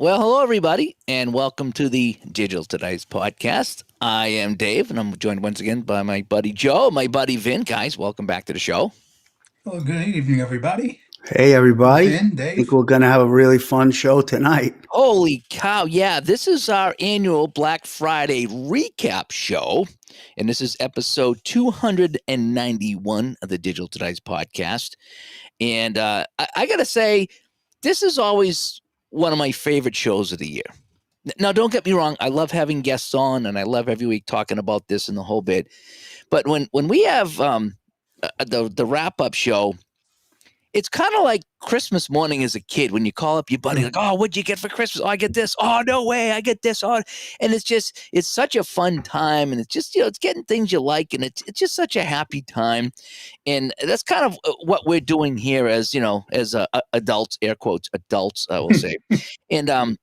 Well, hello, everybody, and welcome to the Digital Today's podcast. I am Dave, and I'm joined once again by my buddy Joe, my buddy Vin. Guys, welcome back to the show. Well, good evening, everybody. Hey, everybody. Vin, I think Dave. we're going to have a really fun show tonight. Holy cow. Yeah, this is our annual Black Friday recap show, and this is episode 291 of the Digital Today's podcast. And I got to say, this is always one of my favorite shows of the year. Now, don't get me wrong. I love having guests on, and I love every week talking about this and the whole bit. But when we have the wrap up show, it's kind of like Christmas morning as a kid when you call up your buddy like, "Oh, what'd you get for Christmas? Oh, I get this. Oh, no way, I get this." Oh, and it's such a fun time, and it's just it's getting things you like, and it's just such a happy time, and that's kind of what we're doing here as as adults, air quotes adults, I will say, and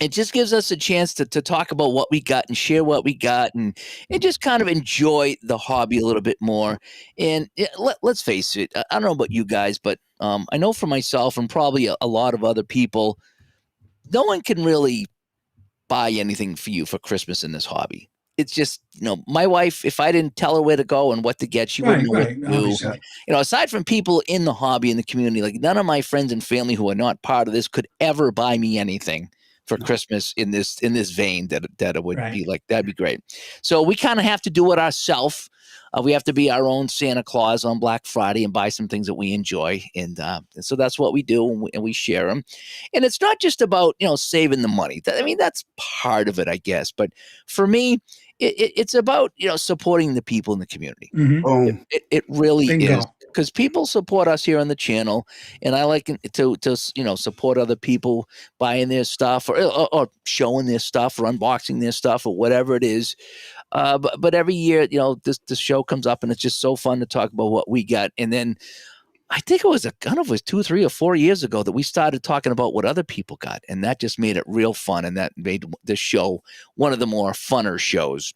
it just gives us a chance to talk about what we got and share what we got and just kind of enjoy the hobby a little bit more. And let's face it, I don't know about you guys, but I know for myself and probably a lot of other people, no one can really buy anything for you for Christmas in this hobby. It's just, my wife, if I didn't tell her where to go and what to get, she wouldn't know what to do. Obviously. Aside from people in the hobby, in the community, like none of my friends and family who are not part of this could ever buy me anything for Christmas in this vein that it would be like. That'd be great. So we kind of have to do it ourselves. We have to be our own Santa Claus on Black Friday and buy some things that we enjoy, and so that's what we do, and we share them. And it's not just about saving the money. I mean, that's part of it, I guess. But for me, it's about supporting the people in the community. Boom. It really Bingo. is, because people support us here on the channel, and I like to support other people buying their stuff or showing their stuff or unboxing their stuff or whatever it is. But every year, this show comes up, and it's just so fun to talk about what we got. And then I think it was 2, 3, or 4 years ago that we started talking about what other people got, and that just made it real fun, and that made the show one of the more funner shows.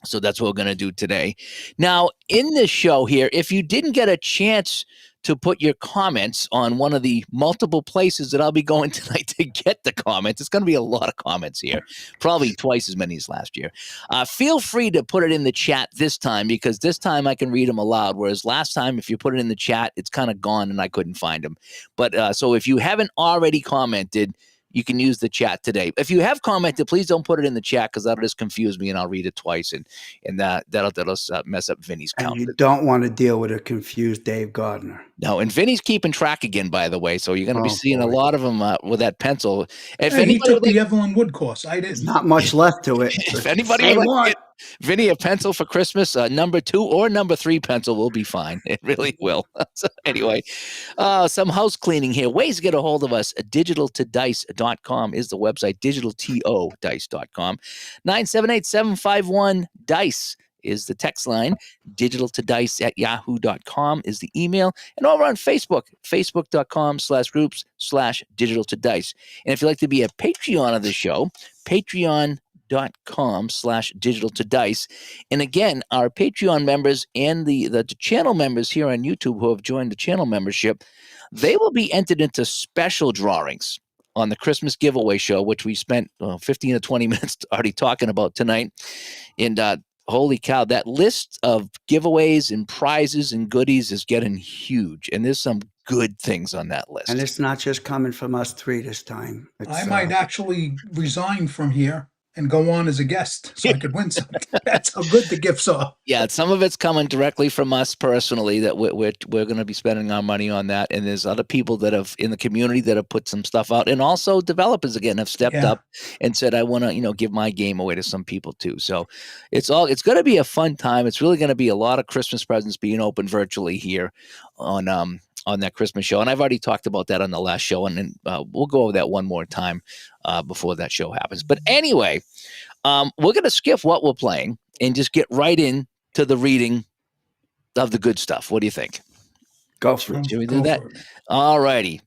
So that's what we're going to do today. Now, in this show here, if you didn't get a chance to put your comments on one of the multiple places that I'll be going tonight to get the comments, it's going to be a lot of comments here, probably twice as many as last year. Feel free to put it in the chat this time, because this time I can read them aloud, whereas last time, if you put it in the chat, it's kind of gone and I couldn't find them. But so if you haven't already commented, you can use the chat today. If you have commented, please don't put it in the chat, because that'll just confuse me and I'll read it twice, and that'll mess up Vinny's count. And you don't want to deal with a confused Dave Gardner. No, and Vinny's keeping track again, by the way, so you're going to be seeing a lot of them with that pencil. If He took the Evelyn Wood course. I didn't. Not much left to it. If anybody would like to get Vinny a pencil for Christmas, number 2 or number 3 pencil will be fine. It really will. So anyway, some house cleaning here. Ways to get a hold of us. Digitaltodice.com is the website. Digitaltodice.com. 978-751-DICE is the text line. Digitaltodice@yahoo.com is the email. And over on Facebook, facebook.com/groups/digitaltodice. And if you'd like to be a Patreon of the show, patreon.com/digitaltodice. And again, our Patreon members and the channel members here on YouTube who have joined the channel membership, they will be entered into special drawings on the Christmas giveaway show, which we spent 15 to 20 minutes already talking about tonight. And holy cow, that list of giveaways and prizes and goodies is getting huge. And there's some good things on that list. And it's not just coming from us 3 this time. I might actually resign from here and go on as a guest so I could win something. That's how good the gifts are. Yeah, some of it's coming directly from us personally, that we're going to be spending our money on that. And there's other people that have in the community that have put some stuff out, and also developers again have stepped up and said, I want to give my game away to some people too. So it's going to be a fun time. It's really going to be a lot of Christmas presents being opened virtually here on that Christmas show. And I've already talked about that on the last show, and we'll go over that one more time before that show happens. But anyway, we're going to skip what we're playing and just get right in to the reading of the good stuff. What do you think? Go for it. Should we do that? All righty.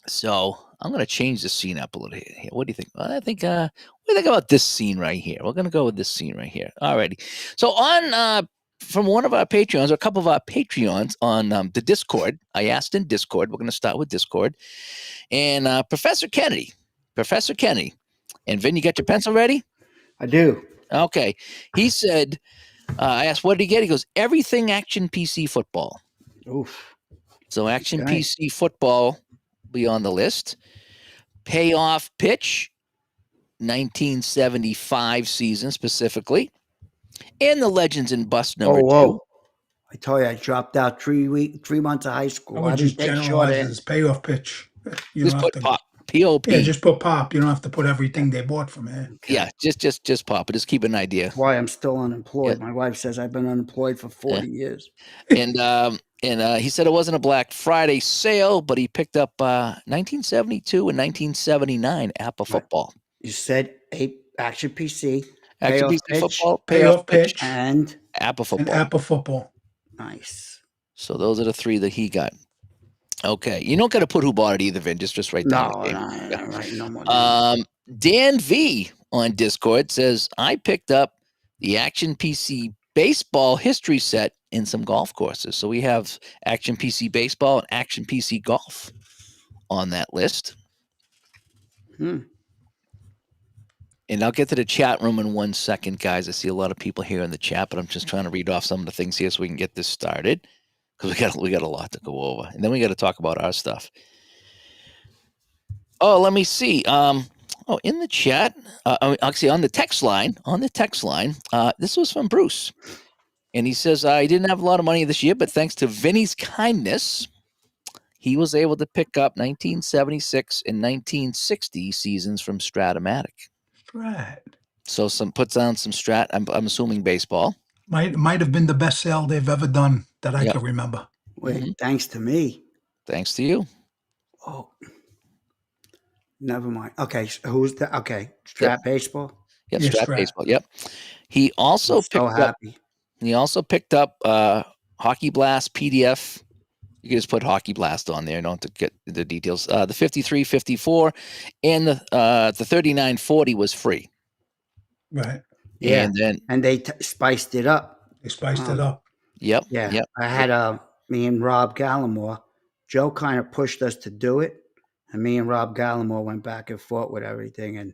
So I'm going to change the scene up a little here. What do you think? Well, I think what do you think about this scene right here? We're going to go with this scene right here. All righty. So on from one of our Patreons, or a couple of our Patreons on the Discord, I asked in Discord. We're going to start with Discord. And Professor Kennedy Professor Kenny. And Vin, you got your pencil ready? I do. Okay. He said, I asked, what did he get? He goes, everything Action PC football. Oof. So Action Okay. PC football be on the list. Payoff pitch, 1975 season specifically. And the Legends and Bust number Oh, whoa. 2. I told you I dropped out 3 months of high I school. would I just didn't take short generalize it end. as payoff pitch. You Just don't have put to. pop. P-O-P. Yeah, just put pop. You don't have to put everything they bought from here. Okay. Yeah, just pop it. Just keep an idea. That's why I'm still unemployed. My wife says I've been unemployed for 40 years. And he said it wasn't a Black Friday sale, but he picked up 1972 and 1979 APA Right. football. You said Action PC, Action payoff PC pitch, football, Payoff pitch and APA and football. APA football. nice. So those are the 3 that he got. Okay, you don't got to put who bought it either, Vin. Just write down. No, the no, game. no, right, no more. names. Dan V on Discord says, I picked up the Action PC baseball history set in some golf courses. So we have Action PC baseball and Action PC golf on that list. Hmm. And I'll get to the chat room in 1 second, guys. I see a lot of people here in the chat, but I'm just trying to read off some of the things here so we can get this started because we got a lot to go over, and then we got to talk about our stuff. Oh, let me see. In the chat, actually on the text line, this was from Bruce, and he says I didn't have a lot of money this year, but thanks to Vinny's kindness, he was able to pick up 1976 and 1960 seasons from Stratomatic. Right. So puts on some Strat. I'm assuming baseball. Might have been the best sale they've ever done that I Yep. can remember. Wait, thanks to me. Thanks to you. Oh, never mind. Okay, so who's the? Okay, Strat baseball. Yep, Yeah, Strat Strat. baseball. Yep. He also I'm so picked up. happy. He also picked up Hockey Blast PDF. You can just put Hockey Blast on there. Don't have to get the details. The 53, 54, and the 3940 was free. Right. Yeah, And then and they spiced it up. They spiced it up. yep. Yeah, Yep. I had me and Rob Gallimore. Joe kind of pushed us to do it, and me and Rob Gallimore went back and forth with everything. And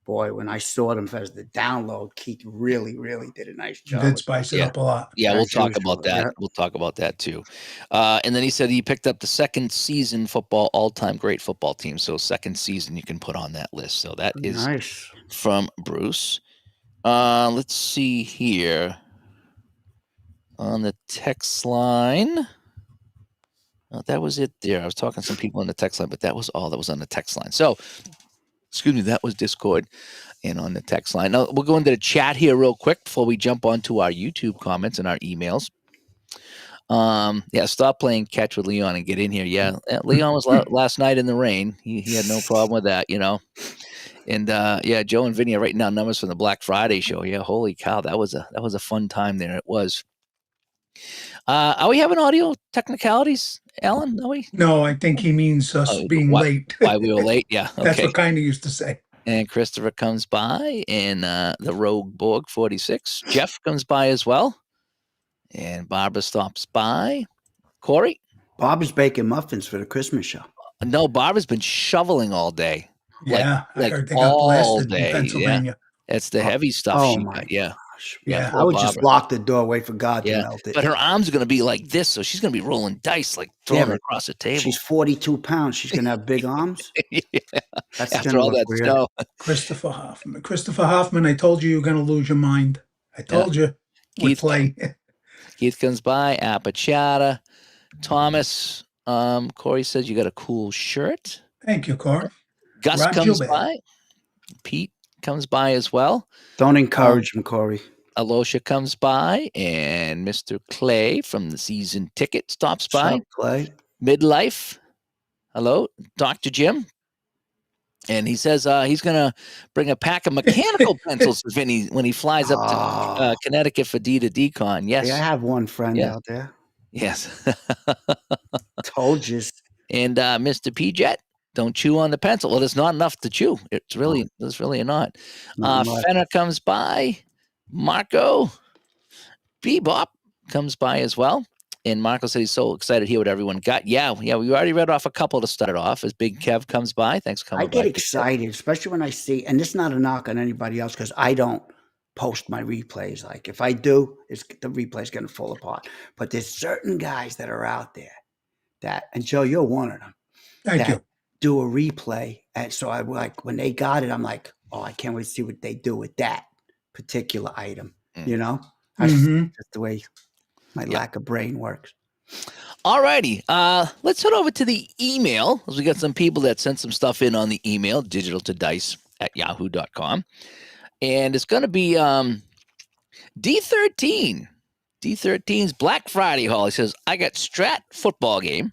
boy, when I saw them as the download, Keith really, really did a nice You job. did with spice it Yeah. up a lot. Yeah, we'll As talk usual, about that. yeah. We'll talk about that too. And then he said he picked up the second season football all-time great football team. So second season you can put on that list. So that is Nice. from Bruce. Let's see here on the text line. Oh, that was it there. I was talking to some people on the text line, but that was all that was on the text line. So, excuse me, that was Discord and on the text line. Now, we'll go into the chat here real quick before we jump onto our YouTube comments and our emails. Stop playing catch with Leon and get in here. Yeah, Leon was last night in the rain. He had no problem with that, you know. And Joe and Vinny are writing down numbers from the Black Friday show. Yeah, holy cow, that was a fun time there. It was. Are we having audio technicalities, Alan? Are we? No, I think he means us being late. Why we were late? Yeah, okay. That's what kind of used to say. And Christopher comes by, and the Rogue Borg 46. Jeff comes by as well, and Barbara stops by. Corey? Bob is baking muffins for the Christmas show. No, Barbara's been shoveling all day. Yeah, I like heard they got all blasted day, in Pennsylvania. It's the heavy stuff. Oh she my got. Yeah. gosh. Yeah, I would just Barbara. lock the door, wait for God to Yeah, melt it. but her arms are going to be like this, so she's going to be rolling dice, like throwing but across the table. She's 42 pounds. She's gonna have big arms. Yeah, That's after gonna all look that weird. snow. Christopher Hoffman. Christopher Hoffman, I told you were going to lose your mind. I told you would Keith- play. Keith comes by, Apachata. Thomas, Corey says you got a cool shirt. Thank you, Corey. Gus Rob comes Gilbert. by. Pete comes by as well. Don't encourage him, Corey. Alosha comes by, and Mr. Clay from the season ticket stops by. Sup, Clay? Midlife. Hello, Dr. Jim. And he says he's going to bring a pack of mechanical pencils for Vinny when he flies up to Oh. Connecticut for D2D-Con. Yes. Yeah, I have one friend Yeah. out there. Yes. Told you. And Mr. P-Jet, don't chew on the pencil. Well, there's not enough to chew. There's really not. Not much. Fenner comes by. Marco. Bebop comes by as well. And Marco said he's so excited to hear what everyone got. Yeah, we already read off a couple to start it off as Big Kev comes by. Thanks for coming I by. get Big Kev. excited, especially when I see, and this is not a knock on anybody else because I don't post my replays. Like if I do, the replay's going to fall apart. But there's certain guys that are out there that, and Joe, you're one of them. Thank you. Do a replay, and so I like when they got it, I'm like, oh, I can't wait to see what they do with that particular item. You know, Mhm. that's the way my lack of brain works. All righty. Let's head over to the email. We got some people that sent some stuff in on the email, digitaltodice@yahoo.com. And it's going to be D13. D13's Black Friday haul. He says, I got Strat football game,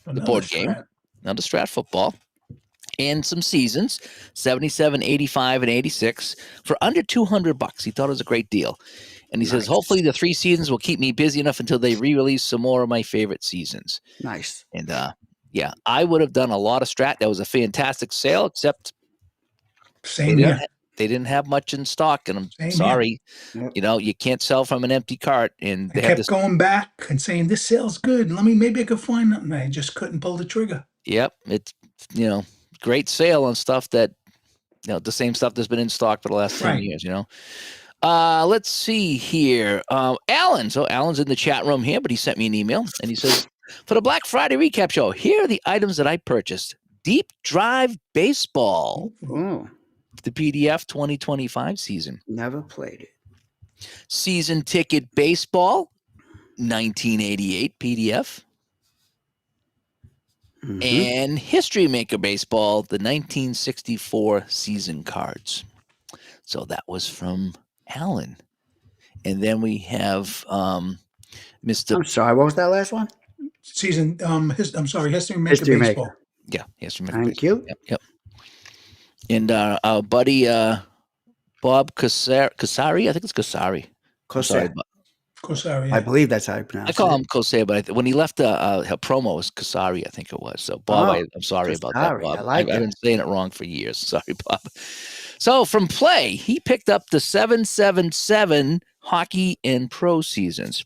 Another board game. Strat. Another Strat football, and some seasons, 77, 85, and 86 for under $200. He thought it was a great deal. And he says, Nice. hopefully the 3 seasons will keep me busy enough until they re-release some more of my favorite seasons. Nice. And yeah, I would have done a lot of Strat. That was a fantastic sale, except Same here. they didn't have much in stock. And I'm Same sorry, Yep. you know, you can't sell from an empty cart. And I they have kept this. going back and saying, this sale's good. Maybe I could find something. I just couldn't pull the trigger. Yep, it's great sale on stuff that the same stuff that's been in stock for the last 10 Right. years. Let's see here. Alan. So Alan's in the chat room here, but he sent me an email and he says, for the Black Friday recap show, here are the items that I purchased. Deep Drive Baseball, Oh, the PDF 2025 season. never played it. Season Ticket Baseball, 1988 PDF. Mhm. And History Maker Baseball, the 1964 season cards. So that was from Alan. And then we have Mr. I'm sorry. What was that last one? Season, History Maker History Baseball. Maker. Yeah, History Maker Thank Baseball. you. Yep. And our buddy Bob Kasari, I think it's Kasari. I'm sorry, Cosette. Kosari. I believe that's how you pronounce I it. call him Kosei, but when he left a promo, it was Kasari, I think it was. So, Bob, Oh, I'm sorry about that, Kasari. Bob. I like I've been that. saying it wrong for years. Sorry, Bob. So, from Play, he picked up the 777 hockey and pro seasons.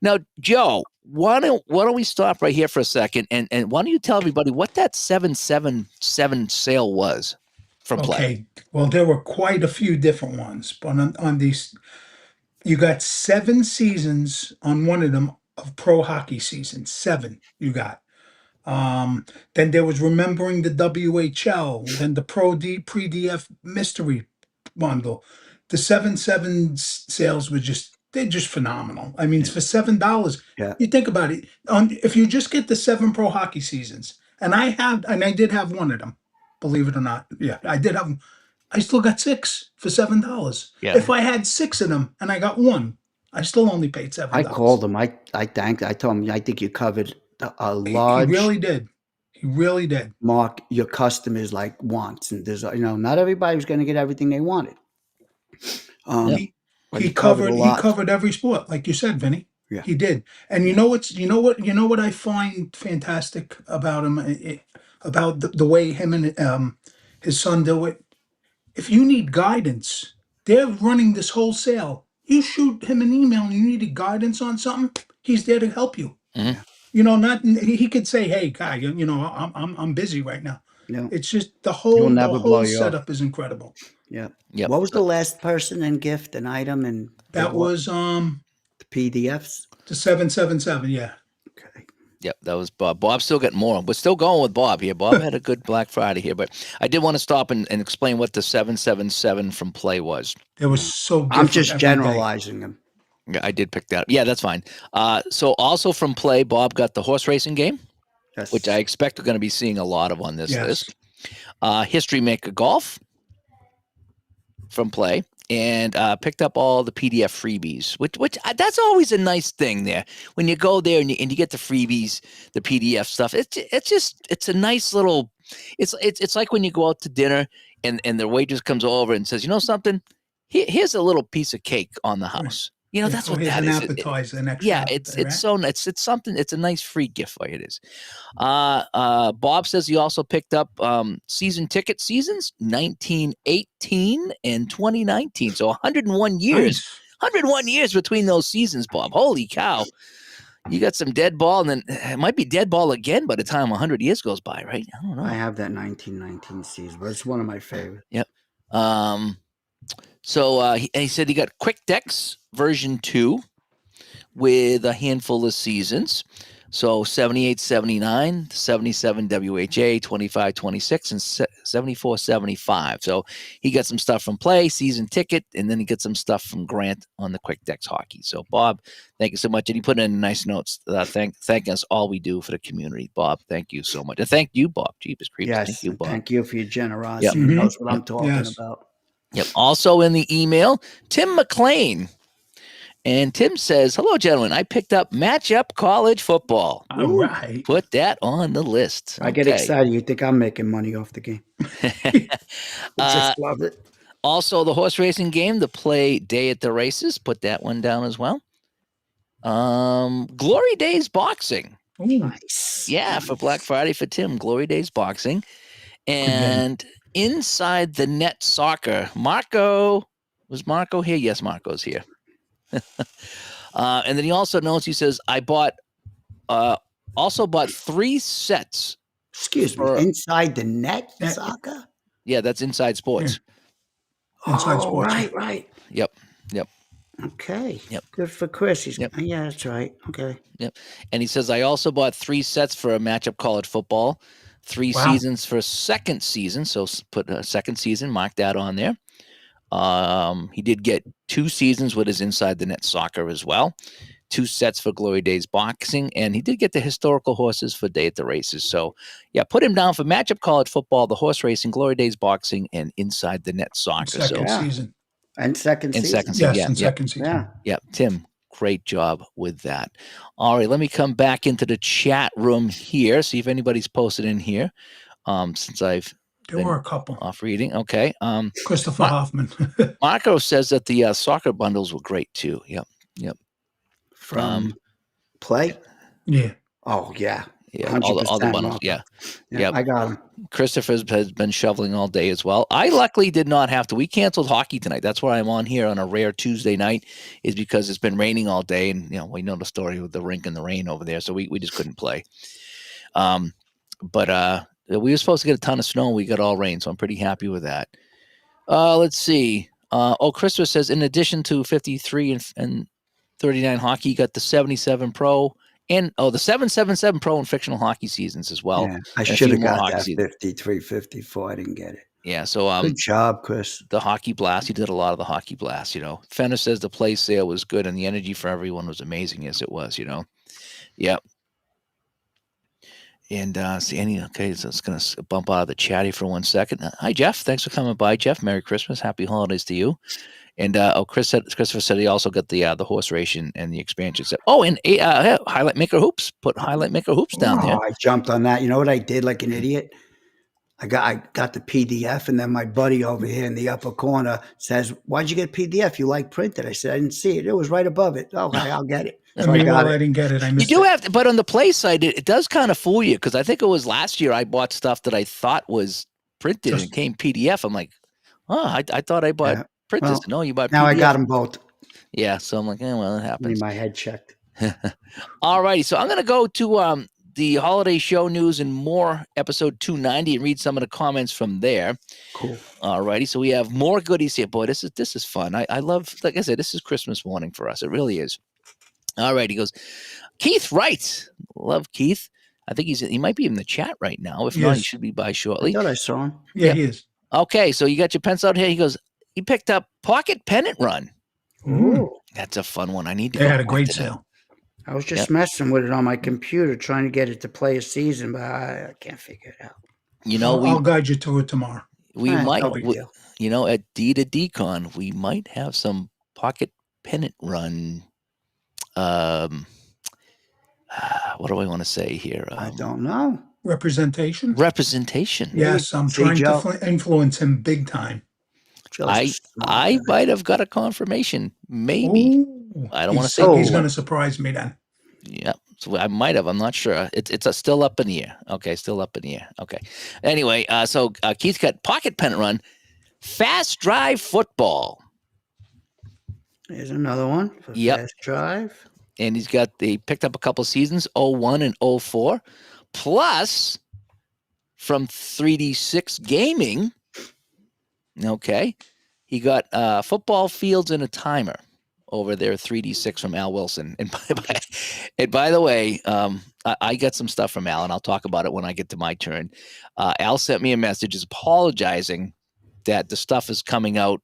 Now, Joe, why don't we stop right here for a second, and why don't you tell everybody what that 777 sale was from Play? Okay. Well, there were quite a few different ones, but on these, you got 7 seasons on one of them of pro hockey season. 7 you got. Then there was Remembering the WHL, then the Pre-DF Mystery Bundle. The 7 sales were they're just phenomenal. I mean, for $7, Yeah. you think about it. If you just get the 7 pro hockey seasons, and I did have one of them, believe it or not. Yeah, I did have them. I still got 6 for $7. Yeah. If I had 6 of them and I got one, I still only paid $7. I called him. I told him, I think you covered a He large really did. He really did. mark your customers like wants. And there's, not everybody was going to get everything they wanted. He but he he covered a covered lot. every sport, like you said, Vinny. Yeah. He did. And you know what I find fantastic about him, about the way him and his son do it. If you need guidance, they're running this whole sale. You shoot him an email and you needed guidance on something, he's there to help you. Mhm. He could say, "Hey, guy, I'm busy right now." Yeah. It's just the He'll whole never blow you off. setup is incredible. Yeah. Yep. What was the last person and gift and item and That was the PDFs? the 777. Yeah. Okay. Yep, that was Bob. Bob's still got more. We're still going with Bob here. Bob had a good Black Friday here, but I did want to stop and explain what the 777 from Play was. It was so different I'm just every day. generalizing them. Yeah, I did pick that up. Yeah, that's fine. So also from Play, Bob got the horse racing game, Yes. which I expect we're going to be seeing a lot of on this Yes. list. History Maker Golf from Play, and picked up all the PDF freebies, which that's always a nice thing there. When you go there and you get the freebies, the PDF stuff, it's a nice little, it's like when you go out to dinner and the waitress comes over and says, you know something, here's a little piece of cake on the house. You know, Yeah, that's or what here's that an is. appetizer, an extra Yeah, appetizer, it's so it's something. It's a nice free gift for you. It is. Bob says he also picked up season ticket seasons 1918 and 2019. So 101 years. Nice. 101 years between those seasons, Bob. Holy cow! You got some dead ball, and then it might be dead ball again by the time 100 years goes by, right? I don't know. I have that 1919 season, but it's one of my favorites. So he said he got Quick Decks version 2 with a handful of seasons. So 78, 79, 77 WHA, 25, 26, and 74, 75. So he got some stuff from Play, season ticket, and then he got some stuff from Grant on the Quick Decks hockey. So Bob, thank you so much. And he put in nice notes thanking us all we do for the community. Bob, thank you so much. And thank you, Bob. Jeepers Creepers. Yes, Thank you, Bob. thank you for your generosity. Yep. He knows what I'm Yep. talking Yes. about. Yep. Also in the email, Tim McLean. And Tim says, hello, gentlemen. I picked up Matchup College Football. All right. Put that on the list. I get Okay. excited. You think I'm making money off the game? I just love it. Also, the horse racing game, the Play Day at the Races. Put that one down as well. Glory Days Boxing. Ooh, Nice. Yeah, for Black Friday for Tim. Glory Days Boxing. game. And Inside the Net Soccer. Marco. Was Marco here? Yes, Marco's here. And then he also notes, he says, I bought 3 sets. Excuse me. For- Inside the net Yeah. soccer? Yeah, that's Inside Sports. Inside Sports. Right. Yep. Okay. Yep. Good for Chris. Yep. Yeah, that's right. Okay. And he says, I also bought 3 sets for a Matchup College Football, 3 Wow. seasons for a second season. So put a second season, mark that on there. He did get 2 seasons with his Inside the Net Soccer as well, 2 sets for Glory Days Boxing, and he did get the historical horses for Day at the Races. So, yeah, put him down for Matchup College Football, the horse racing, Glory Days Boxing, and Inside the Net Soccer. Second So, season. And second And season. second season. Yes, in yeah. second season. Yeah. yeah, Tim, great job with that. All right, let me come back into the chat room here, see if anybody's posted in here. Since I've There were a couple. off reading. Okay. Christopher Hoffman. Marco says that the soccer bundles were great too. Yep. From Play? Yeah. Oh, yeah. Yeah. All the 100% bundles. Marco. Yeah. Yeah, Yep. I got him. Christopher has been shoveling all day as well. I luckily did not have to. We canceled hockey tonight. That's why I'm on here on a rare Tuesday night, is because it's been raining all day, and we know the story with the rink and the rain over there, so we just couldn't play. But we were supposed to get a ton of snow. We got all rain, so I'm pretty happy with that. Let's see. Christopher says, in addition to 53 and 39 hockey, you got the 77 Pro and the 777 Pro and fictional hockey seasons as well. Yeah, I a should few have more got hockey that seasons. 53, 54. I didn't get it. Yeah, so Good job, Chris. the hockey blast, he did a lot of the hockey blast. Fenner says the play sale was good and the energy for everyone was amazing. Yes, it was. Yep. And okay, so it's going to bump out of the chatty for 1 second. Hi, Jeff. Thanks for coming by, Jeff. Merry Christmas. Happy holidays to you. And Christopher said he also got the horse racing and the expansion set. Oh, and Highlight Maker Hoops. Put Highlight Maker Hoops down there. Oh, I jumped on that. You know what I did like an idiot? I got the PDF, and then my buddy over here in the upper corner says, "Why'd you get PDF? You like printed?" I said, "I didn't see it. It was right above it." Okay, I'll get it. So I got I it. didn't get it. I You missed do it. have to, but on the play site, it does kind of fool you because I think it was last year I bought stuff that I thought was printed and it came PDF. I'm like, I thought I bought Yeah. printed. Well, No, you bought Now PDF. I got them both. Yeah, so I'm like, well, it Need happens. my head checked. All righty, so I'm going to go to the holiday show news and more, episode 290, and read some of the comments from there. Cool. All righty, so we have more goodies here. Boy, this is fun. I love, like I said, this is Christmas morning for us. It really is. All right, he goes, Keith writes, love Keith. I think he might be in the chat right now. If not, he Yes. should be by I shortly. thought I saw him. Yeah, he is. Okay, so you got your pencil out here. He goes, he picked up Pocket Pennant Run. Ooh. That's a fun one. I need to They go had a back great to that. sale. I was just messing with it on my computer, trying to get it to play a season, but I can't figure it out. I'll guide you to it tomorrow. we Eh, might, no big deal. at D2DCon, we might have some Pocket Pennant Run. What do I want to say here? I don't know. Representation. Representation. Yes, I'm See, trying Joe? to influence him big time. Joe's I smart. might have got a confirmation. Maybe. Ooh. I don't wanna He's- say- He's going to surprise me then. Yeah. So I might have. I'm not sure. It's still up in the air. Okay, still up in the air. Okay. Anyway, so Keith got Pocket Pennant Run, Fast Drive Football. Here's another one for Yep. Fast Drive. and they picked up a couple seasons, 01 and 04, plus from 3D6 Gaming. Okay, he got football fields and a timer over there, 3D6 from Al Wilson. And by the way, I got some stuff from Al, and I'll talk about it when I get to my turn. Al sent me a message apologizing that the stuff is coming out.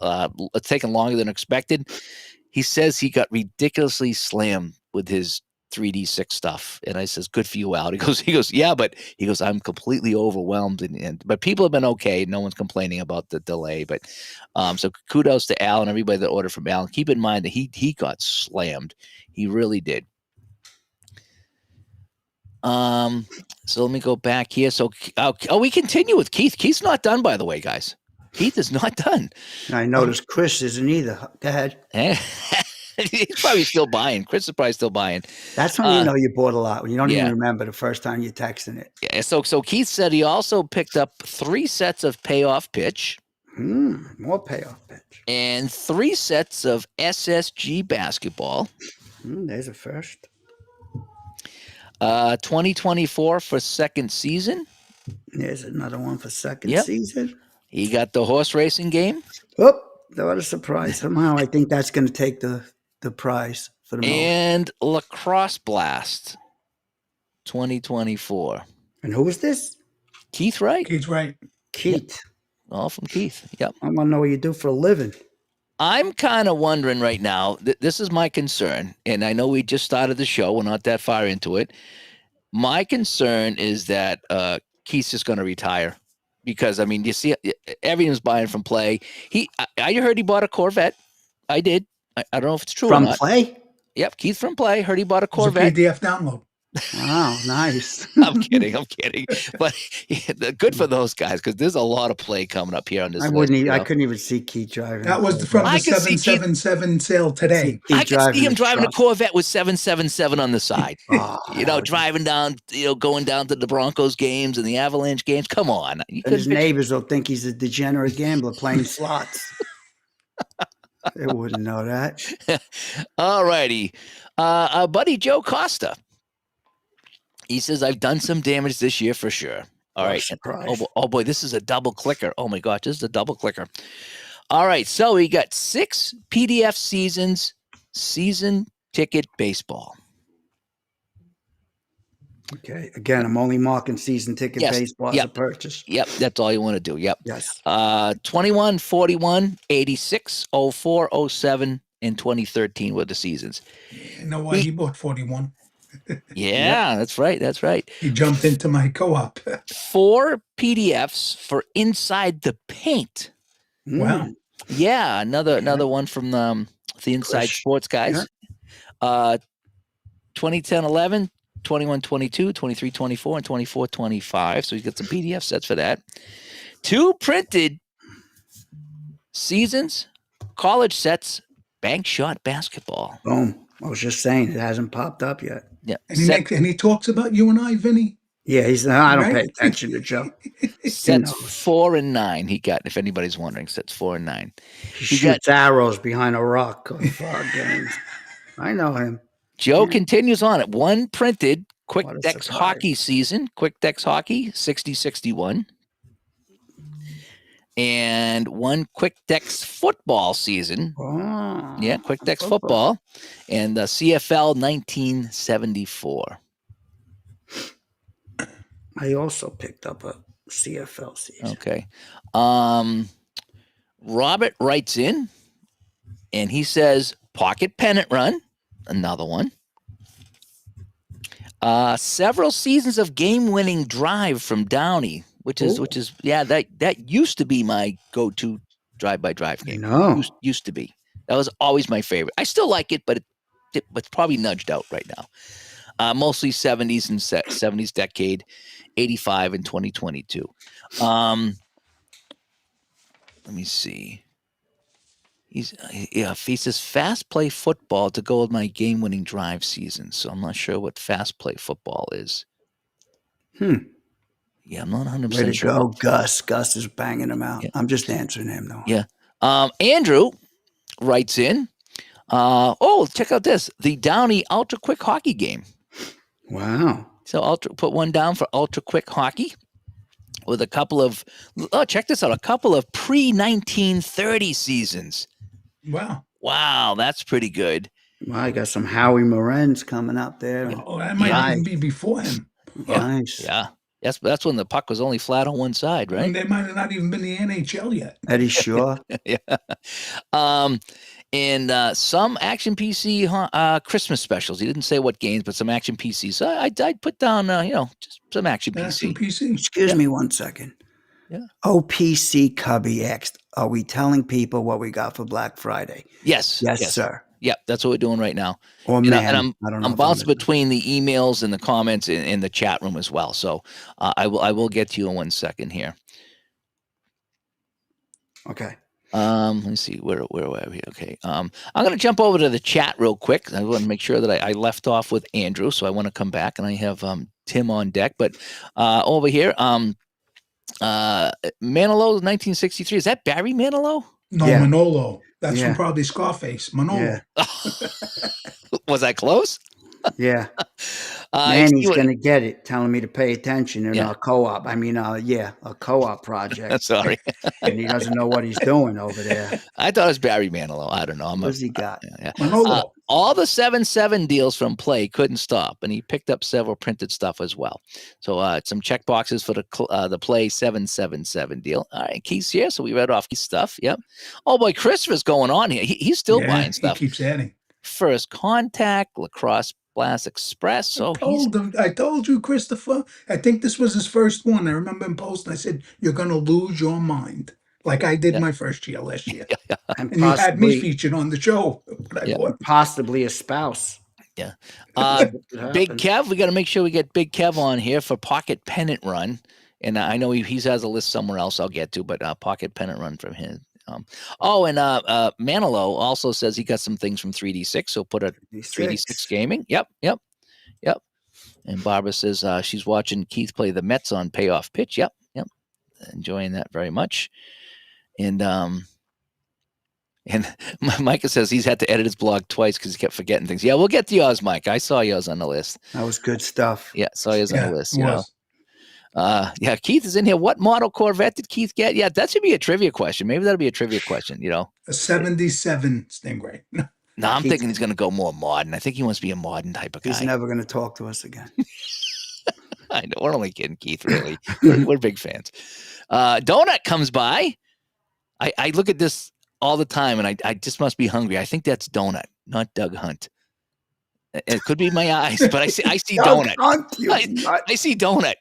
It's taking longer than expected. He says he got ridiculously slammed with his 3D6 stuff. And I says, good for you, Al. He goes, yeah, but he goes, I'm completely overwhelmed. But people have been okay. No one's complaining about the delay. But so kudos to Al and everybody that ordered from Al. And keep in mind that he got slammed. He really did. So let me go back here. So we continue with Keith. Keith's not done, by the way, guys. Keith is not done. I noticed Chris isn't either. Go ahead. He's probably still buying. Chris is probably still buying. That's when you know you bought a lot. When you don't yeah. even remember the first time you're texting it. Yeah. So Keith said he also picked up 3 sets of payoff pitch. More payoff pitch. And 3 sets of SSG basketball. There's a first. 2024 for second season. There's another one for second season. He got the horse racing game. Oh, what a surprise. Somehow I think that's going to take the prize for the most. And Lacrosse Blast 2024. And who is this? Keith Keith Wright. Keith. All from Keith. Yep. I want to know what you do for a living. I'm kind of wondering right now, this is my concern, and I know we just started the show. We're not that far into it. My concern is that Keith's just going to retire because, I mean, you see, everything's buying from Play. I heard he bought a Corvette. I did. I don't know if it's true or not. From Play? Yep, Keith from Play. Heard he bought a It's a Corvette. PDF download. Wow, nice. I'm kidding. But good for those guys because there's a lot of Play coming up here on this list. I couldn't even see Keith driving. That was from the 777 sale today. I can see him driving a Corvette with 777 on the side. Driving down, going down to the Broncos games and the Avalanche games. Come on. And his neighbors will think he's a degenerate gambler playing slots. They wouldn't know that. All righty. Our buddy Joe Costa. He says, I've done some damage this year for sure. All right. Oh, boy, this is a double clicker. Oh, my gosh, this is a double clicker. All right. So we got 6 PDF seasons, season ticket baseball. Okay. Again, I'm only marking season ticket baseball as a purchase. Yep. That's all you want to do. Yep. Yes. 21, 41, 86, 04, 07, and 2013 were the seasons. You know why he bought 41? Yeah, that's right. That's right. He jumped into my co-op. 4 PDFs for Inside the Paint. Wow. Yeah, another one from the Inside Sports guys. 2010-11, 21-22, 23-24, and 24-25. So he's got some PDF sets for that. 2 printed seasons, college sets, bank shot basketball. Boom. I was just saying, it hasn't popped up yet. Yeah. And he talks about you and I, Vinny. Yeah, I don't pay attention to Joe. Sets 4 and 9 he got, if anybody's wondering. Sets 4 and 9. He shoots arrows behind a rock on far games. I know him. Joe continues on it. 1 printed Quick Dex hockey season. Quick Dex hockey, 60-61. And 1 Quick Dex football season. Oh, yeah, Quick Dex football. And the CFL 1974. I also picked up a CFL season. Okay. Robert writes in, and he says, Pocket Pennant Run, another one. Several seasons of game-winning drive from Downey, which is that used to be my go-to drive-by-drive game. Used to be. That was always my favorite. I still like it, but it's probably nudged out right now. Mostly 70s and 70s decade, 85 and 2022. Let me see. He says fast play football to go with my game-winning drive season. So I'm not sure what fast play football is. Yeah, I'm not 100% sure. Go, Gus. Gus is banging him out. Yeah. I'm just answering him, though. Yeah. Andrew writes in, Check out this. The Downey Ultra Quick Hockey game. Wow. So put one down for Ultra Quick Hockey with a couple of, check this out, a couple of pre-1930 seasons. Wow. Wow, that's pretty good. Well, I got some Howie Morenz coming up there. Oh, that might even be before him. Nice. Yeah. That's when the puck was only flat on one side, right? And they might have not even been the NHL yet. Eddie Shaw. Yeah. And some Action PC Christmas specials. He didn't say what games, but some Action PC. So I'd put down, just some Action PC. Action PC. Excuse me 1 second. Yeah. OPC Cubby X. Are we telling people what we got for Black Friday? Yes. Yes, sir. Yep, that's what we're doing right now. Or And, man, and I don't know. I'm if bouncing gonna- between the emails and the comments in the chat room as well. So I will get to you in 1 second here. Okay. Let me see where are we? Okay. I'm going to jump over to the chat real quick. I want to make sure that I left off with Andrew, so I want to come back, and I have Tim on deck. But over here, Manilow 1963. Is that Barry Manilow? No, Yeah. Manolo. That's Yeah. from probably Scarface. Manolo. Yeah. Was I close? Yeah. I see Manny's what- going to get it, telling me to pay attention in Yeah. our co-op. I mean, a co-op project. Sorry, And he doesn't know what he's doing over there. I thought it was Barry Manilow. I don't know. What's he got? Yeah. Manolo. All the 7.7 deals from Play couldn't stop, and he picked up several printed stuff as well. So some check boxes for the Play 7.77 deal. All right, Keith's here, so we read off Keith's stuff. Yep. Oh boy, Christopher's going on here. He's still buying stuff. He keeps adding. First Contact, Lacrosse Blast Express. So I told you, Christopher. I think this was his first one. I remember him posting. I said, "You're gonna lose your mind," like I did my first year last year. And And you had me possibly, featured on the show. But I Yeah. bought. possibly a spouse. Yeah. Could Big happen. Kev, we got to make sure we get Big Kev on here for Pocket Pennant Run. And I know he has a list somewhere else I'll get to, but Pocket Pennant Run from him. And Manilow also says he got some things from 3D6, so put a 3D6 gaming. Yep. And Barbara says she's watching Keith play the Mets on Payoff Pitch. Yep. Enjoying that very much. And Micah says he's had to edit his blog twice because he kept forgetting things. Yeah, we'll get to yours, Mike. I saw yours on the list. That was good stuff. Yeah, saw yours on the list. it You know. was. Yeah, Keith is in here. What model Corvette did Keith get? Yeah, that should be a trivia question. Maybe that'll be a trivia question, A 77 Stingray. No, I'm Keith- thinking he's going to go more modern. I think he wants to be a modern type of guy. He's never going to talk to us again. I know. We're only kidding, Keith, really. We're big fans. Donut comes by. I look at this all the time, and I just must be hungry. I think that's Donut, not Doug Hunt. It could be my eyes, but I see Donut. I see Donut.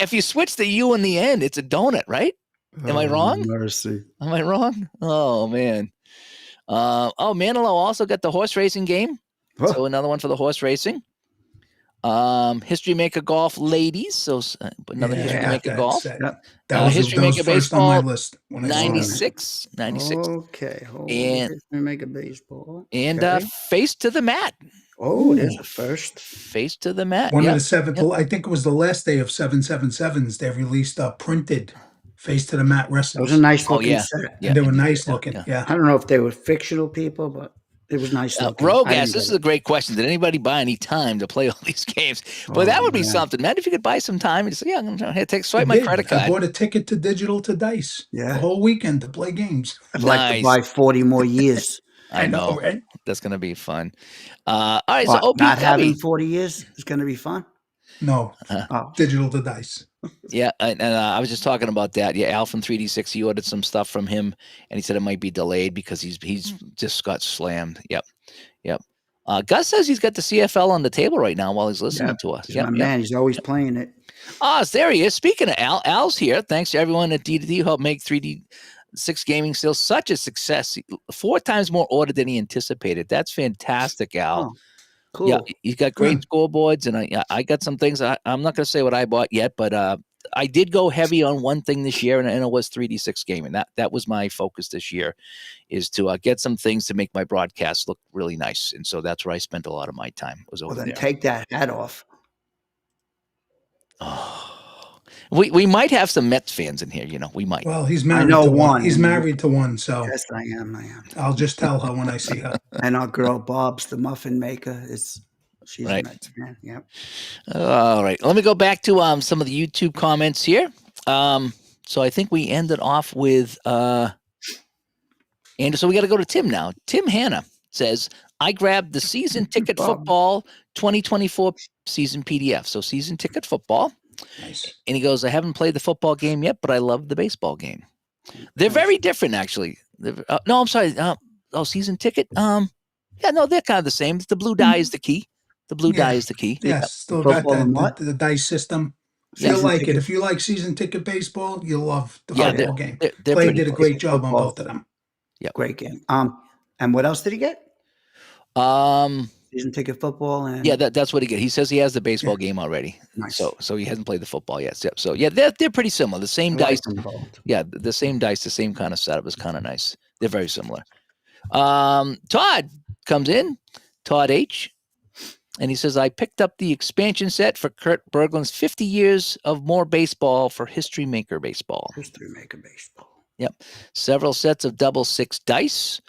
If you switch the U in the end, it's a donut, right? Am I wrong? Mercy. Am I wrong? Oh, man. Manilow also got the horse racing game. Huh. So another one for the horse racing. History Maker Golf Ladies. So another History Maker Golf. That History was Maker first on my Baseball, list. When I saw it. 96. Okay. Hold And- on. Let me make a baseball. And Okay. Face to the Mat. Oh, there's a first. Face to the Mat. One Yep. of the seventh, I think it was the last day of 777s. They released a printed Face to the Mat It was wrestlers. a nice looking yeah. set. Yeah, They were indeed. nice Yeah, looking. yeah. Yeah. I don't know if they were fictional people, but it was nice looking. I Rogas, didn't this get is it. a great question. Did anybody buy any time to play all these games? But that Oh, would be man. something. Man, if you could buy some time and just say, yeah, I'm going to swipe I my did. credit I card. bought a ticket to Digital to Dice Yeah. the whole weekend to play games. I'd like Nice. to buy 40 more years. I know. right? That's going to be fun. All right, What, so OP not Cubby. having 40 years is going to be fun. No, Oh, Digital to Dice. Yeah, and I was just talking about that. Yeah, Al from 3D6, he ordered some stuff from him, and he said it might be delayed because he's just got slammed. Yep. Gus says he's got the CFL on the table right now while he's listening to us. he's my man. He's always playing it. There he is. Speaking of Al, Al's here. Thanks to everyone at D2D who helped make 3D6 gaming still such a success. 4 times more ordered than he anticipated. That's fantastic, Al. Oh, cool. Yeah, he's got great scoreboards, and I got some things. I'm not going to say what I bought yet, but I did go heavy on one thing this year, and it was 3D6 gaming. That was my focus this year, is to get some things to make my broadcast look really nice, and so that's where I spent a lot of my time. Was over Well, then there. take that hat off. Oh, We might have some Mets fans in here. We might. Well, he's I married know to one. one. He's married to one, so Yes, I am. I'll just tell her when I see her. And our girl Bob's the muffin maker. She's Right. a Mets fan. Yep. All right. Let me go back to some of the YouTube comments here. So I think we ended off with and so we got to go to Tim now. Tim Hanna says, I grabbed the season ticket Bob. football 2024 season PDF. So season ticket football. Nice. And he goes, I haven't played the football game yet, but I love the baseball game. They're very different, actually. No, I'm sorry. Season ticket. Yeah, no, they're kind of the same. The blue die is the key. The blue die Yeah. is the key. Yes, still got Football and what? the dice system. Season You'll like ticket. it. If you like season ticket baseball, you'll love the Yeah, football game. They're Clay pretty did a close. great job on Football. both of them. Great game. And what else did he get? Season ticket football and Yeah, that's what he get. He says he has the baseball game already. Nice. So he hasn't played the football yet. So yeah, they're pretty similar. The same I like dice. them both. Yeah, the same dice, the same kind of setup is kind of nice. They're very similar. Todd comes in, Todd H, and he says, I picked up the expansion set for Kurt Berglund's 50 years of more baseball for History Maker Baseball. History maker baseball. Several sets of double six dice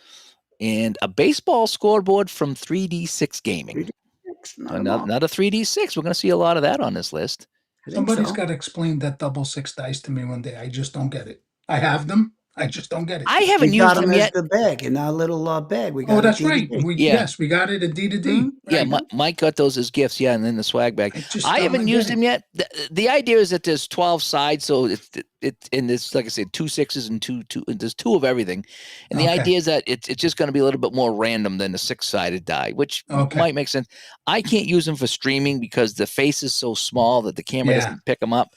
and a baseball scoreboard from 3D6 Gaming. Not a 3D6. We're going to see a lot of that on this list. Somebody's got to explain that double six dice to me one day. I just don't get it. I have them. I just don't get it. I haven't We used got them them as yet. the bag in our little bag. We got Oh, a that's DVD. right. Yeah. Yes, we got it at D to D. Mhm. Yeah, Right. Mike got those as gifts. Yeah, and then the swag bag. I haven't used them yet. The idea is that there's 12 sides, so it's in this, like I said, 2 6s and two. There's 2 of everything, and the Okay. idea is that it's just going to be a little bit more random than a 6-sided die, which Okay. might make sense. I can't use them for streaming because the face is so small that the camera Yeah. doesn't pick them up.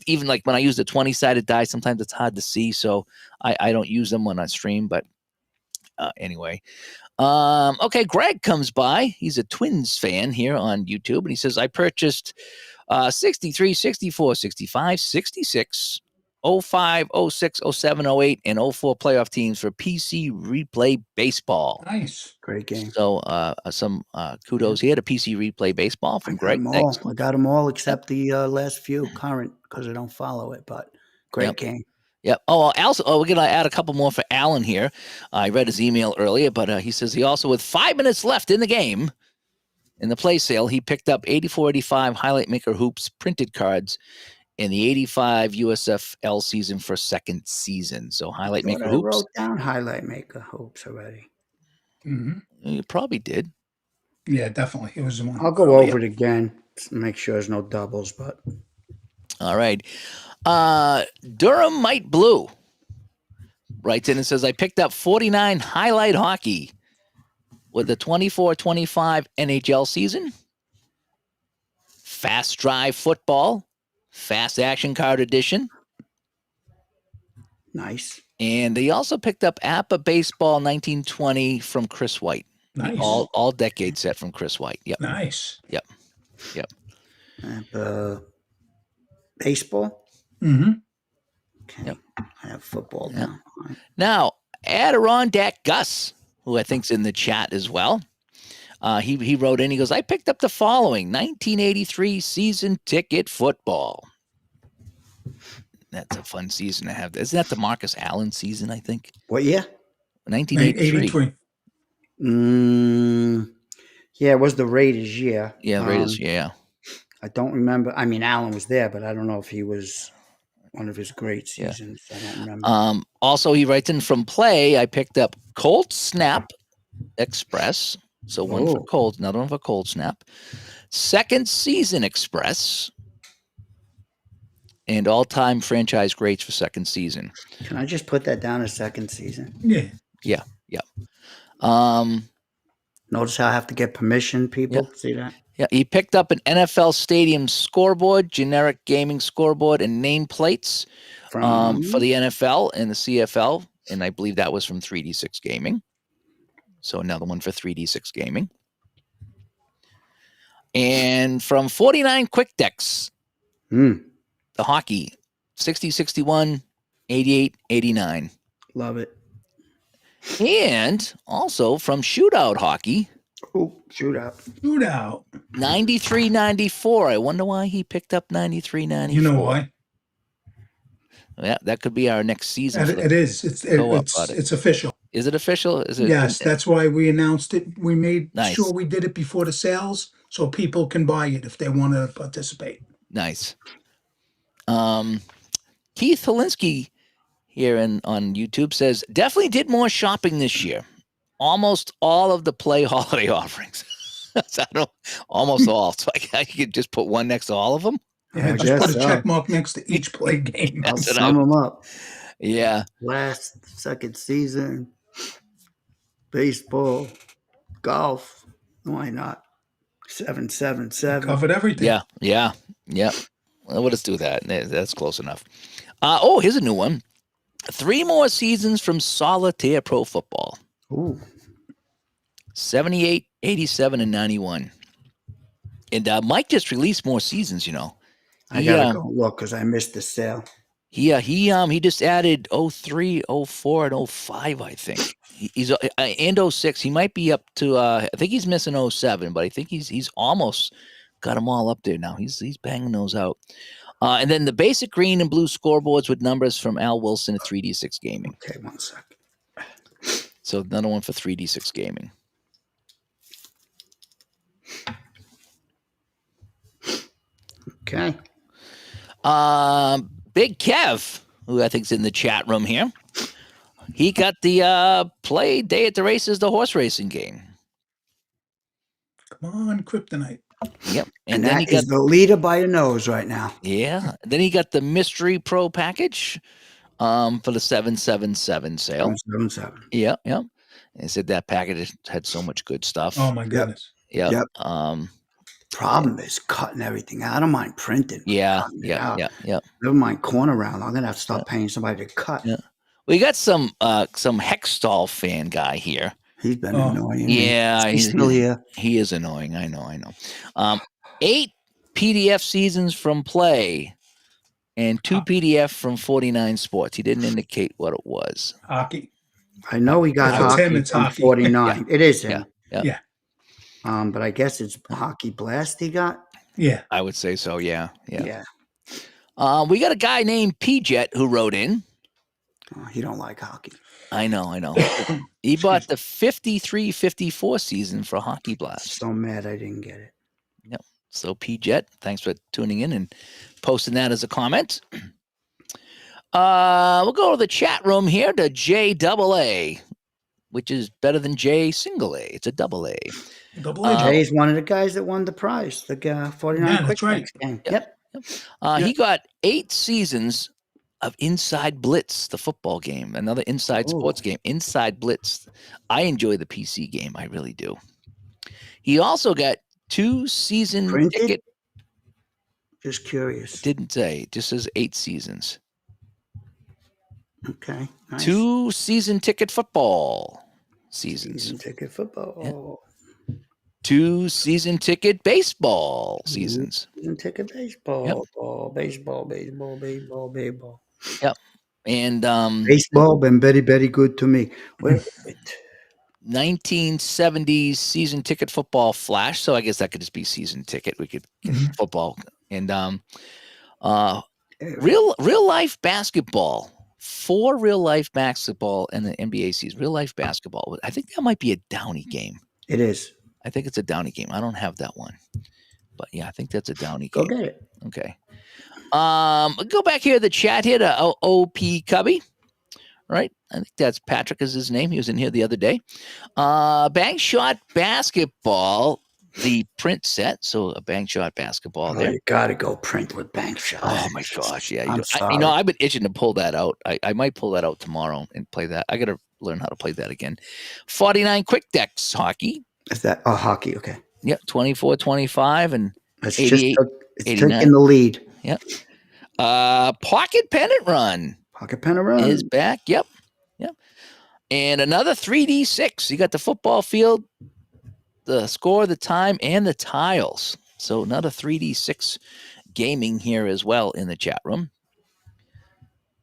Even when I use the 20-sided die, sometimes it's hard to see, so I don't use them when I stream. But anyway. Okay, Greg comes by. He's a Twins fan here on YouTube, and he says, I purchased 63, 64, 65, 66, 05, 06, 07, 08, and 04 playoff teams for PC Replay Baseball. Nice. Great game. So some kudos here to PC Replay Baseball from Greg. Thanks. I got them all except the last few current because I don't follow it, but great Yep. game. Yep. Also, we're going to add a couple more for Alan here. I read his email earlier, but he says he also, with 5 minutes left in the game, in the play sale, he picked up 84-85 Highlight Maker Hoops printed cards in the 85 USFL season for second season. So Highlight Maker I Hoops. wrote down highlight maker hoops already. Hmm. You probably did. Yeah, definitely. It was the one. I'll go over it again to make sure there's no doubles, but All right. Durham Might Blue writes in and says, I picked up 49 Highlight Hockey with the 24-25 NHL season, Fast Drive Football, Fast Action Card Edition, nice. and they also picked up APA Baseball 1920 from Chris White. Nice. All decade set from Chris White. Yep. Nice. Baseball. Mm-hmm. Okay. Yep. I have football Yeah. now. All right. Now, Adirondack Gus, who I think's in the chat as well, he wrote in. He goes, I picked up the following 1983 season ticket football. That's a fun season to have. Isn't that the Marcus Allen season? I think What year? 1983. 83. Yeah, it was the Raiders year. Yeah, Raiders. Yeah. I don't remember. I mean, Allen was there, but I don't know if he was one of his great Yeah. seasons. I don't remember. Also, he writes in from play. I picked up Cold Snap Express. So one for Oh. Cold, another one for Cold Snap. Second Season Express. And all-time franchise greats for second season. Can I just put that down as second season? Yeah. Notice how I have to get permission, people? See that? Yeah, he picked up an NFL Stadium scoreboard, generic gaming scoreboard, and nameplates for the NFL and the CFL, and I believe that was from 3D6 Gaming. So another one for 3D6 Gaming. And from 49 Quick Decks, Mm, the hockey, 60, 61, 88, 89. love it. And also from Shootout Hockey, Oh, shootout. Shootout. 93, 94. I wonder why he picked up 93, 94. You know why? Yeah, that could be our next season. And For the, it is. co-op audit. It's official. is it official? Is it? Yes, that's why we announced it. We made Nice. sure we did it before the sales so people can buy it if they want to participate. Nice. Keith Holinsky here on YouTube says, definitely did more shopping this year. Almost all of the Play holiday offerings. So I don't, almost all. So I could just put one next to all of them. Yeah, I just guess put a so. check mark next to each Play game. I'll That's what sum them up. Yeah. Last, second season, baseball, golf. Why not? 777. Covered everything. Yeah. Well, we'll just do that. That's close enough. Here's a new one. 3 more seasons from Solitaire Pro Football. Ooh. 78, 87, and 91. And Mike just released more seasons, you know. I gotta go look because I missed the sale. He just added 03, 04, and 05, I think. He's and 06. He might be up to I think he's missing 07, but I think he's almost got them all up there now. He's banging those out. And then the basic green and blue scoreboards with numbers from Al Wilson at 3D6 Gaming. Okay, 1 second. So another one for 3D6 Gaming. Okay. Big Kev, who I think's in the chat room here, he got the Play Day at the Races, the horse racing game. Come on, Kryptonite. Yep, And then that he got is the leader by a nose right now. yeah. Then he got the Mystery Pro package, for the 777 sale. 777. Yeah. They said that package had so much good stuff. Oh my goodness. Yeah. Yep. Problem is cutting everything out. I don't mind printing. Yeah. Cutting it out. Yeah. Never mind corner round. I'm gonna have to start paying somebody to cut. Yeah. We got some Hextall fan guy here. He's been Oh. annoying. me. Yeah, He's still here. He is annoying. I know. 8 PDF seasons from Play and 2 PDF from 49 Sports. He didn't indicate what it was. Hockey. I know he got If it's hockey him, it's from hockey. 49. It is him. Yeah. But I guess it's Hockey Blast he got. Yeah. I would say so. Yeah. Yeah. We got a guy named P-Jet who wrote in. Oh, he don't like hockey. I know. He bought the 53-54 season for Hockey Blast. So mad I didn't get it. So P-Jet, thanks for tuning in and posting that as a comment. We'll go to the chat room here to JAA, which is better than J single A. It's a double A. Double A. Jay's one of the guys that won the prize, the 49 Yeah, quick that's right. Strikes game. Yep. Yeah. He got 8 seasons of Inside Blitz, the football game, another Inside Sports game. Inside Blitz. I enjoy the PC game. I really do. He also got 2 season Printed? ticket. Just curious. Didn't say. It just says 8 seasons. Okay. Nice. 2 season ticket football seasons. Season ticket football. 2 season ticket baseball seasons. Season ticket baseball. Yep. Baseball. And Baseball been very, very good to me. Where is it? 1970s season ticket football flash. So I guess that could just be season ticket. We could get football and real life basketball. 4 real life basketball in the NBA season. Real life basketball. I think that might be a Downey game. It is. I think it's a Downey game. I don't have that one, but yeah, I think that's a Downey Go game. get it. Okay. Go back here to the chat here to OP Cubby. Right? I think that's Patrick is his name. He was in here the other day. Bank Shot Basketball, the print set. So a Bank Shot Basketball Oh, there. you got to go print with bank shot. Oh my gosh. Yeah. I'm I, I've been itching to pull that out. I might pull that out tomorrow and play that. I got to learn how to play that again. 49 Quick Decks hockey. Is that hockey? Okay. Yep. 24-25 and It's 88, it's 89. taking the lead. Pocket Pennant Run. Pocket pen around. Is back. Yep. And another 3D6. You got the football field, the score, the time, and the tiles. So another 3D6 gaming here as well in the chat room.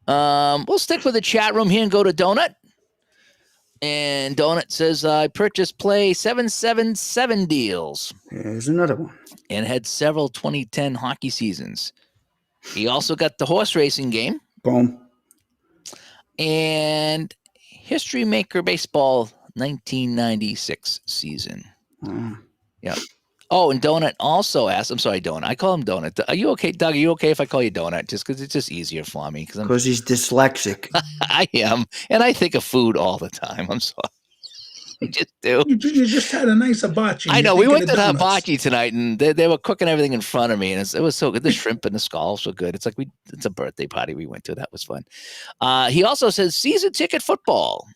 We'll stick with the chat room here and go to Donut. And Donut says, I purchased Play 777 deals Here's another one. and had several 2010 hockey seasons. He also got the horse racing game. Boom. And History Maker Baseball 1996 season. Mm. Oh, and Donut also asked. I'm sorry, Donut. I call him Donut. Are you okay, Doug? Are you okay if I call you Donut? Just because it's just easier for me. Because he's dyslexic. I am, and I think of food all the time. I'm sorry. I just do. You just had a nice hibachi. I You're know. We thinking went of to donuts. hibachi tonight, and they were cooking everything in front of me, and it was so good. The shrimp and the scallops were good. It's like it's a birthday party we went to. That was fun. He also says season ticket football.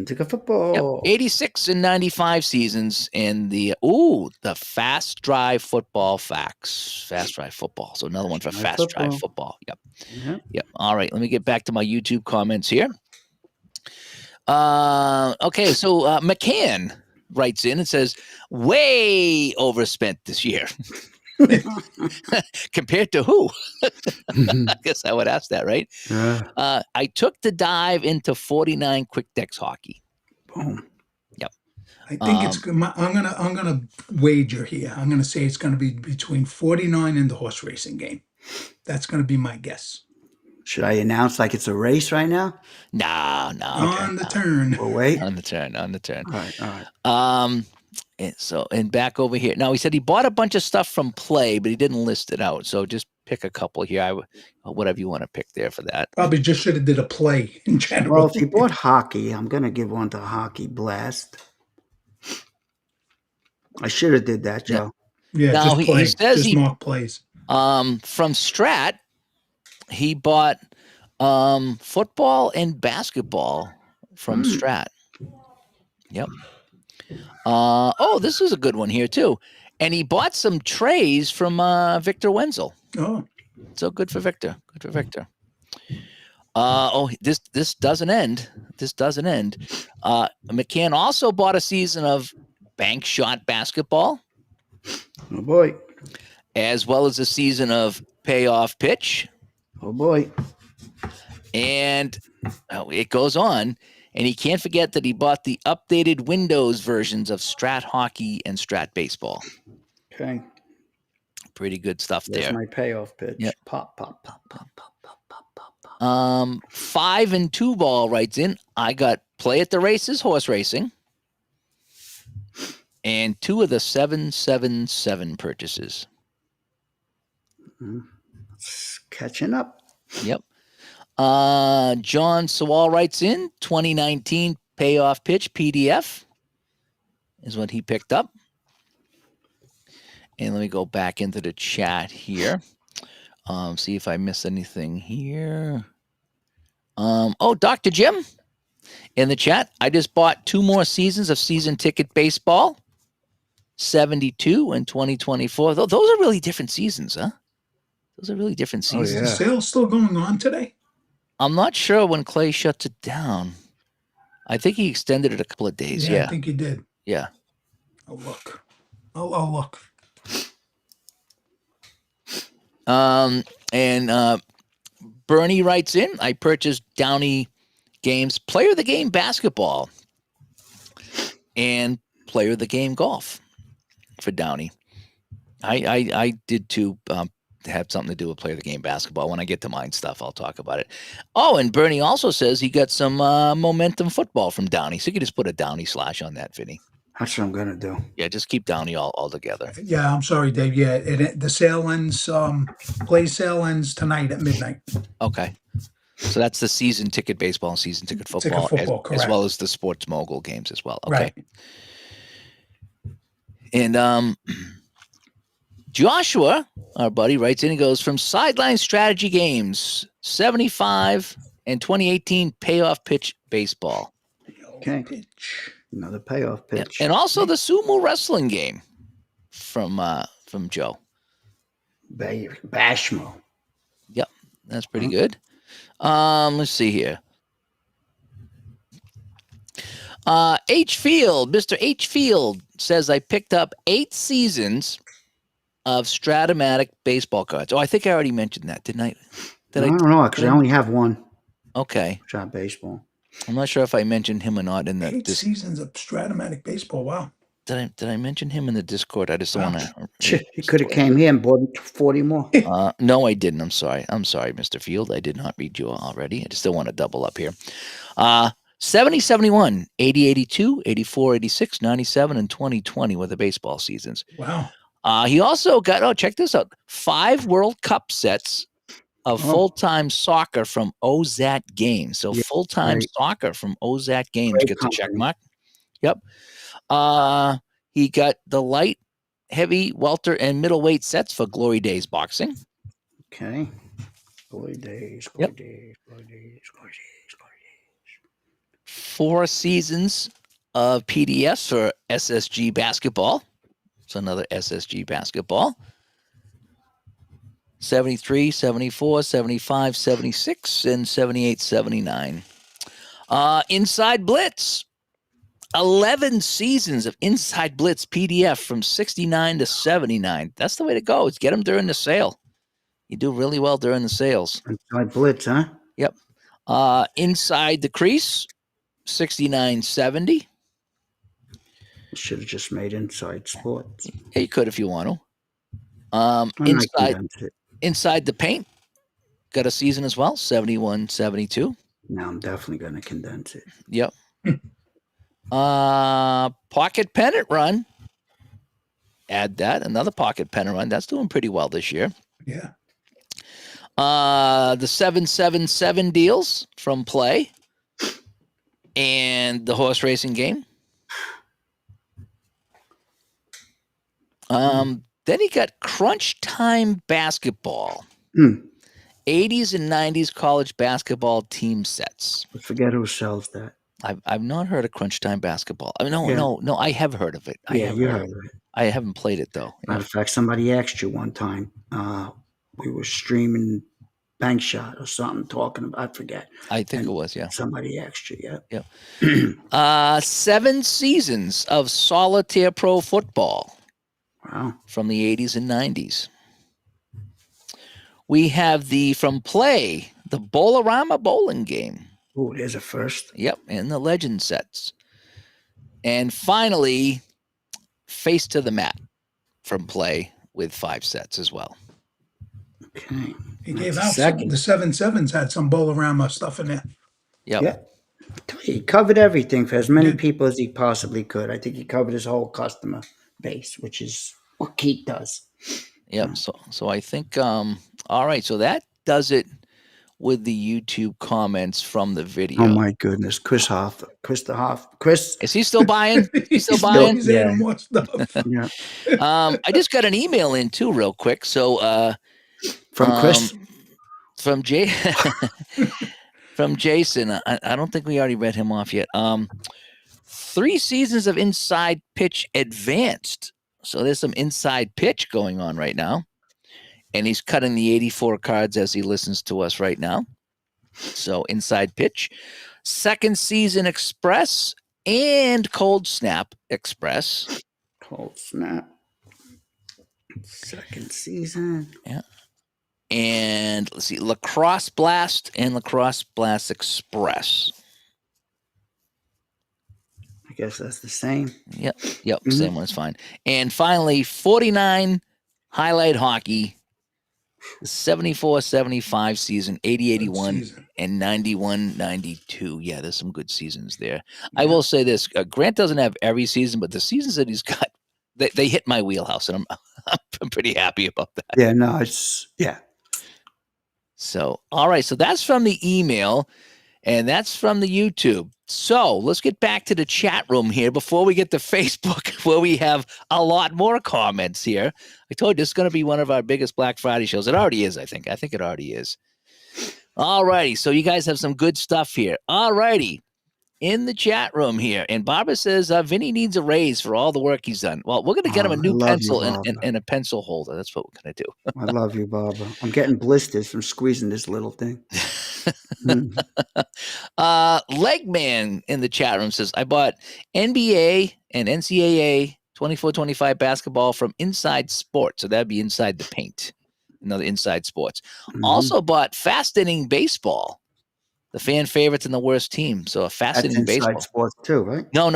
Take a football. 86 and 95 seasons, and the Fast Drive Football facts. Fast Drive Football. So another one for Fast Drive Football. Yep. All right. Let me get back to my YouTube comments here. Okay. So McCann writes in and says, way overspent this year. Compared to who? I guess I would ask that, right? Yeah. I took the dive into 49 quick decks hockey. Boom. I think it's. I'm gonna wager here. I'm gonna say it's gonna be between 49 and the horse racing game. That's gonna be my guess. Should I announce like it's a race right now? No. On the turn. We'll wait. On the turn. All right. And back over here. Now he said he bought a bunch of stuff from Play, but he didn't list it out. So just pick a couple here. Whatever you want to pick there for that. Probably just should have did a play in general. Well, if you bought hockey, I'm gonna give one to Hockey Blast. I should have did that, Joe. Yeah, Now, just he play. says Just he- mark plays. From Strat, he bought football and basketball from Strat. Yep. This is a good one here too. And he bought some trays from Victor Wenzel. Oh, So good for Victor. This doesn't end. McCann also bought a season of bank shot basketball, Oh boy. as well as a season of payoff pitch. Oh boy. And it goes on. And he can't forget that he bought the updated Windows versions of Strat Hockey and Strat Baseball. Okay. Pretty good stuff There's there. my payoff pitch. Yep. Pop, pop, pop, pop, pop, pop, pop, pop, pop. 5 and 2 ball writes in. I got Play at the Races horse racing, and 2 of the 777 purchases. It's catching up. Yep. John Sawal writes in 2019 payoff pitch PDF is what he picked up. And let me go back into the chat here. See if I miss anything here. Dr. Jim in the chat. I just bought 2 more seasons of season ticket baseball, 72 and 2024. Those are really different seasons, huh? Those are really different seasons. yeah. the sale's still going on today? I'm not sure when Clay shuts it down. I think he extended it a couple of days. I think he did. Yeah. I'll look. I'll look. Bernie writes in, I purchased Downey Games Player of the Game basketball and Player of the Game golf for Downey. I did too. Have something to do with Player of the Game basketball. When I get to mine stuff, I'll talk about it. Oh, and Bernie also says he got some Momentum football from Downey. So you can just put a Downey / on that, Vinny. That's what I'm gonna do. Yeah, just keep Downey all together. Yeah, I'm sorry, Dave. Yeah, the sale ends. Play sale ends tonight at midnight. Okay. So that's the season ticket baseball and season ticket football, as correct. well as the sports mogul games as well. Okay. Right. And Joshua, our buddy, writes in, he goes, from Sideline Strategy Games, 75 and 2018 payoff pitch baseball. Okay. Pitch. Another payoff Yeah, pitch. and also the sumo wrestling game from Joe. Bashmo. Yep, that's pretty good. Let's see here. Mr. H. Field says I picked up 8 seasons of Stratomatic baseball cards. Oh, I think I already mentioned that, didn't I? I don't know because I only have one Okay. shot baseball. I'm not sure if I mentioned him or not in 8 this. seasons of Stratomatic baseball. Wow. Did I mention him in the Discord? I just don't want to. He could have came here and bought 40 more. No, I didn't. I'm sorry, Mr. Field. I did not read you already. I just don't want to double up here. 70, 71, 80, 82, 84, 86, 97, and 2020 were the baseball seasons. Wow. He also got, check this out, 5 World Cup sets of full-time soccer from OZAT Games. So full-time soccer from OZAT Games gets a check mark. Yep. He got the light, heavy, welter, and middleweight sets for Glory Days Boxing. Okay. Glory Days. 4 seasons of PDS for SSG Basketball. So another SSG Basketball. 73, 74, 75, 76, and 78, 79. Inside Blitz. 11 seasons of Inside Blitz PDF from 69 to 79. That's the way to go. It's get them during the sale. You do really well during the sales. Inside Blitz, huh? Yep. Inside the Crease, 69, 70. Should have just made Inside Sports. Yeah, you could if you want to. Inside the Paint, got a season as well, 71, 72. Now I'm definitely going to condense it. Yep. Pocket Pennant Run. Add that. Another Pocket Pennant Run. That's doing pretty well this year. Yeah. The 777 deals from Play and the horse racing game. Then he got Crunch Time Basketball. 80s and 90s college basketball team sets. I forget who sells that. I've not heard of Crunch Time Basketball. I mean, no. I have heard of it. You heard of it. I haven't played it though. Matter of fact, somebody asked you one time. We were streaming Bank Shot or something, talking about. I forget. I think it was. Yeah. Somebody asked you. Yeah. Yep. 7 seasons of Solitaire Pro Football. Wow. From the 80s and 90s. We have from Play, the Bolorama bowling game. Oh, there's a first. Yep, and the legend sets. And finally, Face to the Mat from Play with 5 sets as well. Okay. He gave out the 7/7s had some Bolorama stuff in there. Yep. Yeah. He covered everything for as many people as he possibly could. I think he covered his whole customer base, which is what Keith does. Yep. So I think all right, so that does it with the YouTube comments from the video. Oh my goodness. Chris. Is he still buying? He's still buying? He's adding more stuff. Yeah. I just got an email in too real quick. So from Chris? From from Jason. I don't think we already read him off yet. 3 seasons of Inside Pitch Advanced. So there's some inside pitch going on right now. And he's cutting the 84 cards as he listens to us right now. So Inside Pitch. 2nd Season Express and Cold Snap Express. Cold Snap. 2nd season. Yeah. And let's see, Lacrosse Blast and Lacrosse Blast Express. I guess that's the same. Yep. Same one's fine. And finally, 49 Highlight Hockey, 74-75 season, 80-81, and 91-92. Yeah, there's some good seasons there. Yeah. I will say this: Grant doesn't have every season, but the seasons that he's got, they hit my wheelhouse, and I'm pretty happy about that. Yeah, no, it's yeah. So, all right, so that's from the email, and that's from the YouTube. So let's get back to the chat room here before we get to Facebook, where we have a lot more comments here. I told you this is going to be one of our biggest Black Friday shows. It already is, I think. I think it already is. All righty. So you guys have some good stuff here. All righty. In the chat room here. And Barbara says, Vinny needs a raise for all the work he's done. Well, we're going to get him a new pencil and a pencil holder. That's what we're going to do. I love you, Barbara. I'm getting blisters from squeezing this little thing. Legman in the chat room says, I bought NBA and NCAA 24-25 basketball from Inside Sports. So that'd be Inside the Paint. Another Inside Sports. Also bought Fast Inning Baseball. The fan favorites and the worst team. So a Fast Inning baseball. Inside Sports too, right? No.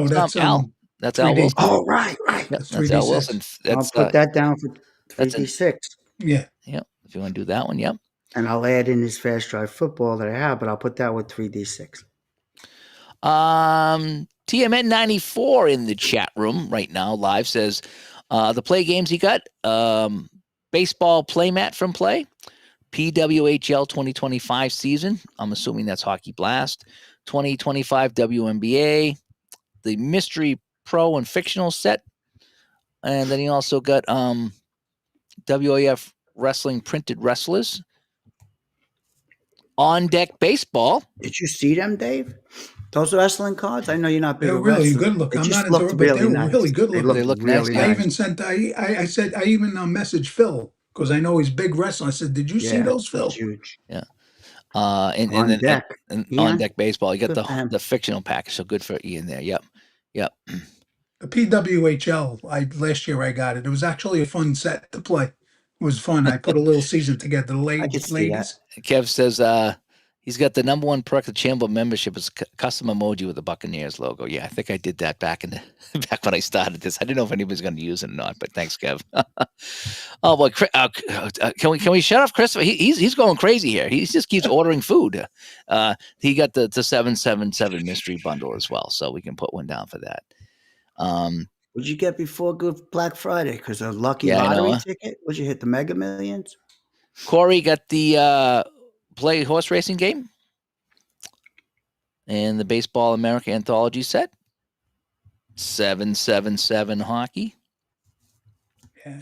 That's Al. That's Al 3D. Wilson. Oh, right. Yep, That's that's Al 3D6. Wilson. I'll That's put that down for that's an- 3D6. Yeah. Yep. If you want to do that one, yep. And I'll add in his Fast Drive Football that I have, but I'll put that with 3D6. TMN 94 in the chat room right now live says the play games he got baseball playmat from Play, PWHL 2025 season. I'm assuming that's Hockey Blast. 2025 WNBA, the Mystery Pro and Fictional set, and then he also got WAF Wrestling Printed Wrestlers. On Deck Baseball. Did you see them, Dave? Those wrestling cards? I know you're not big. They were really good looking. I'm not into it, but they were really good looking. They look nice. Really I nice. even sent. I said. I even messaged Phil because I know he's big wrestling. I said, "Did you see those, Phil?" Huge. Yeah. And On then deck. on Deck Baseball, you got Good for him. the fictional package. So good for Ian there. Yep. The PWHL. Last year I got it. It was actually a fun set to play. It was fun. I put a little season together. The I could see ladies. Kev says he's got the number one perk of Chamber membership is custom emoji with the Buccaneers logo. Yeah, I think I did that back back when I started this. I didn't know if anybody's going to use it or not, but thanks, Kev. Oh boy, can we shut off Christopher? He's going crazy here. He just keeps ordering food. He got the 777 mystery bundle as well, so we can put one down for that. What'd you get before Good Black Friday? Because a lucky Yeah, I know, lottery huh? ticket? Would you hit the Mega Millions? Corey got the Play horse racing game and the Baseball America anthology set. 777 hockey. Yeah.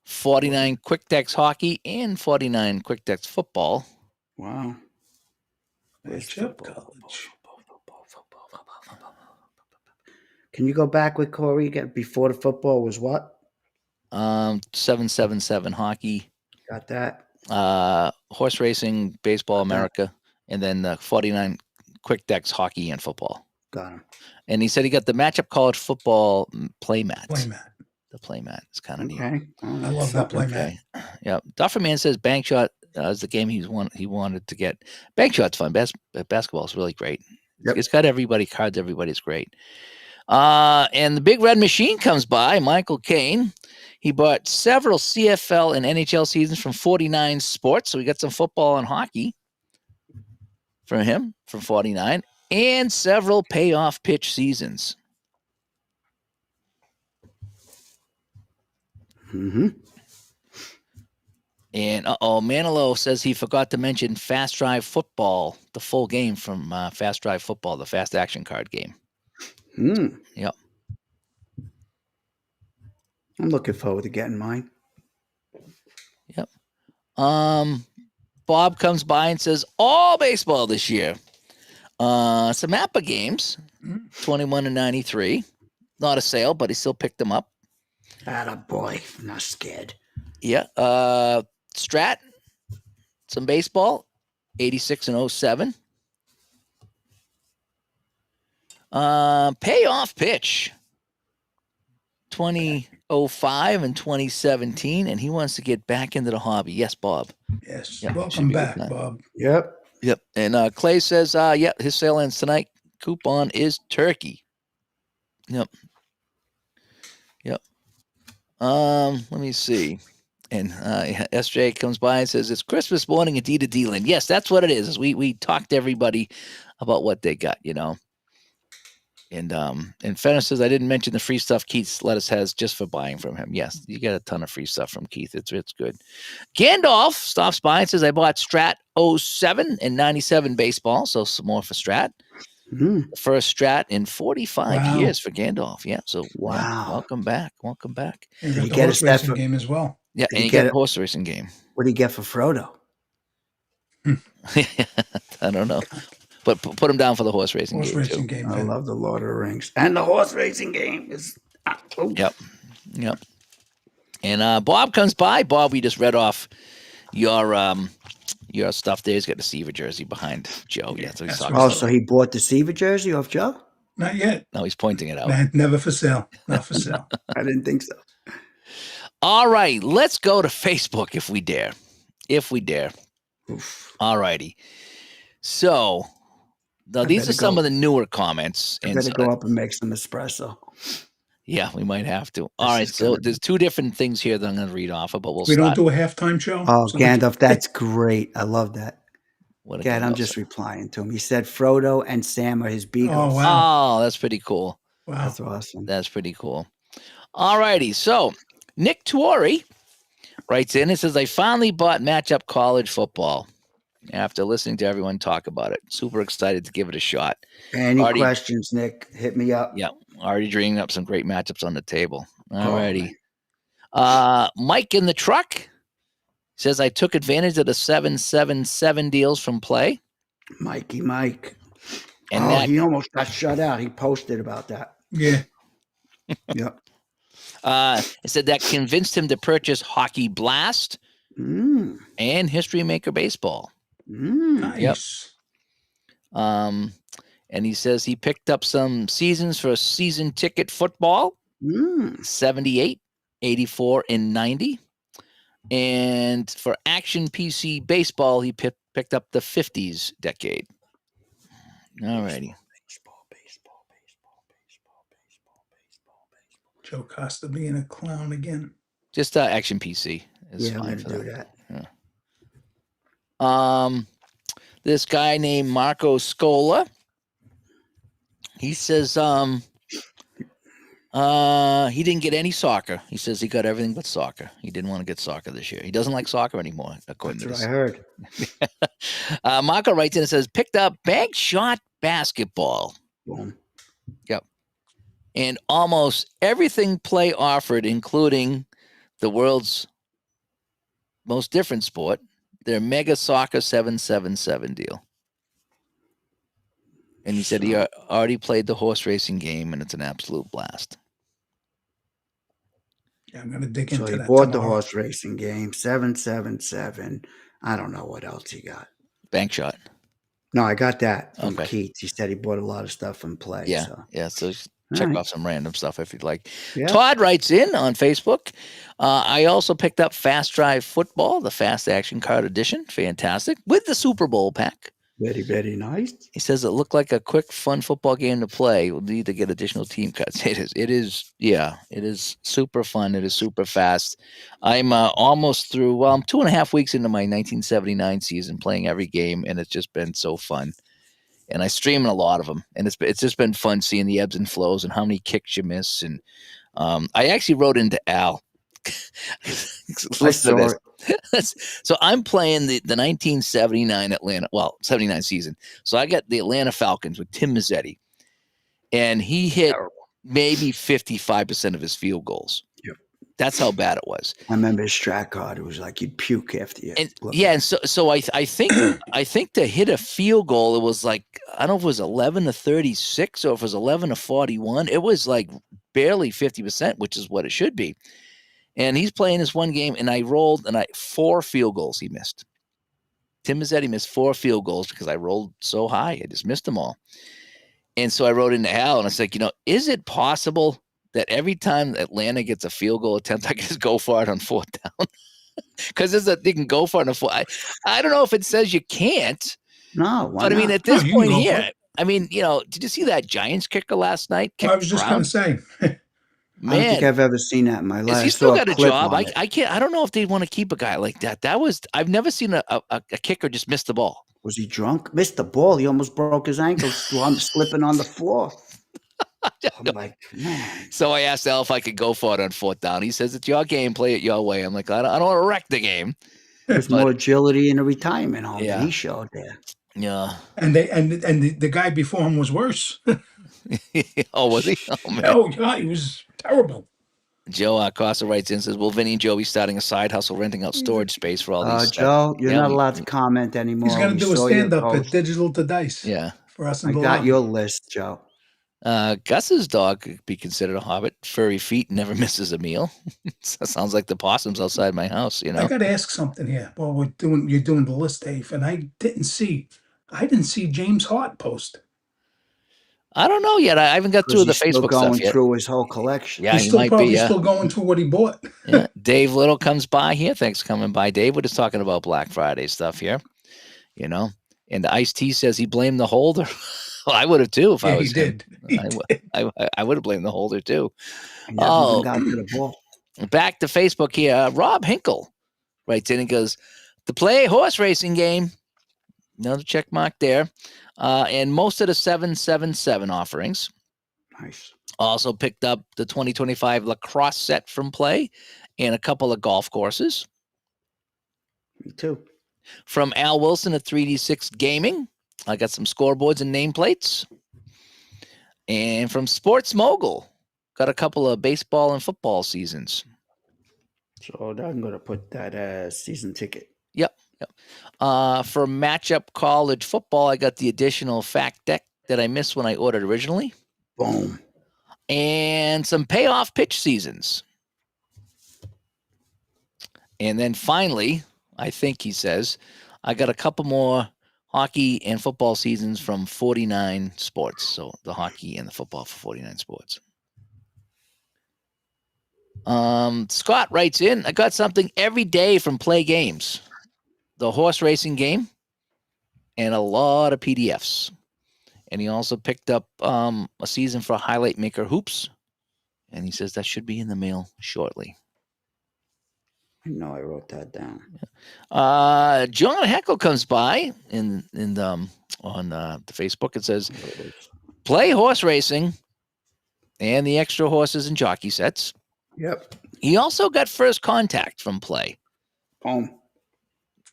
49 Quick Decks hockey and 49 Quick Decks football. Wow. Chip College. Can you go back with Corey? Before the football was what? 777 hockey. Got that. Horse racing, Baseball America, and then the 49 Quick Decks hockey and football. Got him. And he said he got the matchup college football playmat. The playmat is kind of neat. Okay. I love that playmat. Okay. Yeah. Dufferman says Bank Shot is the game he wanted to get. Bank Shot's fun. Basketball is really great. Yep. It's got everybody cards. Everybody's great. And the Big Red Machine comes by. Michael Kane. He bought several CFL and NHL seasons from 49 Sports. So we got some football and hockey from him from 49 and several payoff pitch seasons. Mm-hmm. And Manilow says he forgot to mention Fast Drive Football, the full game from Fast Drive Football, the fast action card game. Yep. I'm looking forward to getting mine. Yep. Bob comes by and says all baseball this year. Some APA games, 21 and 93. Not a sale, but he still picked them up. Attaboy. I'm not scared. Yeah. Strat, some baseball, 86 and 07. Payoff pitch, 2005 and 2017, and he wants to get back into the hobby. Yes, Bob. Yes. Yeah, should Welcome be a good back, time. Bob. Yep. Yep. And Clay says, his sale ends tonight. Coupon is turkey. Yep. Let me see. And SJ comes by and says, it's Christmas morning at D-Land. Yes, that's what it is. We talked to everybody about what they got, And Fenner says, I didn't mention the free stuff Keith's Lettuce has just for buying from him. Yes, you get a ton of free stuff from Keith. It's good. Gandalf stops by and says, I bought Strat 07 and 97 baseball. So some more for Strat. Mm-hmm. The first Strat in 45 years for Gandalf. Yeah. So wow. Welcome back. You got You the get horse a racing step- game as well. Yeah. Did And you you get get a it? horse racing game. What do you get for Frodo? I don't know. But put him down for the horse racing Horse game racing too. game. I man. love the Lord of the Rings. And the horse racing game is. Yep. And Bob comes by. Bob, we just read off your stuff there. He's got the Seaver jersey behind Joe. Yeah, so he's That's talking right. Oh, about so it. he bought the Seaver jersey off Joe? Not yet. No, he's pointing it out. Never for sale. Not for sale. I didn't think so. All right, let's go to Facebook if we dare. Oof. All righty. So now these better are some go. of the newer comments. I And better go up and make some espresso. Yeah, we might have to. All This right, is so gonna there's two different things here that I'm going to read off of, but we'll We don't start. do a halftime show. Oh, So we- Gandalf, that's great. I love that. What Gad, I'm Gandalf just say? replying to him. He said Frodo and Sam are his beagles. Oh, wow. Oh, that's pretty cool. Wow. That's awesome. That's pretty cool. All righty, so Nick Tuori writes in and says, I finally bought Matchup College football after listening to everyone talk about it. Super excited to give it a shot. Any Already- questions, Nick? Hit me up. Yeah, already dreaming up some great matchups on the table. All Oh, righty. man. Mike in the truck says, I took advantage of the 777 deals from Play. Mikey Mike. And Oh, that he almost got shut out. He posted about that. Yeah. Yep. it said that convinced him to purchase Hockey Blast Mm. and History Maker Baseball. Mm. Nice. And he says he picked up some seasons for season ticket football, Mm. 78, 84, and 90. And for Action PC Baseball, he picked up the 50s decade. All righty. Joe Costa being a clown again. Just Action PC is Yeah, I'm fine gonna for do that. that. This guy named Marco Scola, he says he didn't get any soccer. He says he got everything but soccer. He didn't want to get soccer this year. He doesn't like soccer anymore, according That's to what this. I heard. Marco writes in and says, picked up bank shot basketball. Boom. And almost everything Play offered, including the world's most different sport, their Mega Soccer 777 deal. And he said he already played the horse racing game, and it's an absolute blast. Yeah, I'm gonna dig So into he that bought the tomorrow. horse racing game, 777. I don't know what else he got. Bank shot. No, I got that from Okay. Keats. He said he bought a lot of stuff from Play. Yeah. So. Yeah. So check Alright. off some random stuff if you'd like. Yeah. Todd writes in on Facebook. I also picked up Fast Drive Football, the Fast Action Card Edition. Fantastic. With the Super Bowl pack. Very, very nice. He says it looked like a quick, fun football game to play. We'll need to get additional team cuts. It is. Yeah, it is super fun. It is super fast. I'm almost through. Well, I'm 2.5 weeks into my 1979 season, playing every game, and it's just been so fun. And I stream in a lot of them, and it's just been fun seeing the ebbs and flows and how many kicks you miss. And I actually wrote into Al. I Listen to saw this. it. So I'm playing the 1979 Atlanta, 79 season. So I got the Atlanta Falcons with Tim Mazzetti, and he hit Terrible. maybe 55% of his field goals. Yep. That's how bad it was. I remember his strat card. It was like you'd puke after you. And look yeah, at and so I think to hit a field goal, it was like, I don't know if it was 11 to 36 or if it was 11 to 41. It was like barely 50%, which is what it should be. And he's playing this one game, and I rolled, and 4 field goals he missed. Tim Mazzetti missed 4 field goals because I rolled so high. I just missed them all. And so I wrote into Al, and I was like, is it possible that every time Atlanta gets a field goal attempt, I can just go for it on 4th down? Because they can go for it on 4. I don't know if it says you can't, No, why but I mean, not? at this No, you can point go for here, it. I mean, did you see that Giants kicker last night? I was just Brown? gonna say. I don't think Man, I've ever seen that in my life. is he I still saw got a clip job? on it. I can't. I don't know if they want to keep a guy like that. I've never seen a kicker just miss the ball. Was he drunk? Missed the ball. He almost broke his ankle slipping on the floor. I'm like, man. So I asked Al if I could go for it on 4th down. He says it's your game, play it your way. I'm like, I don't want to wreck the game. There's But- more agility in a retirement home Yeah. than he showed there. Yeah. And the guy before him was worse. Oh, was he? Oh man. Oh yeah, he was terrible. Joe Costa writes in and says, "Will Vinny and Joe be starting a side hustle, renting out storage space for all these?" Joe, you're yeah, not we- allowed to comment anymore. He's gonna We do a saw your stand up at post. Digital to Dice. Yeah. For us in I the got lobby. your list, Joe. Gus's dog could be considered a hobbit. Furry feet, never misses a meal. Sounds like the possums outside my house. I got to ask something here. Well, you're doing the list, Dave, and I didn't see James Hart post. I don't know yet. I haven't got through the He's still Facebook going stuff yet. through his whole collection. Yeah, He's he still might probably be. Yeah. still going through what he bought. Yeah. Dave Little comes by here. Thanks for coming by, Dave. We're just talking about Black Friday stuff here, and the Ice-T says he blamed the holder I would have too if I Yeah, he was him. did. He I, did. I would have blamed the holder too. He never Oh. even got to the ball. Back to Facebook here. Rob Hinkle writes in and goes, "The play horse racing game." Another check mark there. And most of the 777 offerings. Nice. Also picked up the 2025 lacrosse set from Play and a couple of golf courses. Me too. From Al Wilson at 3D6 Gaming, I got some scoreboards and nameplates. And from Sports Mogul, got a couple of baseball and football seasons. So I'm going to put that as season ticket. Yep. For Matchup College Football, I got the additional fact deck that I missed when I ordered originally. Boom. And some payoff pitch seasons. And then finally, I think he says, I got a couple more hockey and football seasons from 49 Sports. So the hockey and the football for 49 Sports. Scott writes in, I got something every day from Play Games. The horse racing game and a lot of PDFs. And he also picked up a season for Highlight Maker Hoops. And he says that should be in the mail shortly. I know I wrote that down. John Heckle comes by on the Facebook and says, "Play horse racing and the extra horses and jockey sets." Yep. He also got First Contact from Play. Boom.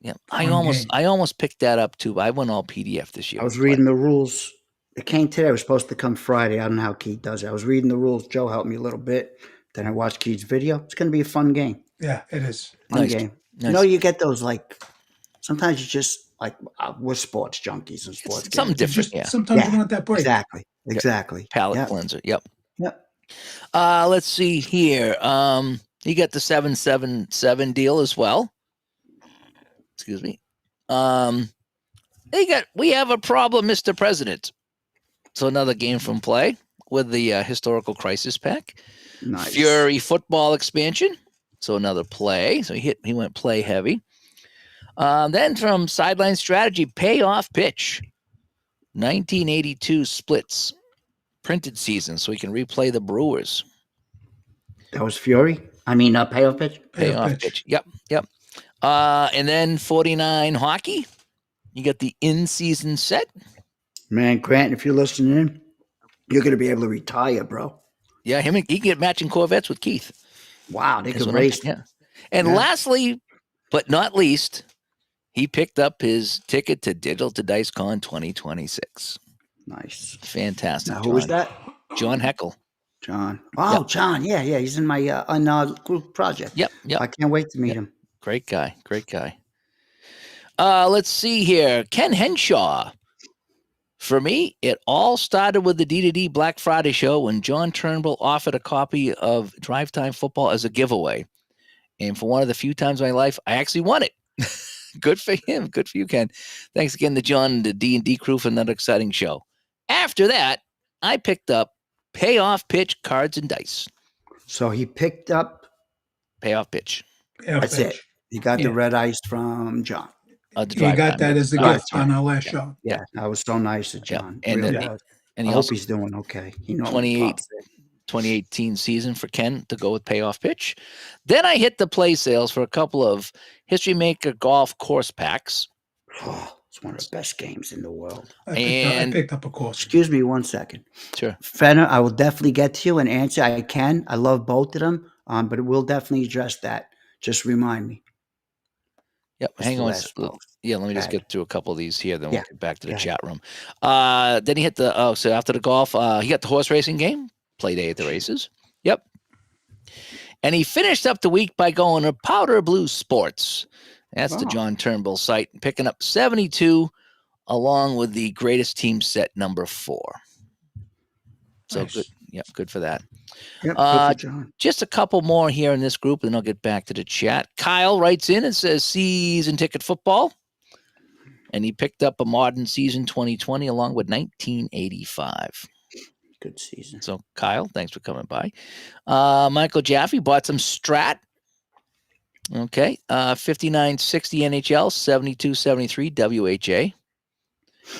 Yeah, Fun game. I almost picked that up too. But I went all PDF this year. I was with Play. reading the rules. It came today. It was supposed to come Friday. I don't know how Keith does it. I was reading the rules. Joe helped me a little bit. Then I watched Keith's video. It's going to be a fun game. Yeah, it is. Fun Nice. game. Nice. You know, you get those like, sometimes you just like, we're sports junkies and sports It's something games. different. Just Yeah, sometimes Yeah, you want that break. Exactly. palate Yep. cleanser. Yep. Yep. Let's see here. You got the 777 deal as well. Excuse me. We have a problem, Mr. President. So another game from Play with the historical crisis pack. Nice. Fury football expansion. So another Play. So he went Play heavy. Then from Sideline Strategy, Payoff Pitch. 1982 splits. Printed season, so we can replay the Brewers. That was Fury. Payoff pitch. Payoff pitch. Yep. And then 49 hockey. You got the in-season set. Man, Grant, if you're listening in, you're going to be able to retire, bro. Yeah, he can get matching Corvettes with Keith. Wow, they That's could what I'm race. thinking, yeah. And Yeah. lastly, but not least, he picked up his ticket to Digital to Dice Con 2026. Nice. Fantastic. Now, who was that? John Heckle. John. Oh, Yep. John. Yeah. He's in my group project. Yep. I can't wait to meet him. Great guy. Let's see here. Ken Henshaw. For me, it all started with the D2D Black Friday show when John Turnbull offered a copy of Drive Time Football as a giveaway. And for one of the few times in my life, I actually won it. Good for him. Good for you, Ken. Thanks again to John and the D&D crew for another exciting show. After that, I picked up Payoff Pitch Cards and Dice. So he picked up. Payoff Pitch. Yeah, That's it. He got Yeah. the red ice from John. The He Drive got Time. that as a Drive gift Time. on our last show. Yeah, that was so nice of Yeah. John. And Really then- was. And I he hope also he's doing okay. He normally 28. pops it. 2018 season for Ken to go with Payoff Pitch. Then I hit the play sales for a couple of History Maker golf course packs. Oh, it's one of the best games in the world. I And- picked up a course. Excuse me 1 second. Sure. Fenner, I will definitely get to you and answer. I can. I love both of them, but we'll definitely address that. Just remind me. Yep. What's Hang the on. last post? Yeah, let me just Go get through a couple of these here. Then we'll Yeah, get back to the go chat room. Then he hit the so after the golf, he got the horse racing game, play day at the races. Yep. And he finished up the week by going to Powder Blue Sports. That's the Wow. John Turnbull site, picking up 72 along with the greatest team set number 4. So Nice. good. Yep, good for that. Yep, good Uh, for John. Just a couple more here in this group, and I'll get back to the chat. Kyle writes in and says season ticket football. And he picked up a modern season 2020 along with 1985. Good season. So, Kyle, thanks for coming by. Michael Jaffe bought some Strat. Okay. 5960 NHL, 7273 WHA.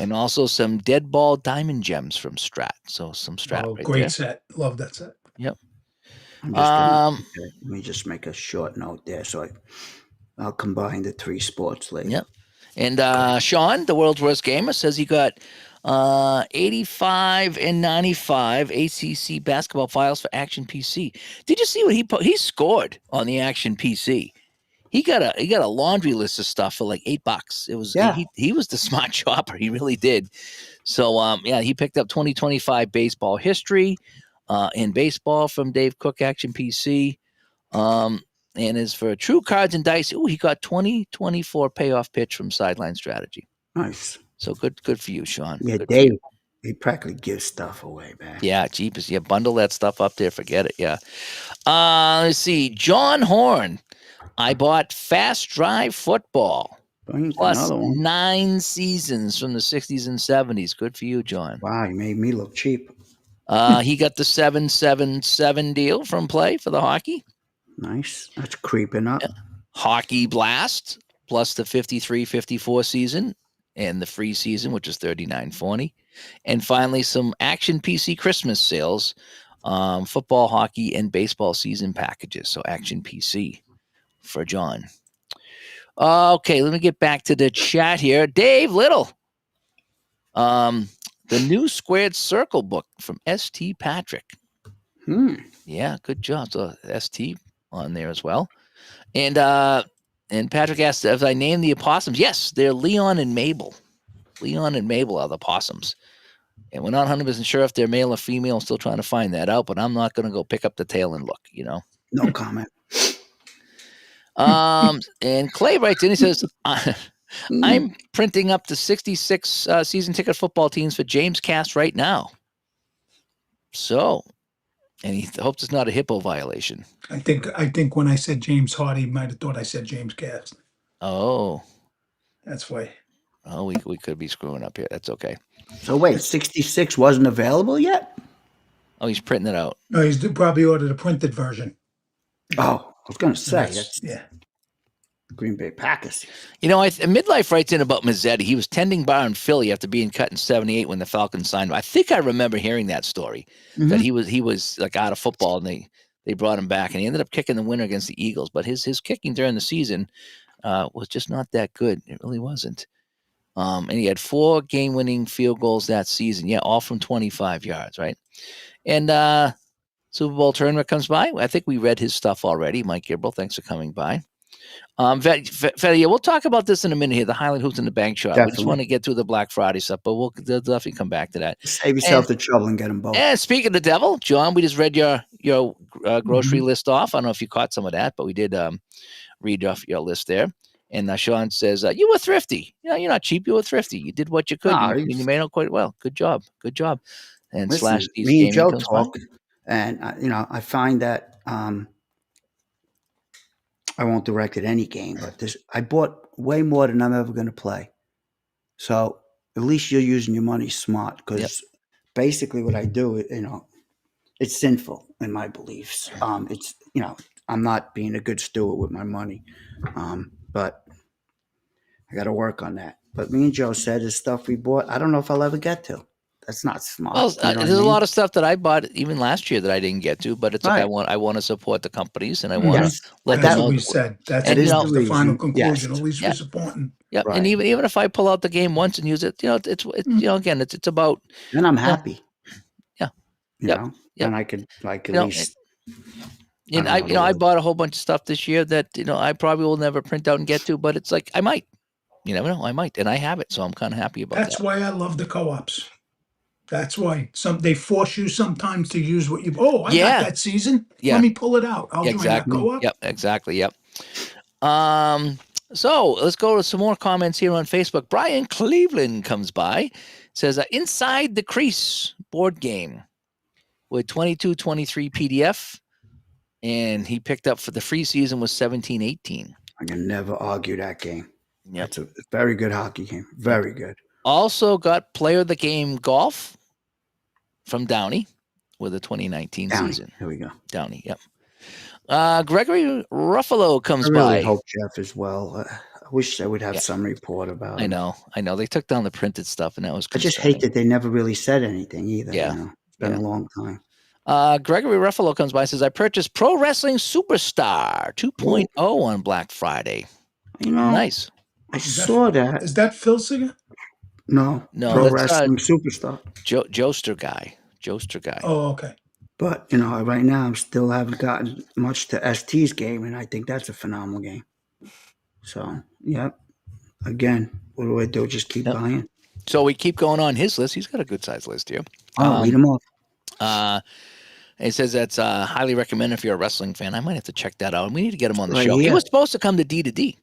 and also some dead ball diamond gems from Strat. So some Strat Oh, right great there. set. Love that set. Yep. I'm just gonna, Um, okay, let me just make a short note there. So I'll combine the three sports later. Yep. And Sean, the world's worst gamer, says he got 85 and 95 ACC basketball files for Action PC. Did you see what he scored on the Action PC? He got a laundry list of stuff for like $8. It was Yeah. he was the smart shopper. He really did. So yeah, he picked up 2025 baseball history in baseball from Dave Cook Action PC. And as for true cards and dice, he got 2024 payoff pitch from Sideline Strategy. Nice. So good for you, Sean. Yeah, Good for you. Dave, he practically gives stuff away, man. Yeah, cheapest. Yeah, bundle that stuff up there. Forget it. Yeah. Let's see. John Horn. I bought Fast Drive Football Boing, plus another one. 9 seasons from the 60s and 70s. Good for you, John. Wow, you made me look cheap. He got the 777 deal from Play for the hockey. Nice. That's creeping up. Hockey Blast plus the 53-54 season and the free season, which is $39.40. And finally, some Action PC Christmas sales, football, hockey, and baseball season packages. So Action PC for John. Okay, let me get back to the chat here. Dave Little. The new Squared Circle book from ST Patrick. Yeah, good job. So ST on there as well. And Patrick asked if I named the opossums. Yes, they're Leon and Mabel. Leon and Mabel are the possums. And we're not 100% sure if they're male or female. I'm still trying to find that out, but I'm not going to go pick up the tail and look, No comment. And Clay writes in, he says, I'm printing up the 66 season ticket football teams for James Cast right now. So, and he hopes it's not a hippo violation. I think when I said James Hardy, he might have thought I said James Cast. Oh, That's why. oh, we could be screwing up here. That's okay. So wait, 66 wasn't available yet? Oh, he's printing it out. No, he's probably ordered a printed version. Oh, I was going to say, that's Yeah. Green Bay Packers. Midlife writes in about Mazzetti. He was tending bar in Philly after being cut in '78 when the Falcons signed him. I think I remember hearing that story, that he was like out of football and they brought him back and he ended up kicking the winner against the Eagles. But his kicking during the season was just not that good. It really wasn't. And he had 4 game-winning field goals that season. Yeah, all from 25 yards, right? And Super Bowl tournament comes by. I think we read his stuff already. Mike Gibral, thanks for coming by. Yeah, we'll talk about this in a minute here, the Highland Hoops and the Bank Shot. We just want to get through the Black Friday stuff, but we'll definitely come back to that. Save yourself the trouble and get them both. And speaking of the devil, John, we just read your grocery list off. I don't know if you caught some of that, but we did read off your list there. And Sean says, you were thrifty. You're not cheap. You were thrifty. You did what you could. You made out quite well. Good job. Good job. And Listen, me and Joe talk, and I find that I won't direct at any game, but I bought way more than I'm ever going to play. So at least you're using your money smart, because basically what I do, it's sinful in my beliefs. It's I'm not being a good steward with my money, but I got to work on that. But me and Joe said the stuff we bought, I don't know if I'll ever get to. That's not smart. Well, there's a lot of stuff that I bought even last year that I didn't get to, but it's like I want to support the companies and I want to let them That's know. what we said. That's the final reason. conclusion. Yes. At least we're supporting. Yeah, Right. and even if I pull out the game once and use it, it's again, it's about. And I'm happy. Yeah. You Yep. know, Yep. and I could at You know, least. And I don't know. I bought a whole bunch of stuff this year that I probably will never print out and get to, but it's like I might. You never know, I might, and I have it, so I'm kind of happy about That's that. why I love the co-ops. That's why they force you sometimes to use what you. Oh, I got that season. Yeah. Let me pull it out. I'll Exactly. join that co-op. Yep. Exactly. Yep. So let's go to some more comments here on Facebook. Brian Cleveland comes by, says Inside the Crease board game with 22-23 PDF, and he picked up for the free season was 17-18. I can never argue that game. Yep. It's a very good hockey game. Very good. Also got Player of the Game Golf from Downey with the 2019 season. Here we go. Downey, yep. Gregory Ruffalo comes I really by. hope Jeff is well. wish I would have Yeah. some report about I him. know. They took down the printed stuff, and that was I just concerning. hate that they never really said anything either. Yeah. You know, it's been Yeah. a long time. Gregory Ruffalo comes by and says, I purchased Pro Wrestling Superstar 2.0 on Black Friday. You know, Nice. I Is that- saw that. Is that Phil Singer? No, No, Pro that's Wrestling Superstar. Joester guy. Oh, okay. But you know, right now I still haven't gotten much to ST's game, and I think that's a phenomenal game. So, yep. Again, what do I do? Just keep Yep. buying. So we keep going on his list. He's got a good sized list here. Oh, read them off. It says that's highly recommended if you're a wrestling fan. I might have to check that out. And we need to get him on the Right show. He here. was supposed to come to D2D.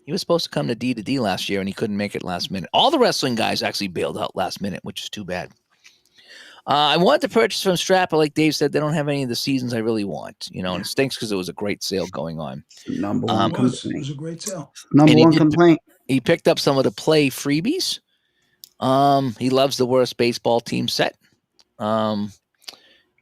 He was supposed to come to D2D last year, and he couldn't make it last minute. All the wrestling guys actually bailed out last minute, which is too bad. I wanted to purchase from Strap, but like Dave said, they don't have any of the seasons I really want. You know, and it stinks because it was a great sale going on. Number one It was complaint. a great sale. Number And he one did- complaint. He picked up some of the play freebies. He loves the worst baseball team set.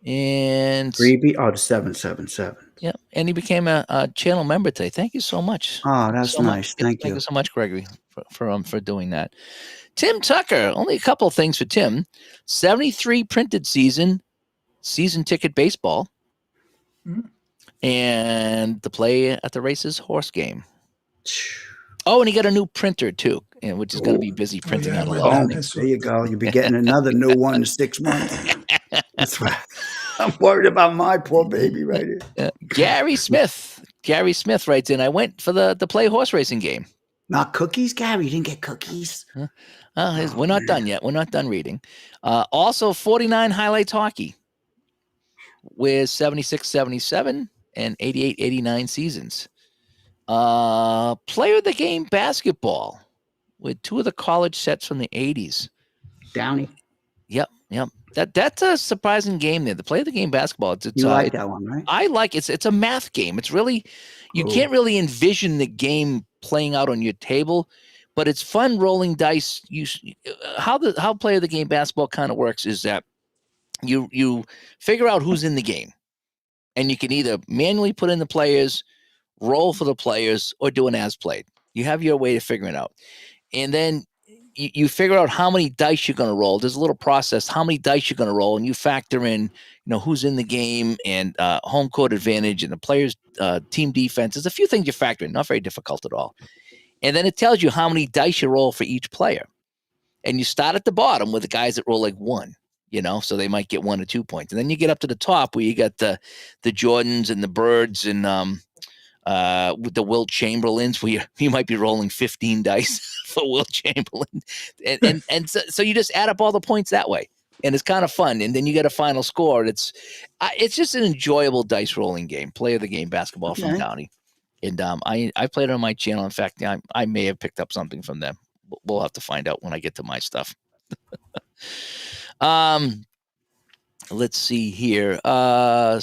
And Freebie. Oh, the 777. yeah, and he became a channel member today. Thank you so much. Oh, that's so much. nice. Thank you. you so much, Gregory, for doing that. Tim Tucker, only a couple of things for Tim. 73 printed season ticket baseball, and the play at the races horse game. Oh, and he got a new printer too, which is going to be busy printing yeah, out a I read lot that. of Oh, things. there you go. You'll be getting another new one in 6 months. That's right. I'm worried about my poor baby right here. Gary Smith writes in, I went for the play horse racing game. Not cookies, Gary. You didn't get cookies. We're not done yet. We're not done reading. Also, 49 highlights hockey with 76, 77 and 88, 89 seasons. Player of the game basketball with 2 of the college sets from the 80s. Downey. Yep. That's a surprising game there. The play of the game basketball. It's You like that one, right? I like it's a math game. It's really you Cool. can't really envision the game playing out on your table, but it's fun rolling dice. How play of the game basketball kind of works is that you figure out who's in the game, and you can either manually put in the players, roll for the players, or do an as played. You have your way to figure it out, and then you figure out how many dice you're going to roll. There's a little process, how many dice you're going to roll, and you factor in, who's in the game and home court advantage and the players' team defense. There's a few things you factor in, not very difficult at all. And then it tells you how many dice you roll for each player. And you start at the bottom with the guys that roll like 1, so they might get 1 or 2 points. And then you get up to the top where you got the Jordans and the Birds and with the Wilt Chamberlains, where you might be rolling 15 dice for Wilt Chamberlain, and so you just add up all the points that way, and it's kind of fun. And then you get a final score. It's just an enjoyable dice rolling game. Play of the game basketball from Downey, and I played it on my channel. In fact, I may have picked up something from them. We'll have to find out when I get to my stuff. Let's see here. And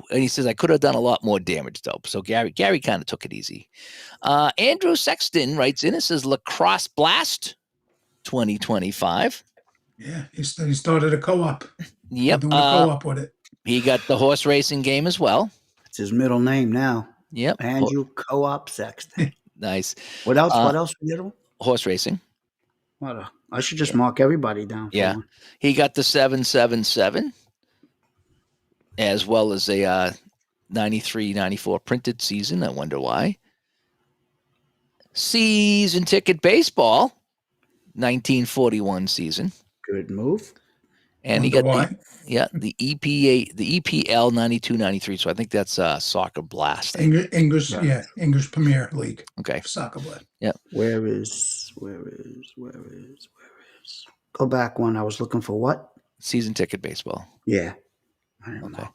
he says, I could have done a lot more damage, though. So Gary kind of took it easy. Andrew Sexton writes in and says, Lacrosse Blast 2025. Yeah, he started a co-op. Yep. Doing a co-op with it. He got the horse racing game as well. It's his middle name now. Yep. Andrew Co-op Sexton. Nice. What else? What else? Horse racing. I should just mark everybody down. Yeah. He got the 777 as well as a 93-94 printed season. I wonder why. Season ticket baseball, 1941 season. Good move. And he got the EPL 92-93. So I think that's Soccer Blast. English Premier League. Okay. Soccer Blast. Yeah. Where is? Go back one. I was looking for what? Season ticket baseball. Yeah. Okay.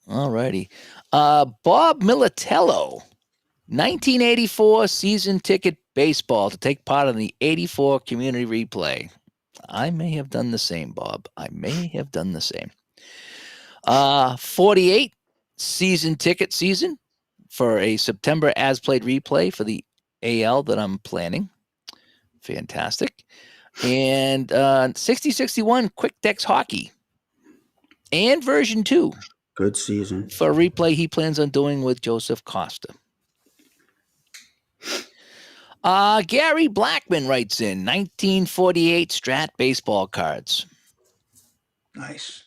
All righty. Bob Militello, 1984 season ticket baseball to take part in the 84 community replay. I may have done the same, Bob. I may have done the same. 48 season ticket season for a September as played replay for the AL that I'm planning. Fantastic. And 60-61 Quick Dex Hockey and version 2. Good season. For a replay he plans on doing with Joseph Costa. Gary Blackman writes in 1948 Strat baseball cards. Nice.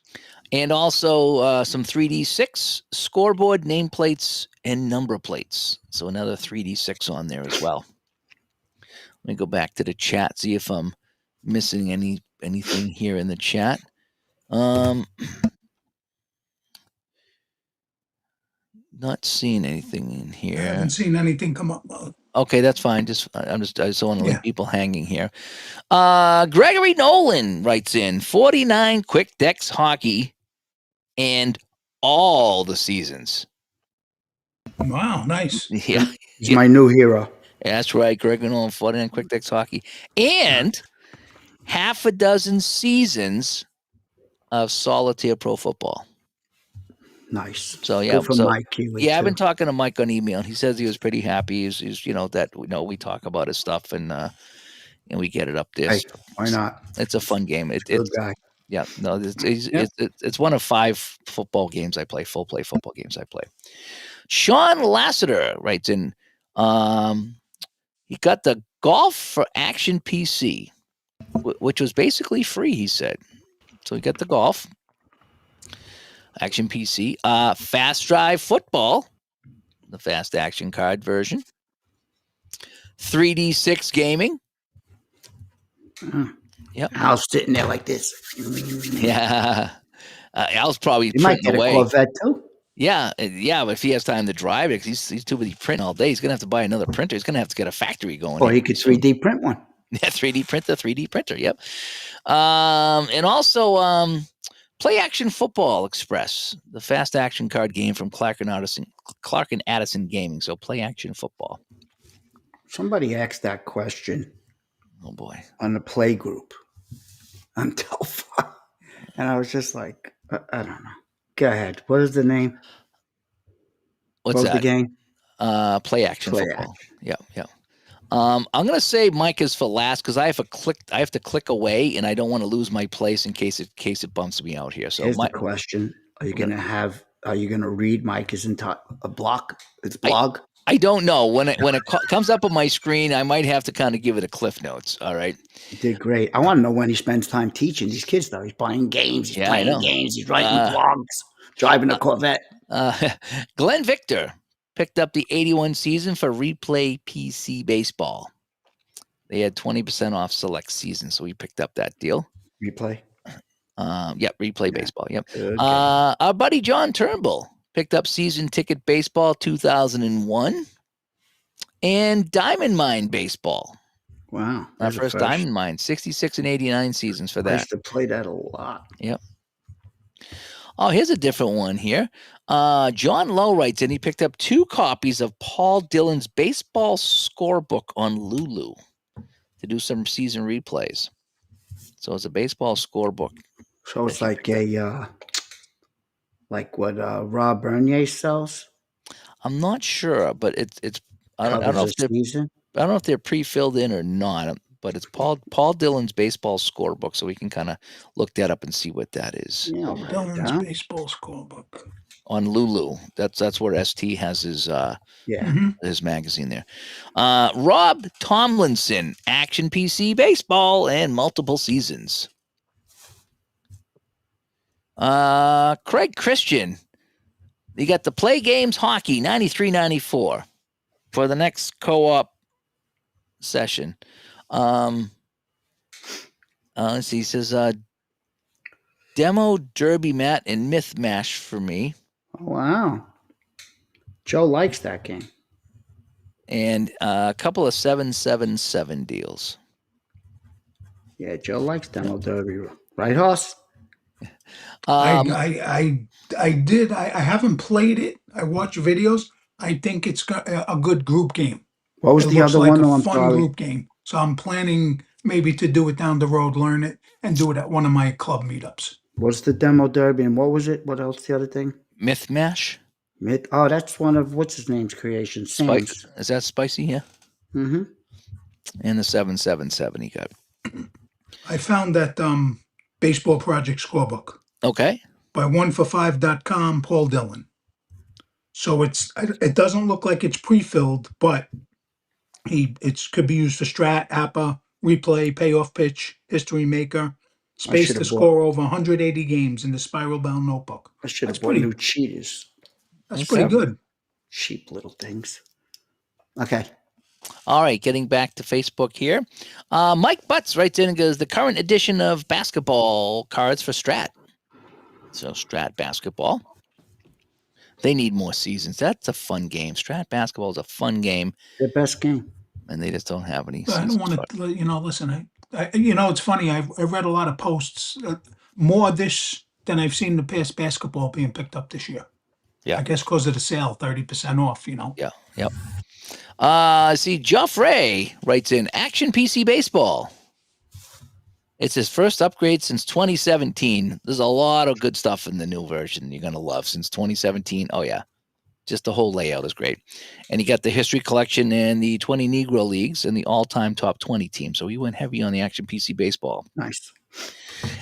And also some 3D6 scoreboard nameplates and number plates. So another 3D6 on there as well. Let me go back to the chat, see if I'm missing anything here in the chat. Not seeing anything in I here. haven't seen anything come up. Okay, that's fine. I just don't want to Yeah. leave people hanging here. Gregory Nolan writes in 49 quick decks hockey and all the seasons. Wow, nice. Yeah, He's my new hero. that's right. Gregory Nolan, 49 quick decks hockey and half a dozen seasons of solitaire pro football. Nice. So yeah, Good for so Mike Keeley. yeah, I've been too. talking to Mike on email. He says he was pretty happy. He's that we talk about his stuff and we get it up there. Hey, why not? It's a fun game. Good guy. Yeah, no, it's one of 5 football games I play. Full play football games I play. Sean Lassiter writes in, he got the Golf for Action PC, which was basically free. He said, so he got the Golf Action PC, Fast Drive Football, the fast action card version, 3D6 gaming. Yep. Al's sitting there like this. Yeah. Al's probably You might printing get a away. Corvette too. Yeah, but if he has time to drive it, 'cause he's too busy printing all day, he's gonna have to buy another printer. He's gonna have to get a factory going. Or he could 3D print one. Yeah, 3D printer. Yep. And also Play Action Football Express, the fast action card game from Clark and Addison Gaming. So Play Action Football. Somebody asked that question Oh boy. on the play group on Delphi. And I was just like, I don't know. Go ahead. What is the name? What's What was that? the game? Play Action Play Football. Yeah. I'm gonna say Mike is for last because I have to click away, and I don't want to lose my place in case it bumps me out here. So Here's Mike, the question: Are you gonna read Mike's entire blog? I don't know when it comes up on my screen. I might have to kind of give it a cliff notes. All right. You did great. I want to know when he spends time teaching these kids. Though he's buying games, he's Yeah, I playing know. games, he's writing blogs, driving a Corvette. Glenn Victor picked up the 81 season for Replay PC Baseball. They had 20% off select season, so we picked up that deal. Replay. Replay Baseball. Yep. Okay. Our buddy John Turnbull picked up Season Ticket Baseball 2001 and Diamond Mine Baseball. Wow. Our There's a first Diamond Mine, 66 and 89 seasons for I that. used to play that a lot. Yep. Oh, here's a different one here. John Lowe writes in he picked up 2 copies of Paul Dillon's baseball scorebook on Lulu to do some season replays. So it's a baseball scorebook. So it's like like what Rob Bernier sells. I'm not sure, but it's I don't Covers know a if they're season. I don't know if they're pre-filled in or not, but it's Paul Dillon's baseball scorebook, so we can kind of look that up and see what that is Yeah, I'll write it Dylan's down. baseball scorebook. on Lulu. That's where ST has his Yeah. Mhm. his magazine there. Rob Tomlinson, Action PC Baseball and multiple seasons. Craig Christian, you got the Play Games Hockey 93-94 for the next co-op session. Let's see. He says Demo Derby Mat and Myth Mash for me, Oh, wow. Joe likes that game. and a couple of 777 deals. Yeah, Joe likes Demo Derby. Right, Hoss? I haven't played it. I watch videos. I think it's got a good group game. What was It the looks other like one? a Oh, I'm fun sorry. group game. So I'm planning maybe to do it down the road, learn it, and do it at one of my club meetups. What's the Demo Derby and what was it? What else? The other thing? Myth Mash. Oh, that's one of what's his name's creations. Sam's. Is that spicy? Yeah. Mm-hmm. And the 777 he got. I found that Baseball Project scorebook Okay. by onefor5.com, Paul Dillon. So it doesn't look like it's pre-filled, but It could be used for strat, APA, replay, payoff pitch, history maker, space should to have bought- score over 180 games in the spiral bound notebook. I should That's have bought pretty- new cheaters. That's Okay. pretty good. Cheap little things. Okay. All right, getting back to Facebook here. Mike Butts writes in and goes, the current edition of basketball cards for Strat. So Strat basketball. They need more seasons. That's a fun game. Strat basketball is a fun game, The best game. and they just don't have any I seasons. don't want to, listen, it's funny. I read a lot of posts, more this than I've seen the past basketball being picked up this year. Yeah. I guess because of the sale, 30% off, Yeah, yep. See, Joffrey writes in Action PC Baseball. It's his first upgrade since 2017. There's a lot of good stuff in the new version you're going to love since 2017. Oh, yeah. Just the whole layout is great. And you got the history collection and the 20 Negro Leagues and the all-time top 20 team. So he went heavy on the Action PC Baseball. Nice.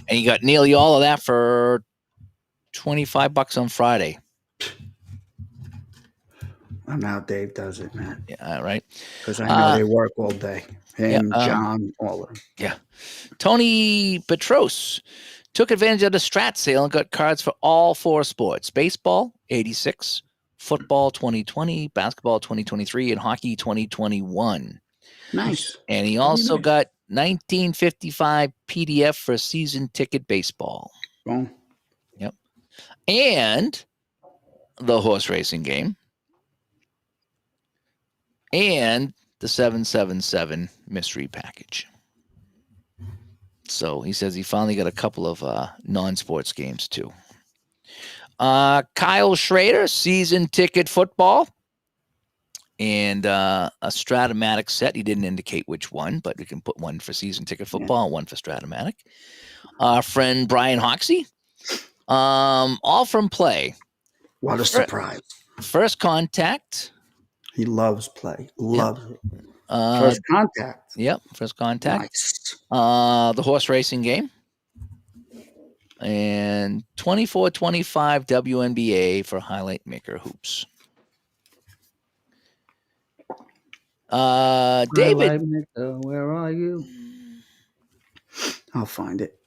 And you got nearly all of that for $25 on Friday. I'm how Dave does it, man. Yeah, right. Because I know they work all day. Him, yeah, John, all of them. Tony Petros took advantage of the Strat sale and got cards for all 4 sports: baseball 86, football 2020, basketball 2023, and hockey 2021. Nice. And he also nice. got 1955 PDF for season ticket baseball Boom. and the horse racing game and the 777 mystery package. So he says he finally got a couple of non-sports games too. Kyle Schrader, season ticket football, and a Stratomatic set. He didn't indicate which one, but we can put one for season ticket football and one for Stratomatic. Our friend Brian Hoxie, all from Play. What a surprise. First Contact. He loves play. Loves it. Uh, First contact. Yep, First Contact. Nice. The horse racing game. And 24-25 WNBA for Highlight Maker Hoops. David. Highlight Maker, where are you? I'll find it.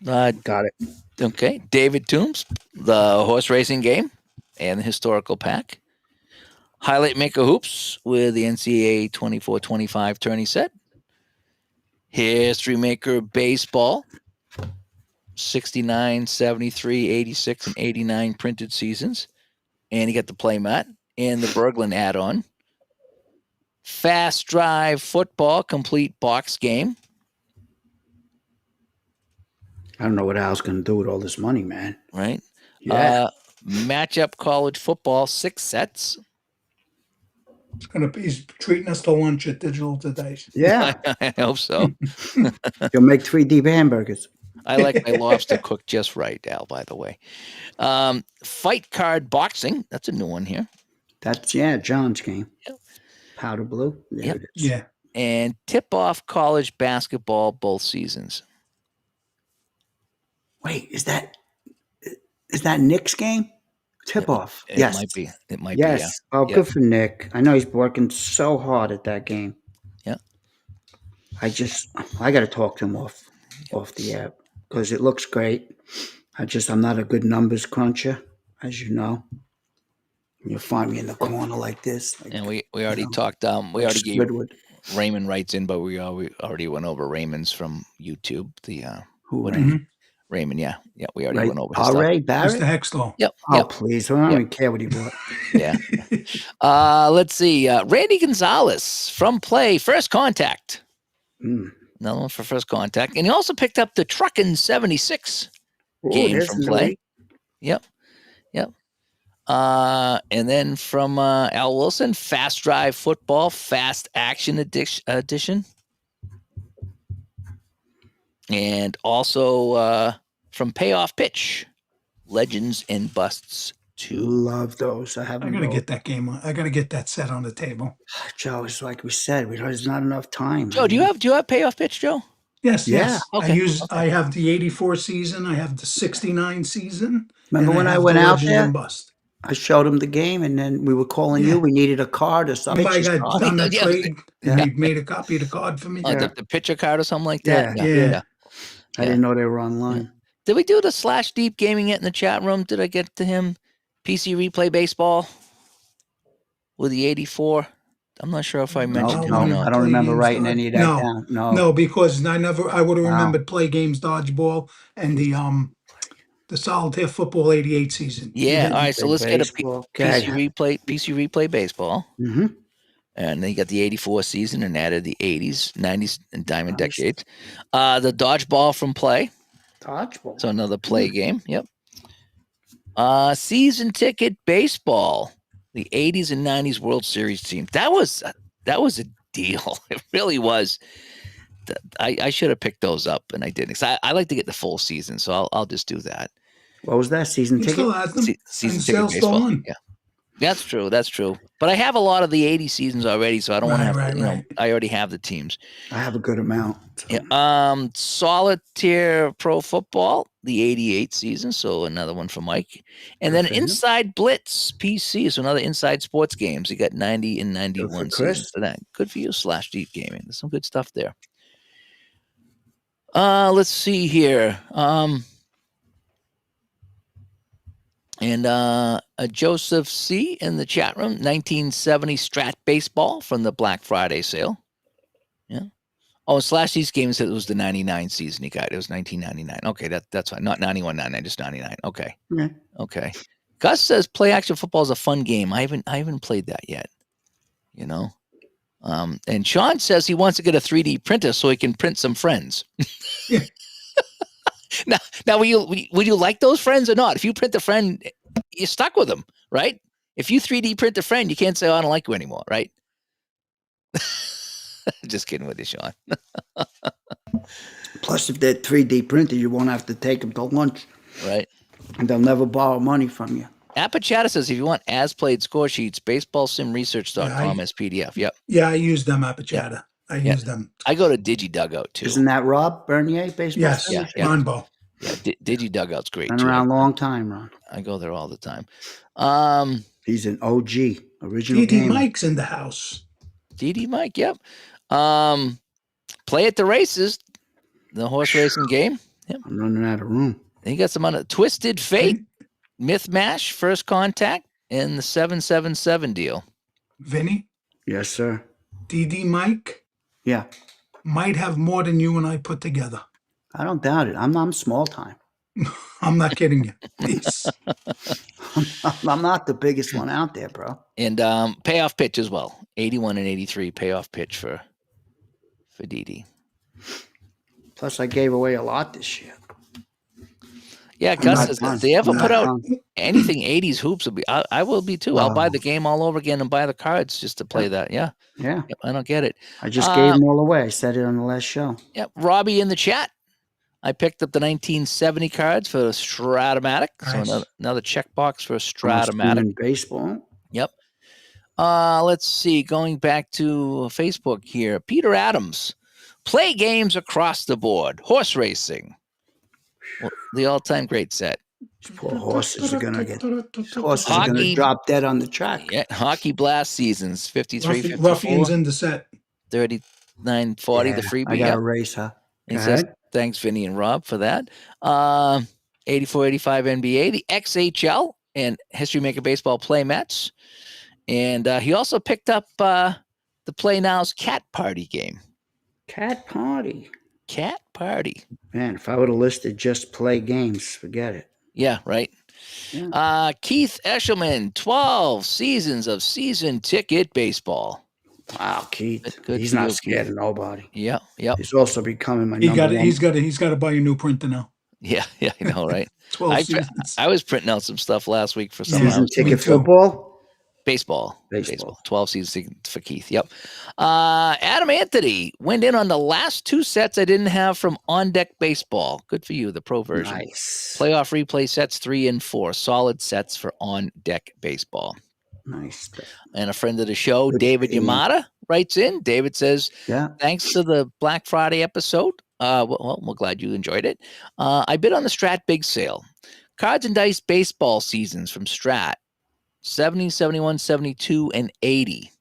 Got it. Okay. David Toombs, the horse racing game and the historical pack. Highlight Maker Hoops with the NCAA 24-25 tourney set. History Maker Baseball, 69, 73, 86, and 89 printed seasons. And you got the playmat and the Berglund add-on. Fast Drive Football complete box game. I don't know what Al's going to do with all this money, man. Right? Yeah. Matchup College Football, 6 sets. He's treating us to lunch at Digital Today. Yeah. I hope so. You'll make 3 deep hamburgers. I like my lobster cooked just right, Al, by the way. Fight Card Boxing. That's a new one here. That's, John's game. Yep. Powder blue. There Yep. it is. Yeah. And Tip-Off College Basketball, both seasons. Wait, is that Nick's game? Tip off. It Yes. might be. It might Yes. be, yeah. Oh, Yeah. good for Nick. I know he's working so hard at that game. Yeah. I got to talk to him off the app because it looks great. I'm not a good numbers cruncher, as you know. You'll find me in the corner like this. Like, And we already know, talked. We already gave Squidward. Raymond writes in, but we already went over Raymond's from YouTube. The Who what- ran? Mhm. Raymond, yeah, we already Right. went over his stuff. Ray Barrett? Mr. Hextall. Yep, Oh, yep, please. I don't Yep. even care what he bought. yeah. Let's see. Randy Gonzalez from Play, First Contact. Mm. Another one for First Contact, and he also picked up the Truckin' 76 Oh, game there's from Louis. Play. Yep. And then from Al Wilson, Fast Drive Football, Fast Action Edition. And also from Payoff Pitch, Legends and Busts 2. Love those. I I haven't. gotta get that game on. I gotta get that set on the table. Joe, it's like we said, there's not enough time. Joe, do you have Payoff Pitch, Joe? Yes, Yeah. yes. Okay, I have the 84 season. I have the 69 season. Remember and when I have went the out Legends there? and Bust. I showed him the game, and then we were calling Yeah. you. We needed a card or something. Somebody got Oh, done a yeah. trade and Yeah. he made a copy of the card for me. Oh, Yeah. the picture card or something like that? Yeah, yeah. I didn't know they were online. Did we do the Slash Deep Gaming yet in the chat room? Did I get to him? PC Replay Baseball with the 84? I'm not sure if I mentioned No, him or I not. don't remember Play writing games, any of that no. down. No. No, because I would have Wow. remembered Play Games Dodgeball and the Solitaire Football 88 season. You Yeah, didn't. all right, so let's get a Baseball. PC Okay. Replay Baseball. Mm-hmm. And then you got the 84 season and added the 80s, 90s, and Diamond Nice. Decades. The Dodgeball from Play. Dodgeball. So another Play game. Yep. Season Ticket Baseball. The 80s and 90s World Series team. That was a deal. It really was. I should have picked those up, and I didn't. 'Cause I like to get the full season, so I'll just do that. What was that? Season He ticket? still has them. Season And Ticket sales still Baseball. on. Yeah. That's true. That's true. But I have a lot of the 80 seasons already, so I don't want to have Right, to, you know, right. I already have the teams. I have a good amount. So. Yeah. Solitaire Pro Football, the 88 season, so another one for Mike. And Good then for him. Inside Blitz PC, so another Inside Sports games. You got 90 and 91 Chris. seasons for that. Good for you, Slash Deep Gaming. There's some good stuff there. Let's see here. And Joseph C. in the chat room, 1970 Strat Baseball from the Black Friday sale. Yeah. Oh, Slash these games said it was the 99 season he got. It was 1999. Okay, that's fine. Not 91, 99, just 99. Okay. Yeah. Okay. Gus says play action football is a fun game. I haven't played that yet. You know. And Sean says he wants to get a 3D printer so he can print some friends. Now, would you like those friends or not? If you print a friend, you're stuck with them, right? If you 3D print a friend, you can't say, "Oh, I don't like you anymore," right? Just kidding with you, Sean. Plus, if they're 3D printed, you won't have to take them to lunch, Right. and they'll never borrow money from you. Apachata says if you want as played score sheets, baseballsimresearch.com as PDF. Yep. Yeah, I use them, Apachata. I use them. I go to DigiDugout too. Isn't that Rob Bernier, baseball? Yes, Yeah, Simulator? yeah. Monbo. Yeah, DigiDugout's great Been too. around a long time, Ron. I go there all the time. He's an OG, original DD gamer. Mike's in the house. DD Mike, yep. Play at the races, the horse racing game. Yep. I'm running out of room. Then you got some on Twisted Fate, Myth Mash, First Contact, and the 777 deal. Vinny, Yes, sir. DD Mike Yeah, might have more than you and I put together. I don't doubt it. I'm small time. I'm not kidding you. Please. I'm not the biggest one out there, bro. And payoff pitch as well. 81 and 83 payoff pitch for DD. Plus, I gave away a lot this year. Yeah, not Gus says done. if they ever I'm put not out done. anything 80s hoops, will be I will be too. I'll buy Wow. the game all over again and buy the cards just to play that. Yeah. Yeah, Yep, I don't get it. I just gave them all away. I said it on the last show. Yep. Robbie in the chat. I picked up the 1970 cards for Stratomatic. Nice. So another checkbox for Almost Stratomatic. human baseball. Yep. Let's see. Going back to Facebook here. Peter Adams. Play games across the board. Horse racing. Well, the all-time great set. Poor horses are gonna Hockey. drop dead on the track. Yeah. Hockey Blast seasons. 53, 54, Ruffians in the set. 39, 40, the Yeah, freebie. I got Yep. a race, huh? He Go says, ahead. thanks, Vinny and Rob, for that. 84, 85 NBA, the XHL, and History Maker Baseball Play Mets. And he also picked up the Play Now's Cat Party game. Cat party. Cat Party. Man, if I would have listed just play games, forget it. Yeah, right. Yeah. Keith Eshelman, 12 seasons of season ticket baseball. Wow, Keith. Good He's for not you, scared Keith. of nobody. Yeah, yep. He's also becoming my He number got one. he's got to buy a new printer now. Yeah, I know, right? 12 I seasons. was printing out some stuff last week for some Yeah. Season hours. ticket Me too. football. Baseball. Baseball. 12 seasons for Keith. Yep. Adam Anthony went in on the last two sets I didn't have from On Deck Baseball. Good for you, the pro version. Nice. Playoff replay sets 3 and 4. Solid sets for On Deck Baseball. Nice. And a friend of the show, Good David game. Yamada, writes in. David says, Yeah. thanks to the Black Friday episode. Well, we're glad you enjoyed it. I bid on the Strat Big Sale. Cards and Dice baseball seasons from Strat. 70, 71, 72, and 80.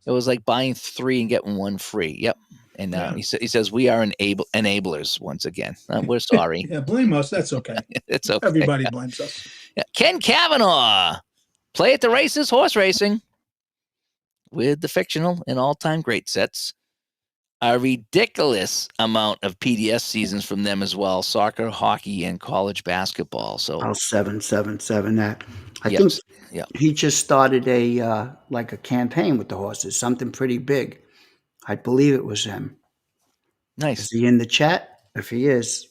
It was like buying 3 and getting 1 free. Yep. And Yeah. he says we are enablers once again. We're sorry. Yeah, blame us. That's okay. It's okay. Everybody blames us. Yeah. Ken Kavanaugh, play at the races, horse racing, with the fictional and all-time great sets. A ridiculous amount of PDS seasons from them as well: soccer, hockey, and college basketball. So, I'll 777 that. I Yep. think Yep. he just started a like a campaign with the horses, something pretty big. I believe it was him. nice. Is he in the chat? If he is,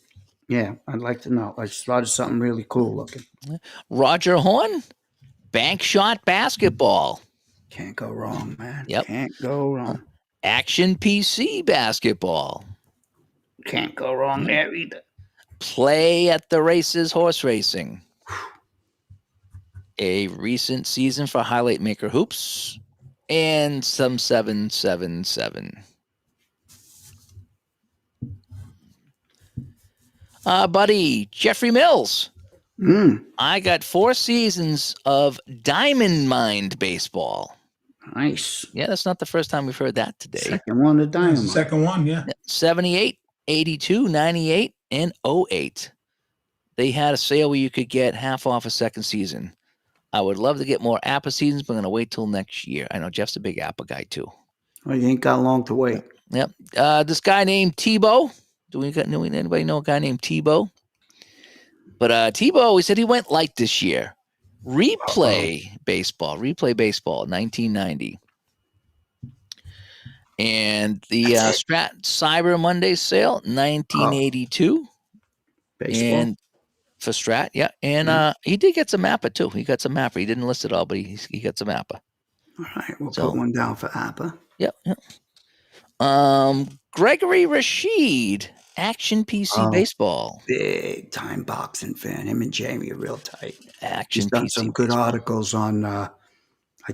yeah, I'd like to know. I started something really cool looking. Roger Horn, bank shot basketball, Can't go wrong, man. Yep. Can't go wrong. action PC basketball, Can't go wrong there either. play at the races, horse racing. A recent season for Highlight Maker Hoops, and some 777. Buddy, Jeffrey Mills. I got 4 seasons of Diamond Mind baseball. Nice. Yeah, that's not the first time we've heard that today. Second one to That's the Dynamite. second one, yeah. 78, 82, 98, and 08. They had a sale where you could get half off a second season. I would love to get more APA seasons, but I'm going to wait till next year. I know Jeff's a big APA guy too. Well, you ain't got long to wait. Yep. This guy named Tebow. Do anybody know a guy named Tebow? But Tebow, he said he went light this year. Replay baseball, 1990. And the Strat Cyber Monday sale, 1982. Baseball. And for Strat, yeah. And he did get some APA too. He got some APA. He didn't list it all, but he got some APA. All right, we'll So- put one down for APA. Yep. Gregory Rashid, Action PC Oh. baseball. Big time boxing fan. Him and Jamie are real tight. Action He's done PC some good baseball. articles on, I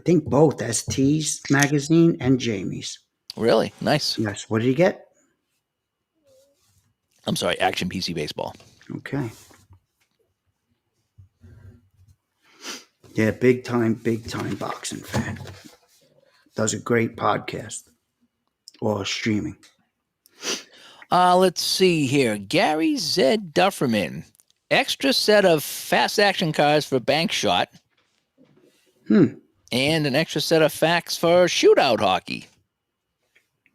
think both ST's magazine and Jamie's. Really nice. Yes. What did he get? I'm sorry, Action PC baseball. Okay. Yeah, big time boxing fan. Does a great podcast or streaming. Let's see here. Gary Zed Dufferman, extra set of fast action cards for bank shot. And an extra set of facts for shootout hockey.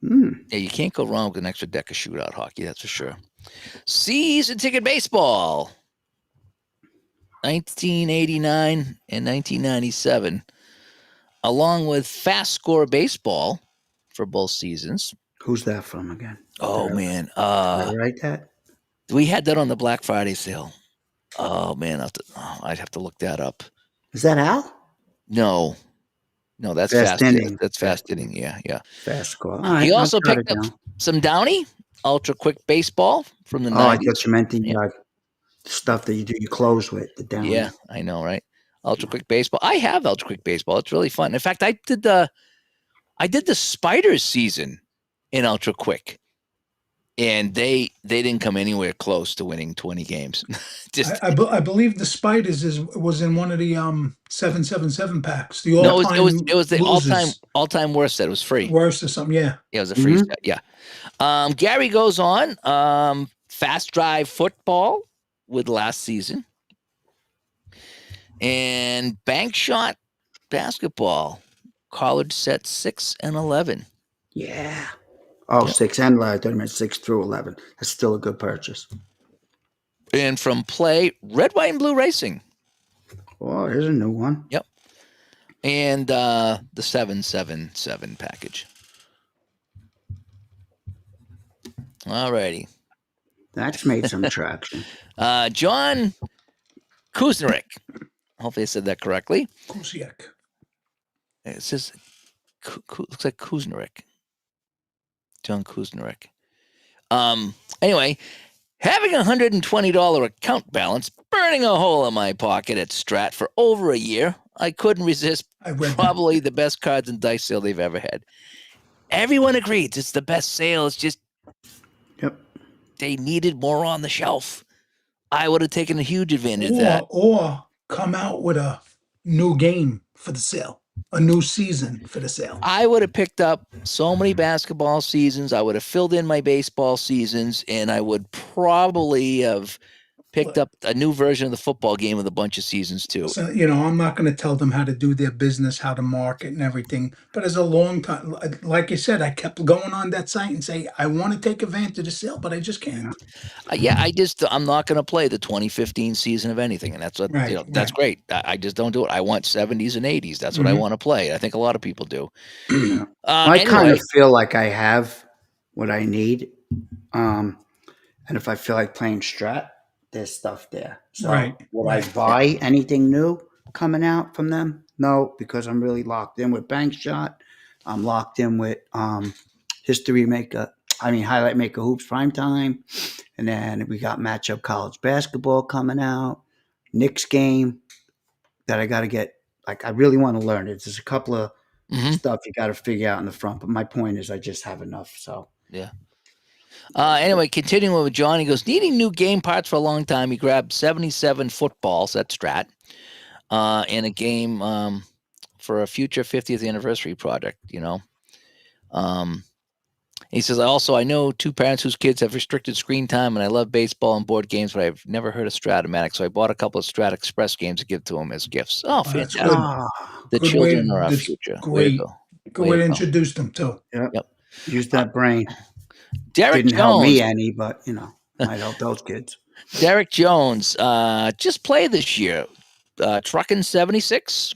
Yeah, you can't go wrong with an extra deck of shootout hockey, that's for sure. Season ticket baseball, 1989 and 1997, along with fast score baseball for both seasons. Who's that from again? Oh Did man, Did I write that? we had that on the Black Friday sale. Oh man, I'd have to look that up. Is that Al? No, that's Fast fast inning. That's fast inning. Yeah. Fast score. All right, He I'll also jot picked it up down. some Downey Ultra Quick Baseball from the Oh, I 90s. thought you meant the Yeah. stuff that you do your clothes with. The down. Yeah, I know, right? Ultra Quick Baseball. I have Ultra Quick Baseball. It's really fun. In fact, I did the Spiders season in Ultra Quick, and they didn't come anywhere close to winning 20 games. Just I believe the Spiders was in one of the 777 packs. The no, all-time it was the losers. all-time worst set. It was free. Worst or something, yeah. Yeah, it was a free Mhm. set. Yeah. Gary goes on. Fast Drive Football with last season. And Bank Shot Basketball. College set 6 and 11. Yeah. Oh, 6 and 11. I thought you meant 6 through 11. That's still a good purchase. And from Play, Red, White, and Blue Racing. Oh, here's a new one. And the 777 package. All righty. That's made some traction. John Kuznick. Hopefully I said that correctly. Kusiak. It says, looks like Kuznick. John Kuznick. Anyway, having a $120 account balance burning a hole in my pocket at Strat for over a year, I couldn't resist I read that. probably the best cards and dice sale they've ever had. Everyone agrees it's the best sale. It's just Yep. they needed more on the shelf. I would have taken a huge advantage of that. Or come out with a new game for the sale, a new season for the sale. I would have picked up so many basketball seasons. I would have filled in my baseball seasons, and I would probably have picked up a new version of the football game with a bunch of seasons too. So, I'm not going to tell them how to do their business, how to market and everything. But as a long time, like you said, I kept going on that site and say, I want to take advantage of the sale, but I just can't. I'm not going to play the 2015 season of anything, and that's what Right, that's right. great. I just don't do it. I want 70s and 80s. That's what I Mhm. want to play. I think a lot of people do. Yeah. I kind Anyway, of feel like I have what I need. And if I feel like playing Strat, there's stuff there. So Right, would right. I buy anything new coming out from them? No, because I'm really locked in with Bank Shot. I'm locked in with Highlight Maker Hoops Prime Time. And then we got Matchup College Basketball coming out. Knicks game that I got to get. Like, I really want to learn it. There's a couple of stuff you got to figure out in the front. But my point is I just have enough. So yeah. Anyway, continuing with John, he goes, needing new game parts for a long time. He grabbed 77 footballs, that's Strat, in a game for a future 50th anniversary project, He says, I know two parents whose kids have restricted screen time, and I love baseball and board games, but I've never heard of Stratomatic, so I bought a couple of Strat Express games to give to them as gifts. Oh, That's fantastic. good. The Good children way. are our That's future. Way to great. go. Good Way way to to go. introduce them too. Yep. Yep. Use that brain. Derek Didn't help me Jones. any, but might help those kids. Derek Jones just played this year. Truckin' 76.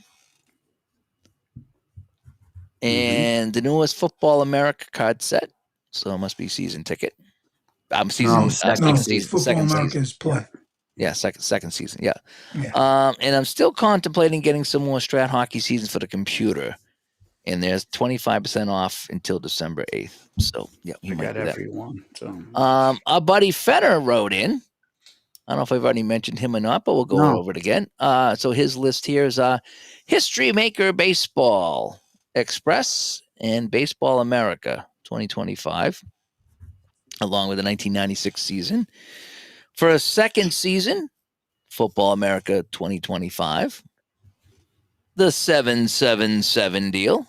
And the newest Football America card set. So it must be season ticket. second Second season. season. Football Second America season. is play. Yeah, second season. Yeah. Yeah. And I'm still contemplating getting some more Strat hockey seasons for the computer. And there's 25% off until December 8th. So yeah, I got everyone. So our buddy Fenner wrote in. I don't know if I've already mentioned him or not, but we'll go over it again. So his list here is History Maker Baseball Express and Baseball America 2025, along with the 1996 season. For a second season, Football America 2025, the 777 deal.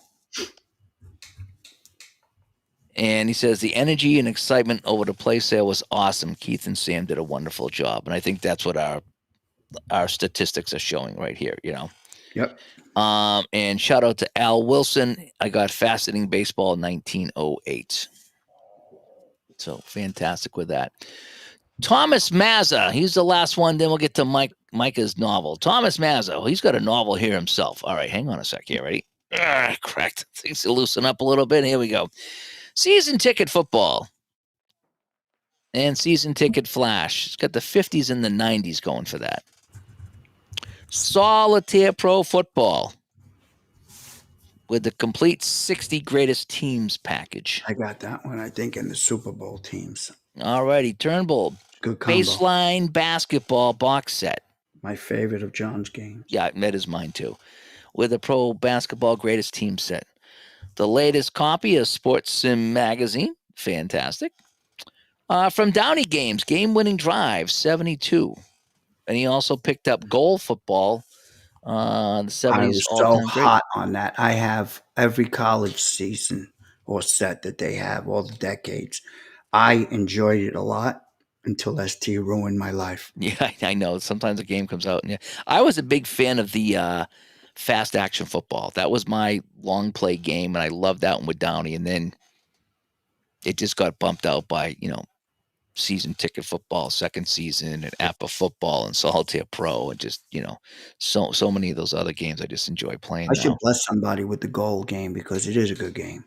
And he says the energy and excitement over the play sale was awesome. Keith and Sam did a wonderful job. And I think that's what our statistics are showing right here, Yep. And shout out to Al Wilson. I got Fascinating Baseball 1908. So fantastic with that. Thomas Mazza. He's the last one. Then we'll get to Micah's novel. Thomas Mazza. He's got a novel here himself. All right, hang on a sec here. Ready? Correct. Things to loosen up a little bit. Here we go. Season ticket football and season ticket flash. It's got the 50s and the 90s going for that. Solitaire Pro Football with the complete 60 greatest teams package. I got that one, I think, in the Super Bowl teams. All righty. Turnbull. Good combo. Baseline basketball box set. My favorite of John's games. Yeah, that is mine too. With a pro basketball greatest team set. The latest copy of Sports Sim Magazine. Fantastic. From Downey Games, game-winning drive, 72. And he also picked up goal football, the 70s. I was so hot on that. I have every college season or set that they have, all the decades. I enjoyed it a lot until ST ruined my life. Yeah, I know. Sometimes a game comes out. And I was a big fan of the fast action football. That was my long play game, and I loved that one with Downey. And then it just got bumped out by, season ticket football, second season, and APA football, and Solitaire Pro, and just, so many of those other games I just enjoy playing. I should bless somebody with the goal game because it is a good game.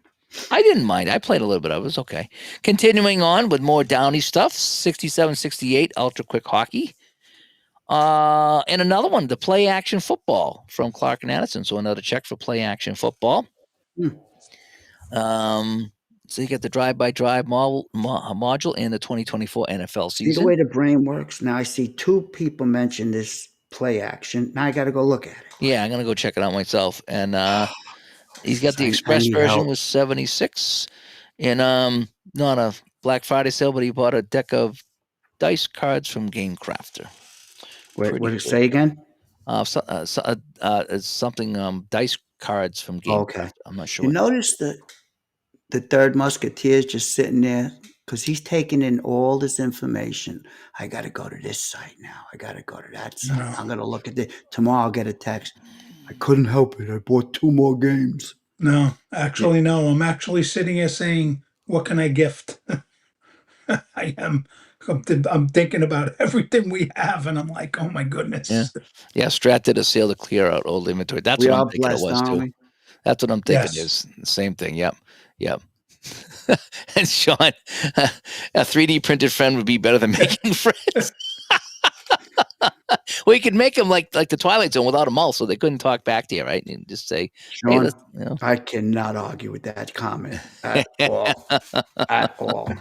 I didn't mind. I played a little bit of it. It was okay. Continuing on with more Downey stuff, 67-68 Ultra Quick Hockey. And another one, the Play Action Football from Clark and Addison. So another check for Play Action Football. So you get the drive-by-drive module and the 2024 NFL season. See the way the brain works? Now I see two people mention this Play Action. Now I got to go look at it. Yeah, I'm going to go check it out myself. And he's got the Express version with 76. And not a Black Friday sale, but he bought a deck of dice cards from Game Crafter. Wait, what did it say again? It's something dice cards from Game Okay. Craft. I'm not sure. You What notice the third musketeer is just sitting there because he's taking in all this information. I got to go to this site now. I got to go to that site. No. I'm going to look at this. Tomorrow I'll get a text. I couldn't help it. I bought 2 more games. No, actually, no. I'm actually sitting here saying, what can I gift? I am. I'm thinking about everything we have, and I'm like, oh my goodness. Yeah, Strat did a sale to clear out old inventory. That's We what I'm are thinking it blessed, was aren't too. we? That's what I'm thinking Yes. is the same thing. Yep. And Sean, a 3D printed friend would be better than making friends. Well, you could make them like the Twilight Zone without a mouth, so they couldn't talk back to you, right? And just say, "Hey, Sean, let's," you know. I cannot argue with that comment at all. At all.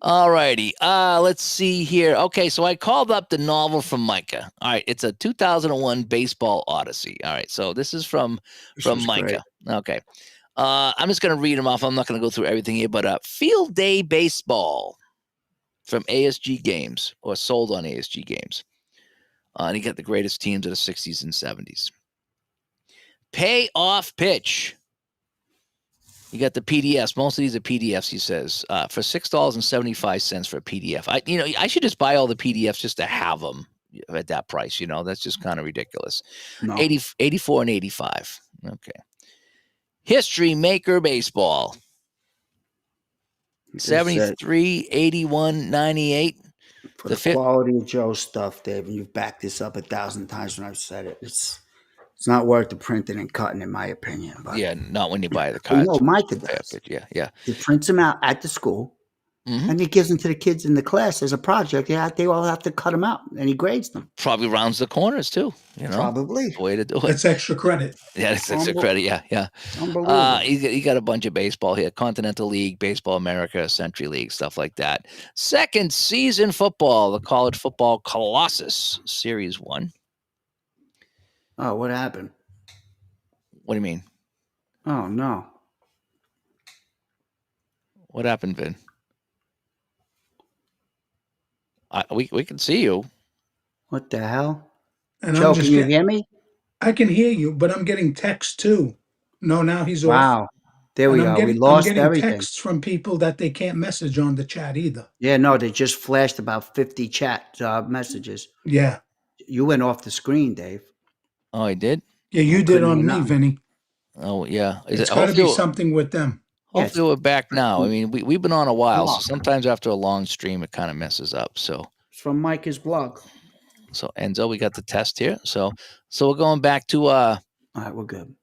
All righty. Let's see here. Okay, so I called up the novel from Micah. All right, it's a 2001 Baseball Odyssey. All right, so this is from This was Micah. great. Okay. I'm just going to read them off. I'm not going to go through everything here, but Field Day Baseball from ASG Games, or sold on ASG Games. And you got the greatest teams of the 60s and 70s. Pay Off Pitch. You got the PDFs. Most of these are PDFs, he says, for $6.75 for a PDF. I should just buy all the PDFs just to have them at that price. That's just kind of ridiculous. No. 84 and 85. Okay. History Maker Baseball. Like I said, 73, 81, 98. for the the fifth- quality of Joe's stuff, Dave, and you've backed this up 1,000 times when I've said it. It's not worth the printing and cutting, in my opinion. But Yeah, not when you buy the you cards. know, Micah does. Yeah. He prints them out at the school, Mhm. and he gives them to the kids in the class as a project. Yeah, they all have to cut them out, and he grades them. Probably rounds the corners too. Probably. The way to do it. That's extra credit. Yeah, that's a Unbel- credit. Yeah. Unbelievable. You got a bunch of baseball here: Continental League, Baseball America, Century League, stuff like that. Second season football, the College Football Colossus Series 1. Oh, what happened? What do you mean? Oh, no. What happened, Vin? We can see you. What the hell? And Joe, I'm can just you getting, hear me? I can hear you, but I'm getting texts too. No, now he's off. Wow. There we And go. We lost I'm getting everything. texts from people that they can't message on the chat either. Yeah, no, they just flashed about 50 chat messages. Yeah. You went off the screen, Dave. Oh, I did. Yeah, you I did couldn't on hear me, nothing. Vinny. Oh, yeah. It's got to be something with them. Yeah, Hopefully we're back now. I mean, we've been on a while, so Block. sometimes after a long stream, it kind of messes up. So It's from Micah's blog. Enzo, we got the test here. So we're going back to All right, we're good.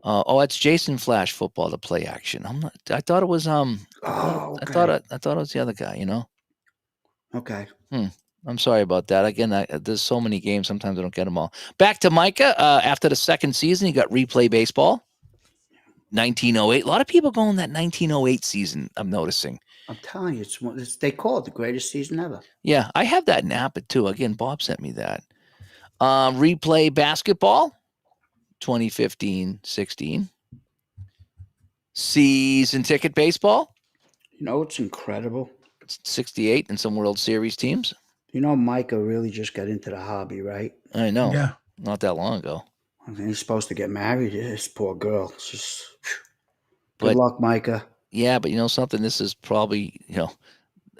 it's Jason Flash football to play action. I thought it was Oh, I okay. thought it was the other guy. Okay. I'm sorry about that. Again, there's so many games. Sometimes I don't get them all. Back to Micah. After the second season, you got Replay Baseball. 1908. A lot of people going that 1908 season. I'm noticing. I'm telling you, they call it the greatest season ever. Yeah, I have that in App too. Again, Bob sent me that. Replay Basketball. 2015-16. Season Ticket Baseball. You know, it's incredible. 68 and some World Series teams. You know, Micah really just got into the hobby, right? I know. Yeah. Not that long ago. I mean, he's supposed to get married. This poor girl. It's just good But- luck, Micah. Yeah, but you know something? This is probably,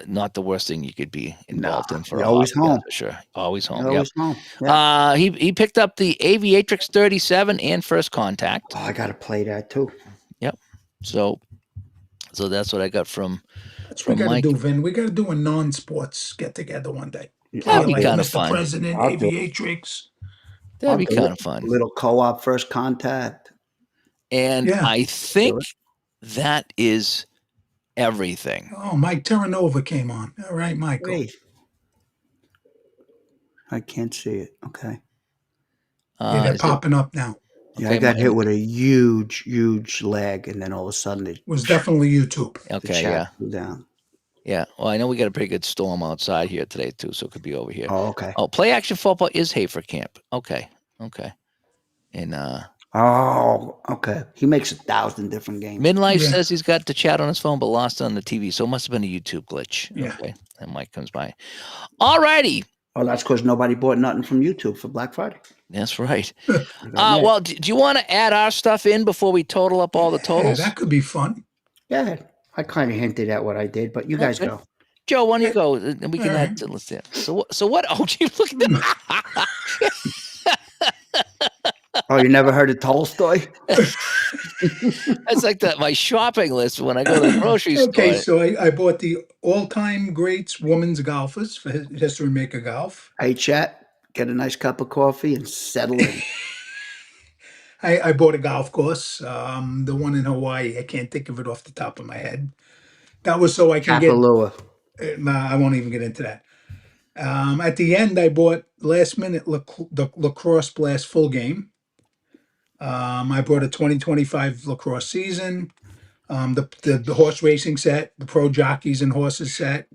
not the worst thing you could be involved in for you're a always hobby, home. that's for sure. Always home. You're Yep. always home. Yeah. He picked up the Aviatrix 37 and First Contact. Oh, I got to play that too. So that's what I got from. That's what we From got to do, Mike. Vin. We got to do a non-sports get-together one day. That'd be Like kinda Mr. fun. President, I'll do it. Aviatrix. That'd be I'll do kind it. of fun. Little co-op first contact. And Yeah. I think that is everything. Oh, Mike Terranova came on. All right, Michael. Wait. I can't see it. Okay. Yeah, they're Is it- popping up now. Yeah, Okay, I got Mike. hit with a huge lag, and then all of a sudden it It was definitely YouTube. the Okay, chat flew down. yeah. Well, I know we got a pretty good storm outside here today too, so it could be over here. Oh, okay. Oh, Play Action Football is Hafer Camp. Okay. And Oh, okay. He makes 1,000 different games. Midlife Yeah. says he's got the chat on his phone, but lost on the TV. So it must have been a YouTube glitch. Yeah. Okay. And Mike comes by. All righty. Oh, that's because nobody bought nothing from YouTube for Black Friday. That's right. I got mad. Well, do you want to add our stuff in before we total up all the Yeah, totals? that could be fun. Yeah, I kind of hinted at what I did, but you guys Okay. go. Joe, why don't you go? And we can All add right. to let's see. So what? Oh, gee, look at that. Oh, you never heard of Tolstoy? That's like my shopping list when I go to the grocery Okay, store. so I bought the all-time greats women's golfers for History Maker Golf. Hey, chat, get a nice cup of coffee and settle in. I bought a golf course, the one in Hawaii. I can't think of it off the top of my head. That was so I can get. Kapalua. Nah, I won't even get into that. At the end, I bought last minute the lacrosse blast full game. I bought a 2025 lacrosse season, the horse racing set, the pro jockeys and horses set,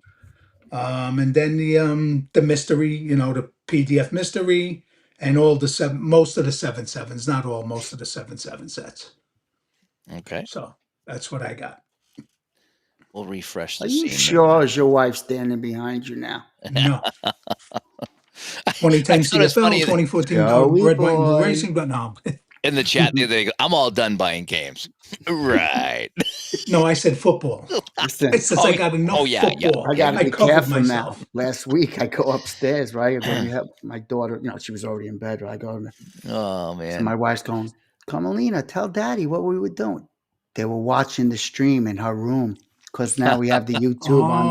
and then the mystery, the PDF mystery, and all the most of the 7/7s, not all, most of the 7/7 sets. Okay, So that's what I got. we'll refresh the Are you scene. sure is your wife standing behind you now? No. 2010 I thought it was funny CFL, 2014 Joey Red, White, and Blue boy. Racing, but no. In the chat, they go, I'm all done buying games. Right. No, I said football. Listen, It's just I got enough yeah. football. I got to be covered careful myself. now. Last week, I go upstairs, right? I go to help my daughter. She was already in bed. Right? I go to Oh, so man. my wife's going, Carmelina, tell Daddy what we were doing. They were watching the stream in her room because now we have the YouTube on.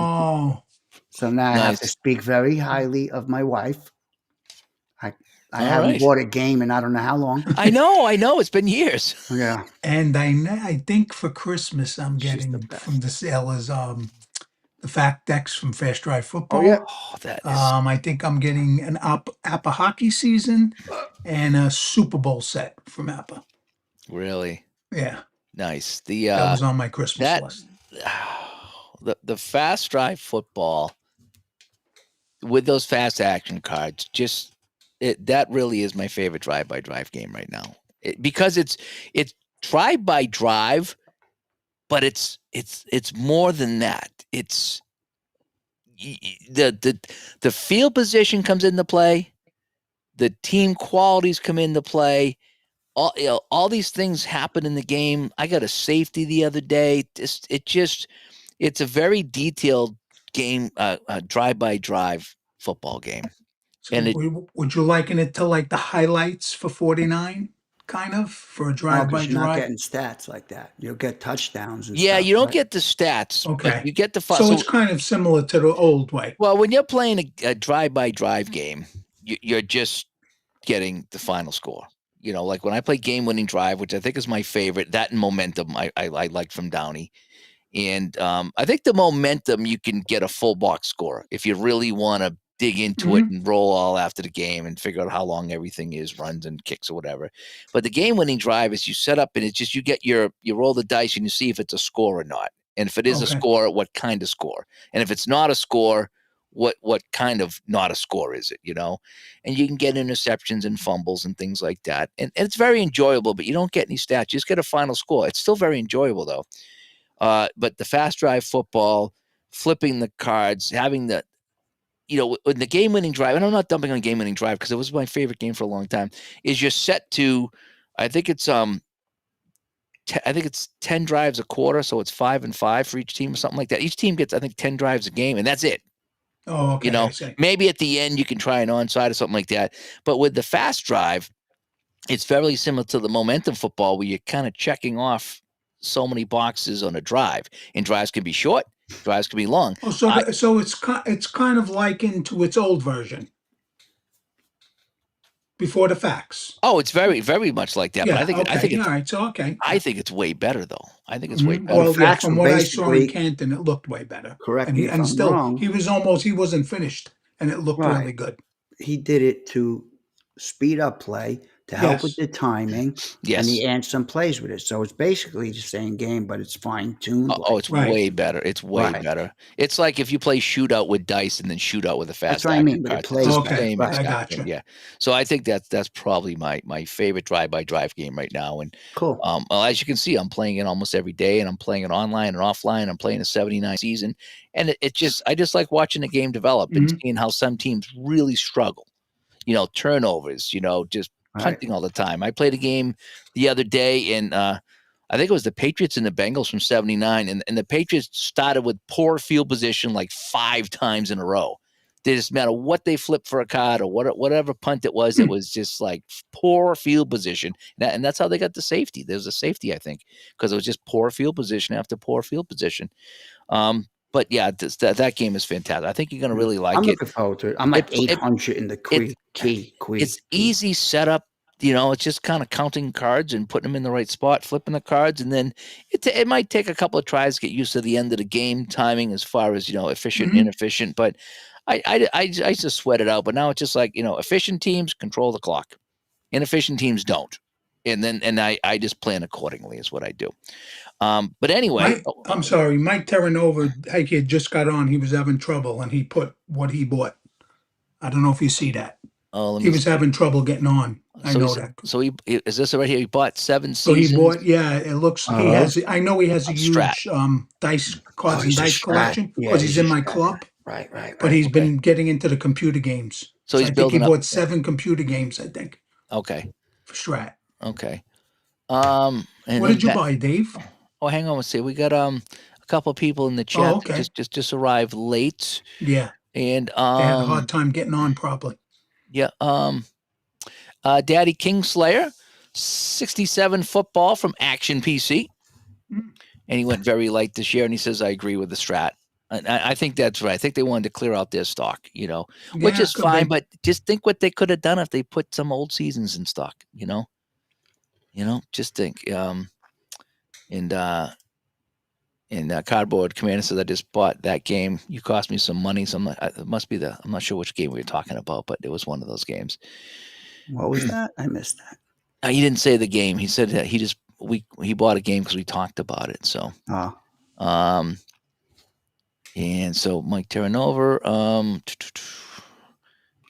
Oh, So now I have to Nice. speak very highly of my wife. I All haven't right. bought a game in I don't know how long. I know. It's been years. Yeah. and I think for Christmas I'm She's the getting best. from the sellers the fact decks from Fast Drive Football. Oh, yeah. Oh, that is. I think I'm getting an Appa hockey season and a Super Bowl set from Appa. Really Yeah, nice. that was on my Christmas that- list. The Fast Drive Football with those fast action cards, that really is my favorite drive-by-drive game right now. Because it's drive-by-drive, but it's more than that. It's the field position comes into play, the team qualities come into play. All these things happen in the game. I got a safety the other day. It's a very detailed game, drive-by-drive football game. So and would you liken it to like the highlights for 49, kind of, for a No, drive by because you're not drive? getting stats like that. You'll get touchdowns and Yeah, stuff. you don't right? get the stats, Okay. but you get the So it's kind of similar to the old way. well, when you're playing a drive-by-drive game, you're just getting the final score. Like when I play game-winning drive, which I think is my favorite, that and momentum I like from Downey. And I think the momentum, you can get a full box score if you really want to dig into it and roll all after the game and figure out how long everything is, runs and kicks or whatever. But the game-winning drive is you set up and it's just you roll the dice and you see if it's a score or not. And if it is a Okay. score, what kind of score? And if it's not a score, what kind of not a score is it, And you can get interceptions and fumbles and things like that. And it's very enjoyable, but you don't get any stats. You just get a final score. It's still very enjoyable, though. But the Fast Drive Football, flipping the cards, having the, in the game-winning drive, and I'm not dumping on game-winning drive because it was my favorite game for a long time, is you're set to, I think it's 10 drives a quarter, so it's 5 and 5 for each team or something like that. Each team gets, I think, 10 drives a game, and that's it. Oh, okay. I see. Maybe at the end you can try an onside or something like that. But with the Fast Drive, it's fairly similar to the momentum football where you're kind of checking off so many boxes on a drive, and drives can be short, drives can be long. Oh, so it's kind of likened to its old version before the facts. Oh, it's very, very much like that. Yeah. But I think all right. So okay. I think it's way better though. I think it's way Mhm. better. Well, yeah, Facts from were what I saw in basically- Canton, it looked way better. Correct And me if I'm still, wrong. he wasn't finished, and it looked Right. really good. He did it to speed up play, to help with Yes. the timing, Yes. and he adds some plays with it. So it's basically the same game, but it's fine-tuned. Oh, it's Right. way better. It's way Right. better. It's like if you play shootout with dice and then shootout with a That's fast what I action mean, but it cards. It's plays the Okay, same better. I exact thing. gotcha. Yeah. So I think that's probably my favorite drive-by-drive game right now. And Cool. well, as you can see, I'm playing it almost every day, and I'm playing it online and offline. I'm playing a 79 season, and I just like watching the game develop and Mhm. seeing how some teams really struggle. Turnovers. Just Right. punting all the time. I played a game the other day, and I think it was the Patriots and the Bengals from 79, and the Patriots started with poor field position like 5 times in a row. They just matter what they flipped for a card or whatever punt it was just like poor field position. And that's how they got the safety. There's a safety, I think, because it was just poor field position after poor field position. But yeah, that game is fantastic. I think you're going to really like I'm it. looking forward to it. I'm like It- 800 in the key. It's easy setup. It's just kind of counting cards and putting them in the right spot, flipping the cards, and then it might take a couple of tries to get used to the end of the game timing as far as efficient, Mhm. inefficient. But I just sweat it out. But now it's just like efficient teams control the clock, inefficient teams don't, and I just plan accordingly is what I do. But anyway, I'm sorry, Mike Terranova, he had just got on. He was having trouble, and he put what he bought. I don't know if you see that. let He me. was having trouble getting on. I know that. So he is this right here? He bought 7 So he seasons. bought, yeah, it looks, he has, I know he has a Of huge Strat. dice, cards and he's a dice Strat. collection Yeah, because he's in a my Strat. club, Right. but he's okay. been getting into the computer games. So he's I think he building up. bought 7 computer games, I think, Okay. for Strat. Okay. And What then did you buy, Dave? Oh, hang on. Let's see. We got a couple of people in the chat Oh, that okay. just arrived late, Yeah, and they had a hard time getting on properly. yeah. Daddy Kingslayer, 67 football from Action PC, Mm. and he went very light this year. And he says, "I agree with the strat." And I think that's right. I think they wanted to clear out their stock, which Yeah, is could fine. be. But just think what they could have done if they put some old seasons in stock. Just think. And Cardboard Commander says, I just bought that game. You cost me some money. So it must be I'm not sure which game we were talking about, but it was one of those games. What was that? I missed that. He didn't say the game. He said that he bought a game because we talked about it. So, Oh, and so Mike Terranova,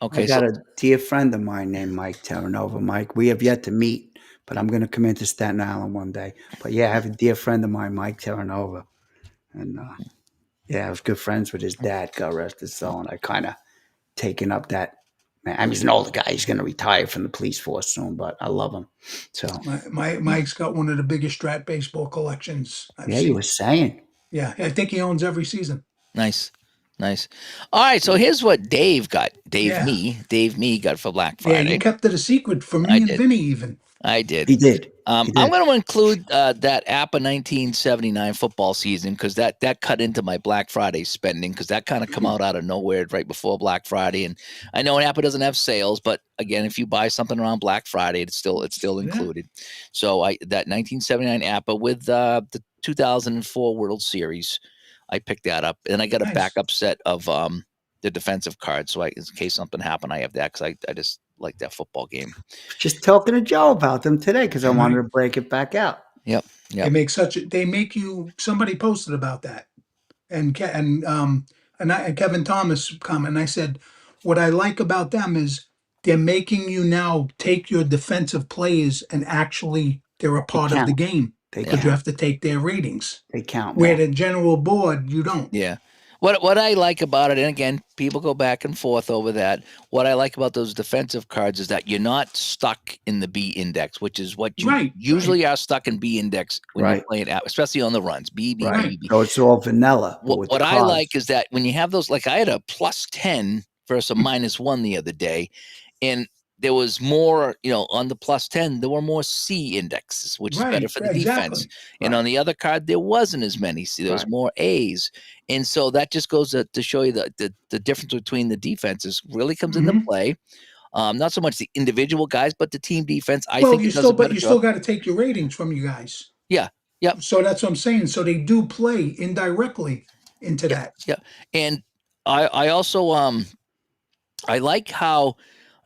okay. I got a dear friend of mine named Mike Terranova. Mike, we have yet to meet, but I'm going to come into Staten Island one day. But yeah, I have a dear friend of mine, Mike Terranova. And yeah, I was good friends with his dad, God rest his soul. And I kind of taken up that. Man, I mean, he's an older guy. He's going to retire from the police force soon, but I love him. So Mike's got one of the biggest Strat baseball collections I've yeah, seen. you were saying. Yeah, I think he owns every season. Nice. All right, so here's what Dave got. Yeah. Dave Me got for Black Yeah, Friday. you kept it a secret from I me and did. Vinny even. I did. He did. I'm going to include that APA 1979 football season because that cut into my Black Friday spending because that kind of come out of nowhere right before Black Friday. And I know APA doesn't have sales, but again, if you buy something around Black Friday, it's still included. So that 1979 APA with the 2004 World Series, I picked that up, and I got a Nice. backup set of the defensive cards. So in case something happened, I have that because I just like that football game. Just talking to Joe about them today because I wanted to break it back out. Yep. They make you. Somebody posted about that, and Kevin Thomas comment. And I said, what I like about them is they're making you now take your defensive players and actually they're a part of the count. game They because count. you have to take their ratings. They count. Where now. the general board, you don't. Yeah. What I like about it, and again, people go back and forth over that. What I like about those defensive cards is that you're not stuck in the B index, which is what you usually are stuck in B index when you're playing out, especially on the runs. B. So it's all vanilla. What I like is that when you have those, like I had a +10 versus a -1 the other day, and there was more, on the +10, there were more C indexes, which is better for the defense. And on the other card, there wasn't as many C. There was more A's. And so that just goes to show you the difference between the defenses really comes into play. Not so much the individual guys, but the team defense. I think you still got to take your ratings from you guys. Yeah. Yep. So that's what I'm saying. So they do play indirectly into that. Yeah. And I also I like how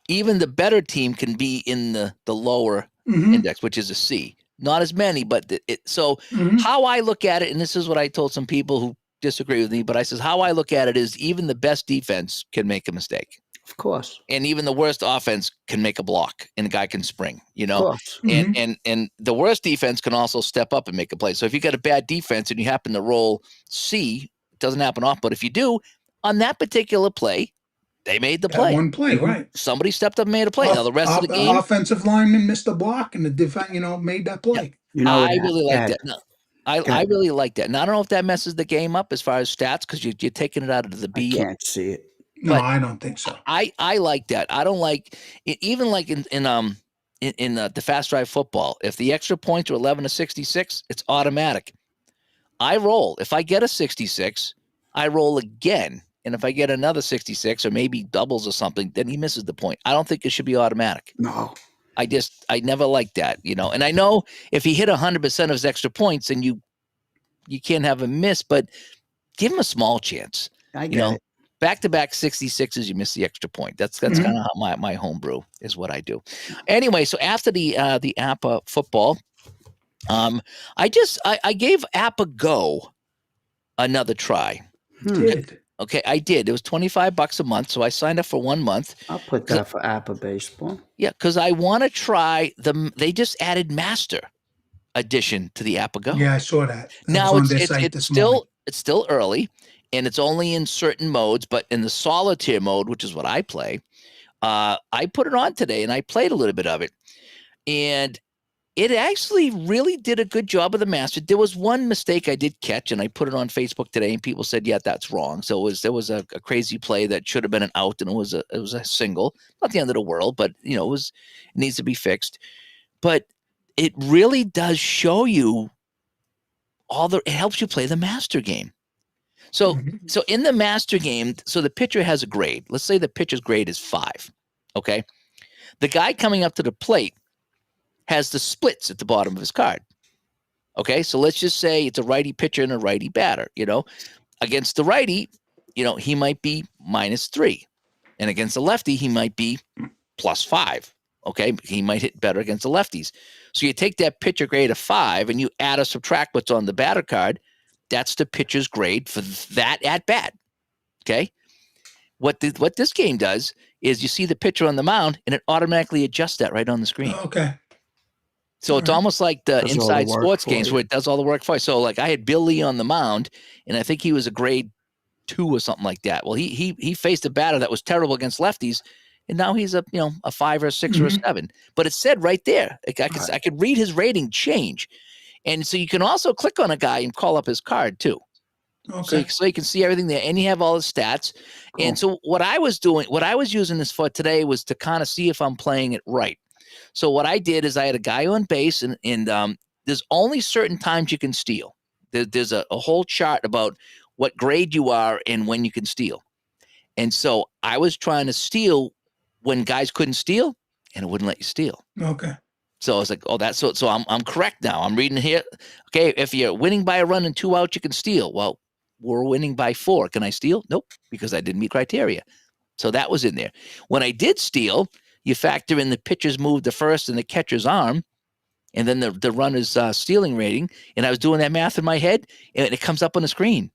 even the better team can be in the lower Mhm. index, which is a C. Not as many, but so Mhm. how I look at it, and this is what I told some people who disagree with me, but I says how I look at it is even the best defense can make a mistake. Of course. And even the worst offense can make a block and a guy can spring, Of course. and Mhm. and the worst defense can also step up and make a play. So if you got a bad defense and you happen to roll C, it doesn't happen often, but if you do, on that particular play, they made the That play. one play, right? Somebody stepped up and made a play. Now the rest of the game, Offensive lineman missed the block, and the defense, made that play. You know what? I really like Ed, that. No, I Ed, really like that. Now I don't know if that messes the game up as far as stats because you're taking it out of the I B. can't see it. No, But I don't think so. I like that. I don't like even like in the fast drive football. If the extra points are 11 to 66, it's automatic. I roll. If I get a 66, I roll again. And if I get another 66 or maybe doubles or something, then he misses the point. I don't think it should be automatic. No. I never like that, And I know if he hit 100% of his extra points, then you can't have a miss, but give him a small chance. I get it. Back-to-back 66s, you miss the extra point. That's Mhm. kind of how my homebrew is what I do. Anyway, so after the APA football, I gave APA Go another try. Did. Okay, I did. It was $25 a month, so I signed up for 1 month. I'll put that for APA baseball. Yeah, because I want to try them. They just added Master Edition to the APA Go. Yeah, I saw that. I Now was on it's their it's site it's this morning. still early, and it's only in certain modes. But in the solitaire mode, which is what I play, I put it on today and I played a little bit of it, and it actually really did a good job of the master. There was one mistake I did catch, and I put it on Facebook today, and people said, "Yeah, that's wrong." So there was a crazy play that should have been an out, and it was a single. Not the end of the world, but it needs to be fixed. But it really does show you it helps you play the master game. So Mhm. so in the master game, so the pitcher has a grade. Let's say the pitcher's grade is 5. Okay. The guy coming up to the plate has the splits at the bottom of his card. Okay. So let's just say it's a righty pitcher and a righty batter. Against the righty, he might be -3. And against the lefty, he might be +5. Okay. He might hit better against the lefties. So you take that pitcher grade of 5 and you add or subtract what's on the batter card. That's the pitcher's grade for that at bat. Okay. What this game does is you see the pitcher on the mound and it automatically adjusts that right on the screen. Okay. So it's Alright. almost like the Does all the inside work sports for games you. where it does all the work for you. So like I had Bill Lee on the mound, and I think he was a grade 2 or something like that. Well, he faced a batter that was terrible against lefties, and now he's a 5 or a 6 or a Mhm. 7. But it said right there, like I Right. could read his rating change, and so you can also click on a guy and call up his card too. Okay. So you can see everything there, and you have all his stats. And so what I was using this for today was to kind of see if I'm playing it right. So what I did is I had a guy on base, and there's only certain times you can steal. There's a whole chart about what grade you are and when you can steal. And so I was trying to steal when guys couldn't steal, and it wouldn't let you steal. Okay. So I was like, oh, that's so I'm correct now. I'm reading here. Okay, if you're winning by a run and 2 outs, you can steal. Well, we're winning by 4. Can I steal? Nope, because I didn't meet criteria. So that was in there. When I did steal, you factor in the pitcher's move to first and the catcher's arm, and then the runner's stealing rating. And I was doing that math in my head, and it comes up on the screen.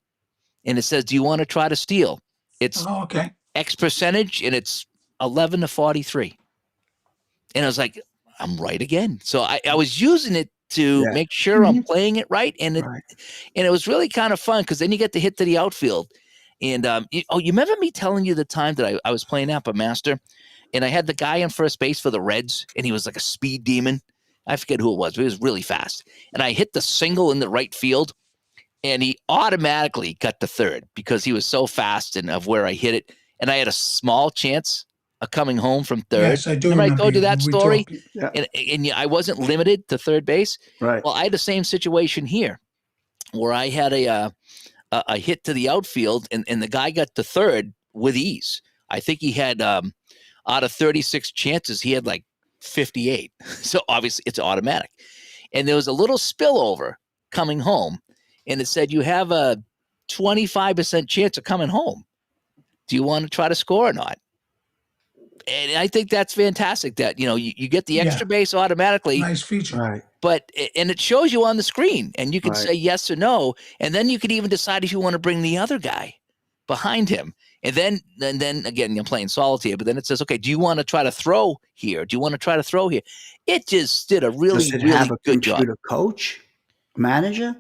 And it says, do you want to try to steal? It's Oh, okay. X percentage, and it's 11 to 43. And I was like, I'm right again. So I was using it to Yeah. make sure I'm Mhm. playing it right. And Right. it was really kind of fun because then you get to hit to the outfield. And you remember me telling you the time that I was playing APA Master, and I had the guy on first base for the Reds, and he was like a speed demon. I forget who it was, but he was really fast. And I hit the single in the right field, and he automatically got to third because he was so fast and of where I hit it. And I had a small chance of coming home from third. Yes, I do Remember I told you remember that we story? talked- Yeah. And I wasn't limited to third base. Right. Well, I had the same situation here where I had a hit to the outfield, and the guy got to third with ease. I think he had out of 36 chances, he had like 58. So obviously it's automatic. And there was a little spillover coming home, and it said you have a 25% chance of coming home. Do you want to try to score or not? And I think that's fantastic that, you get the extra Yeah. base automatically, Nice feature. Right. and it shows you on the screen and you can Right. say yes or no. And then you could even decide if you want to bring the other guy behind him. And then again, you're playing solitaire, but then it says, okay, do you want to try to throw here? Do you want to try to throw here? It just did a really, Does it really have a good job. computer coach, manager?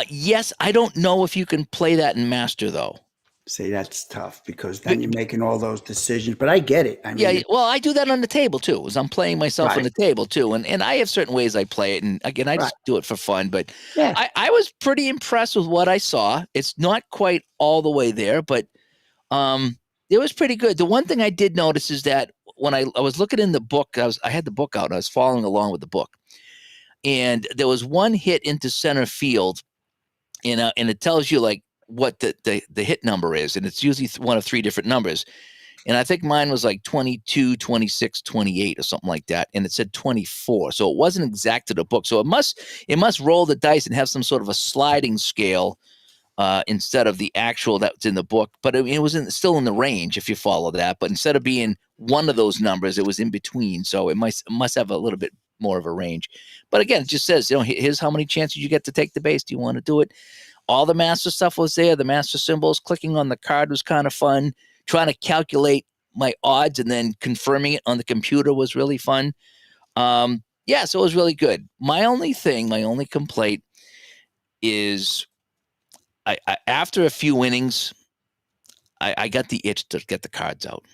Yes, I don't know if you can play that in Master though. See, that's tough because then you're making all those decisions. But I get it. I mean, Yeah, well, I do that on the table too, as I'm playing myself on Right. the table too. And I have certain ways I play it. And again, I just Right. do it for fun. But yeah, I was pretty impressed with what I saw. It's not quite all the way there, but it was pretty good. The one thing I did notice is that when I was looking in the book, I had the book out and I was following along with the book. And there was one hit into center field, and it tells you like what the hit number is, and it's usually one of three different numbers. And I think mine was like 22, 26, 28 or something like that. And it said 24. So it wasn't exact to the book. So it must roll the dice and have some sort of a sliding scale instead of the actual that's in the book. But it was still in the range if you follow that. But instead of being one of those numbers, it was in between. So it must have a little bit more of a range. But again, it just says, here's how many chances you get to take the base. Do you want to do it? All the master stuff was there. The master symbols, clicking on the card was kind of fun. Trying to calculate my odds and then confirming it on the computer was really fun. So it was really good. My only complaint is I after a few innings, I got the itch to get the cards out.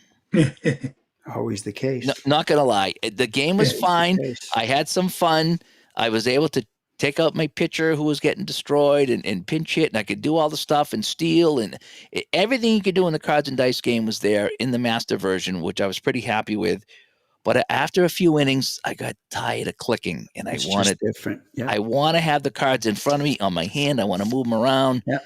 always the case. Not going to lie. The game was Yeah, fine. the case. I had some fun. I was able to take out my pitcher who was getting destroyed and pinch hit, and I could do all the stuff and steal, and everything you could do in the cards and dice game was there in the master version, which I was pretty happy with. But after a few innings, I got tired of clicking, and It's just different. Yeah. I want to have the cards in front of me on my hand. I want to move them around. Yeah.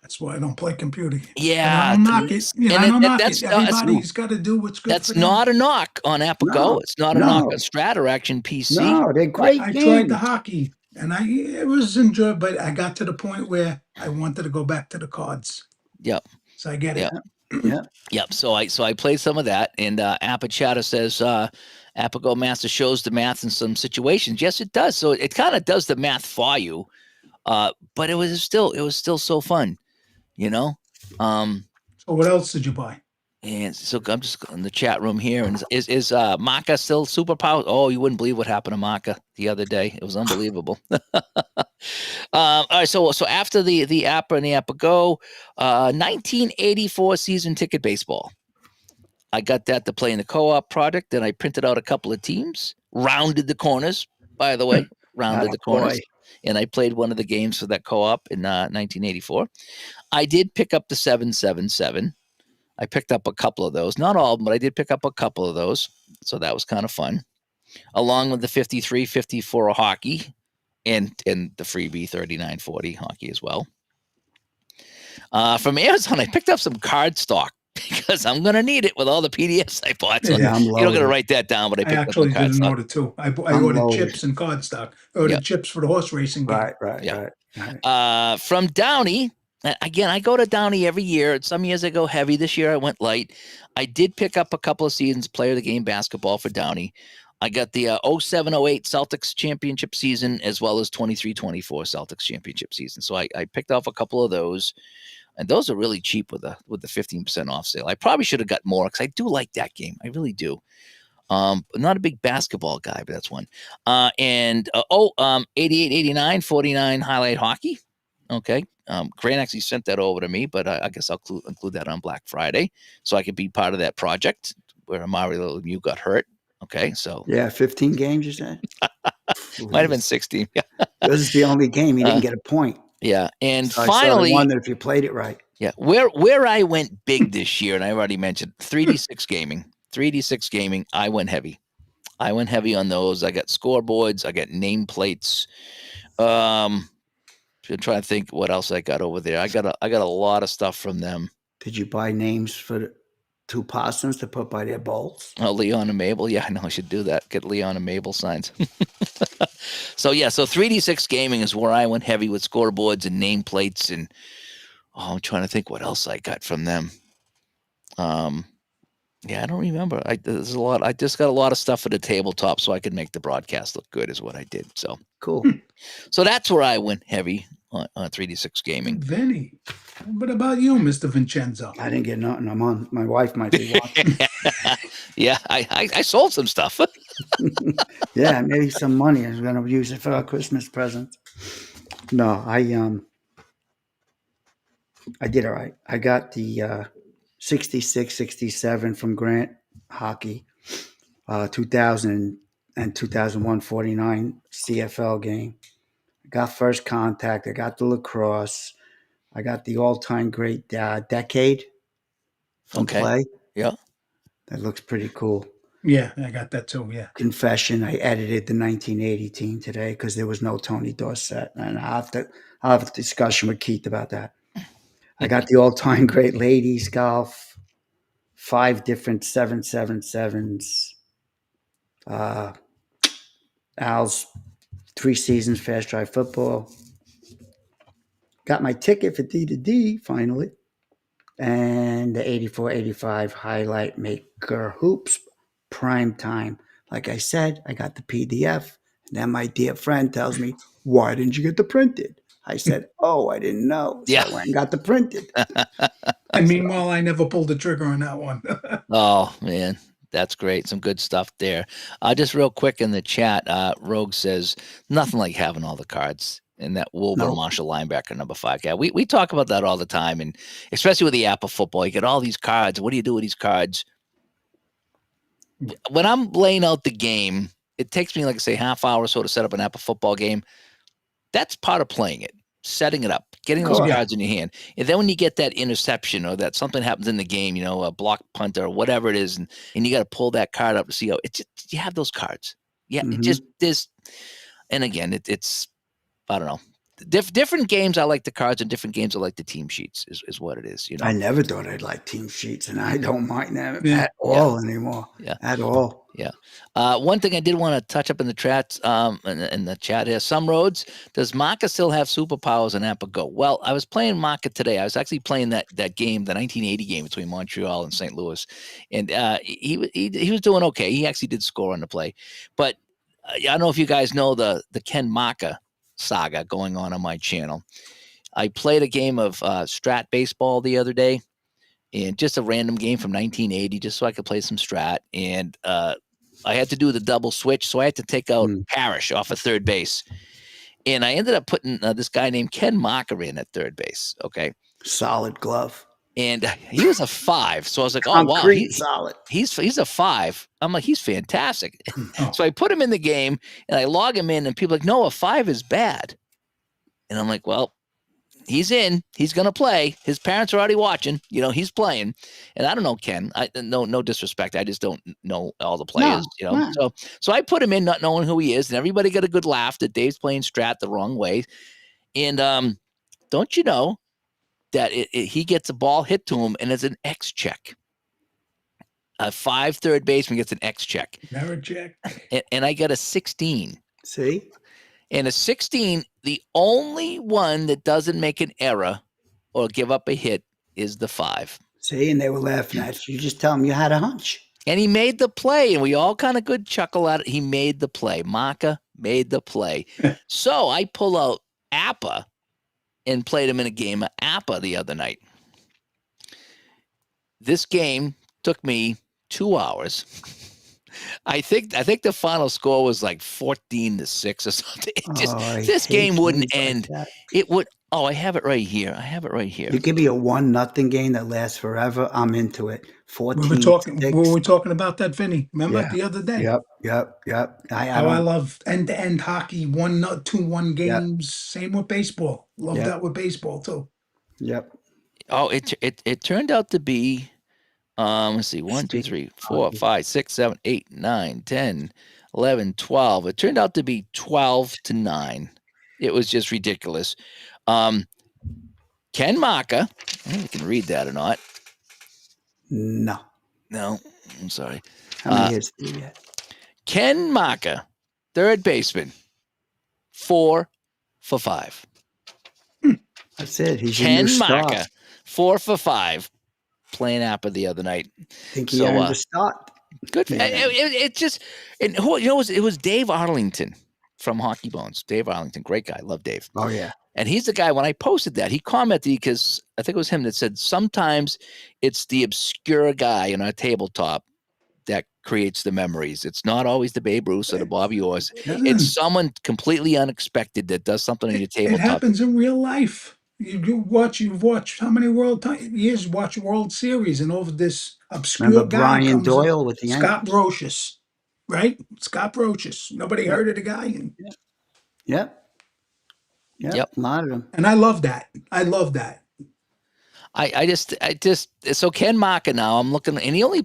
That's why I don't play computer games. Yeah, And I don't knock it. and I don't knock that's it. not- Everybody's got to do what's good That's for them. not a knock on Apago. No, It's not a knock no. on Strat or Action PC. No, they're great I games. tried the hockey, and it was enjoyable, but I got to the point where I wanted to go back to the cards. Yep. So I get it. Yeah. Yep. So I played some of that, and Apachata says Apago Master shows the math in some situations. Yes, it does. So it kind of does the math for you, but it was still so fun, So what else did you buy? And so I'm just in the chat room here, and is Maka still superpowered? Oh, you wouldn't believe what happened to Maka the other day. It was unbelievable. All right, so after the Appa and the Apago, 1984 season ticket baseball. I got that to play in the co-op project. Then I printed out a couple of teams, rounded the corners. By the way, rounded the corners, Attaboy. and I played one of the games for that co-op in 1984. I did pick up the 777. I picked up a couple of those, not all of them, but I did pick up a couple of those. So that was kind of fun, along with the 53, 54 hockey and the freebie 3940 hockey as well. From Amazon, I picked up some card stock because I'm going to need it with all the PDFs I bought. So Yeah, I'm you're not going to loaded. wrght that down, but I I picked up actually some card did an stock. order too. I I'm ordered loaded. chips and cardstock. I ordered Yep. chips for the horse racing game. Right. Yeah. Right. From Downey, again, I go to Downey every year. Some years I go heavy. This year I went light. I did pick up a couple of seasons player of the game basketball for Downey. I got the 07-08 Celtics championship season as well as 23-24 Celtics championship season. So I picked off a couple of those, and those are really cheap with the 15% off sale. I probably should have got more because I do like that game. I really do. Not a big basketball guy, but that's one. 88, 89, 49 highlight hockey. Okay. Grant actually sent that over to me, but I guess I'll include that on Black Friday so I could be part of that project where Amari Lemieux got hurt. Okay. So Yeah, 15 games, you said? might have been 16. Yeah. This is the only game he didn't get a point. Yeah. And So finally, I wondered if you played it right. yeah, where I went big this year, and I already mentioned 3D6 gaming. 3D6 gaming, I went heavy. I went heavy on those. I got scoreboards. I got nameplates. I'm trying to think what else I got over there. I got a lot of stuff from them. Did you buy names for the two possums to put by their bowls? Oh, Leon and Mabel. Yeah, I know I should do that. Get Leon and Mabel signs. So 3D6 gaming is where I went heavy with scoreboards and nameplates, and I'm trying to think what else I got from them. Yeah, I don't remember. There's a lot. I just got a lot of stuff for the tabletop so I could make the broadcast look good is what I did. Cool. So that's where I went heavy on 3D6 gaming. Vinny, what about you, Mr. Vincenzo? I didn't get nothing. I'm on. My wife might be watching. Yeah, I sold some stuff. Yeah, maybe some money. I'm gonna use it for our Christmas present. No, I did all right. I got the 66, 67 from Grant Hockey, 2000 and 2001 49 CFL game. I got First Contact. I got the lacrosse. I got the all-time great Decade from Okay. Play. Yeah. That looks pretty cool. Yeah, I got that too. Yeah. Confession: I edited the 1980 team today because there was no Tony Dorsett, and I'll have a discussion with Keith about that. I got the all-time great ladies golf, 5 different 777s. Al's 3 seasons fast drive football. Got my ticket for D2D finally, and the 84-85 highlight maker hoops prime time. Like I said, I got the PDF, and then my dear friend tells me, "Why didn't you get the printed?" I said, "Oh, I didn't know." So Yeah. I went and got the printed. And meanwhile, I never pulled the trigger on that one. Oh man, that's great. Some good stuff there. Just real quick in the chat, Rogue says nothing like having all the cards. And that Wilbur Nope. Marshall linebacker number 5 guy. We talk about that all the time, and especially with the app of football, you get all these cards. What do you do with these cards? When I'm laying out the game, it takes me, like I say, half hour or so to set up an app of football game. That's part of playing it, setting it up, getting those Cool. cards in your hand. And then when you get that interception or that something happens in the game, a block punt or whatever it is, and you got to pull that card up to see how it's just, you have those cards. Yeah, it just there's, and again, it's I don't know. Different games I like the cards, and different games I like the team sheets. Is what it is. I never thought I'd like team sheets, and I don't mind them Yeah. at all anymore. Yeah. At all. Yeah. One thing I did want to touch up in the chat, in the chat here, some roads. Does Maka still have superpowers in Appa Go? Well, I was playing Maka today. I was actually playing that game, the 1980 game between Montreal and St. Louis, and he was doing okay. He actually did score on the play, but I don't know if you guys know the Ken Maka saga going on my channel. I played a game of Strat baseball the other day, and just a random game from 1980, just so I could play some Strat. And I had to do the double switch, so I had to take out Parrish off of third base. And I ended up putting this guy named Ken Maka in at third base. Okay, Solid glove. and he was a 5, so I was like, "Oh Concrete wow, solid. he's a 5." I'm like, "He's fantastic." Oh. So I put him in the game, and I log him in, and people are like, "No, a 5 is bad." And I'm like, "Well, he's in. He's gonna play. His parents are already watching. He's playing." And I don't know Ken. No disrespect. I just don't know all the players. no. So I put him in, not knowing who he is, and everybody got a good laugh that Dave's playing Strat the wrong way. And don't you know that he gets a ball hit to him, and it's an X check. A 5 third baseman gets an X check, Never check. and I got a 16. See? And a 16, the only one that doesn't make an error or give up a hit is the 5. See? And they were laughing at you. You just tell them you had a hunch. And he made the play, and we all kind of good chuckle at it. He made the play. Maka made the play. So I pull out Appa and played him in a game of Appa the other night. This game took me 2 hours. I think the final score was like 14-6 or something. This game wouldn't end. It would. Oh, I have it right here. You give me a 1-0 game that lasts forever, I'm into it. 14. We were talking about that, Vinny. Remember the other day? Yep. I love end-to-end hockey, 2-1 games. Same with baseball. Love that with baseball too. Yep. Oh, it turned out to be. Let's see, 1, 2, 3, 4, 5, 6, 7, 8, 9, 10, 11, 12. It turned out to be 12-9. It was just ridiculous. Ken Maka, I don't know if you can read that or not. No, I'm sorry. how many years do you get? Ken Maka, third baseman, 4 for 5. That's it. He's Ken your new Maka, star. 4 for 5. playing Appa the other night. Think he So, earned a start. Good. Yeah. It just, and who, it was Dave Arlington from Hockey Bones. Dave Arlington, great guy. Love Dave. Oh yeah. And he's the guy, when I posted that, he commented, because I think it was him that said, sometimes it's the obscure guy in our tabletop that creates the memories. It's not always the Babe Ruth or the Bobby Orrs. It's someone completely unexpected that does something on your It tabletop. happens in real life. You've watched how many years watch World Series, and over this obscure Remember guy Brian comes Doyle with the Scott Yankees? Brocious, right? Scott Brocious. Nobody Yep. heard of the guy, and Yep. Yep. A lot of them. I love that. I love that. I just so Ken Maka now, I'm looking, and he only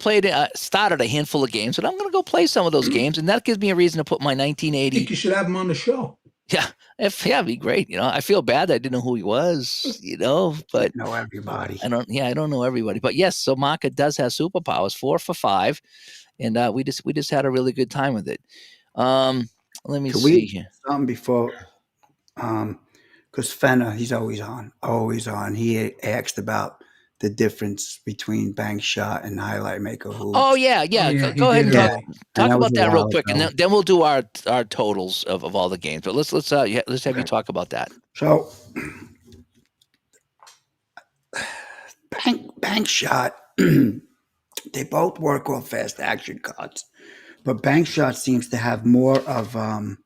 started a handful of games, but I'm going to go play some of those games, and that gives me a reason to put my I 1980. think you should have him on the show. Yeah, it'd be great. I feel bad that I didn't know who he was, but Know everybody. I don't know everybody. But yes, so Maka does have superpowers, 4 for 5, and we just had a really good time with it. Let me see here. Something before, because Fenner, he's always on. He asked about the difference between bank shot and highlight maker hoops. Oh yeah. yeah, Go ahead and he did talk that about was a that real while quick, and ago. then we'll do our totals of all the games. But let's have you talk about that. So, bank shot, they both work off fast action cards, but bank shot seems to have more of a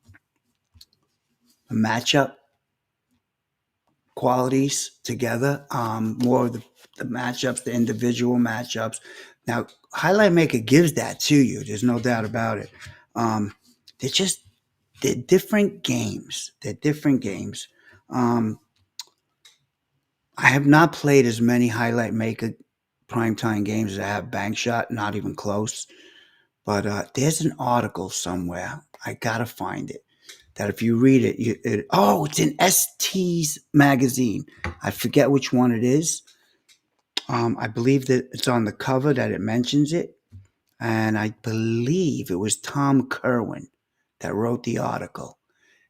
matchup qualities together, more of the matchups, the individual matchups. Now, Highlight Maker gives that to you. There's no doubt about it. They're different games. I have not played as many Highlight Maker primetime games as I have Bank Shot, not even close. But there's an article somewhere. I gotta find it. That if you read it, it's in ST's magazine. I forget which one it is. I believe that it's on the cover that it mentions it. And I believe it was Tom Kerwin that wrote the article.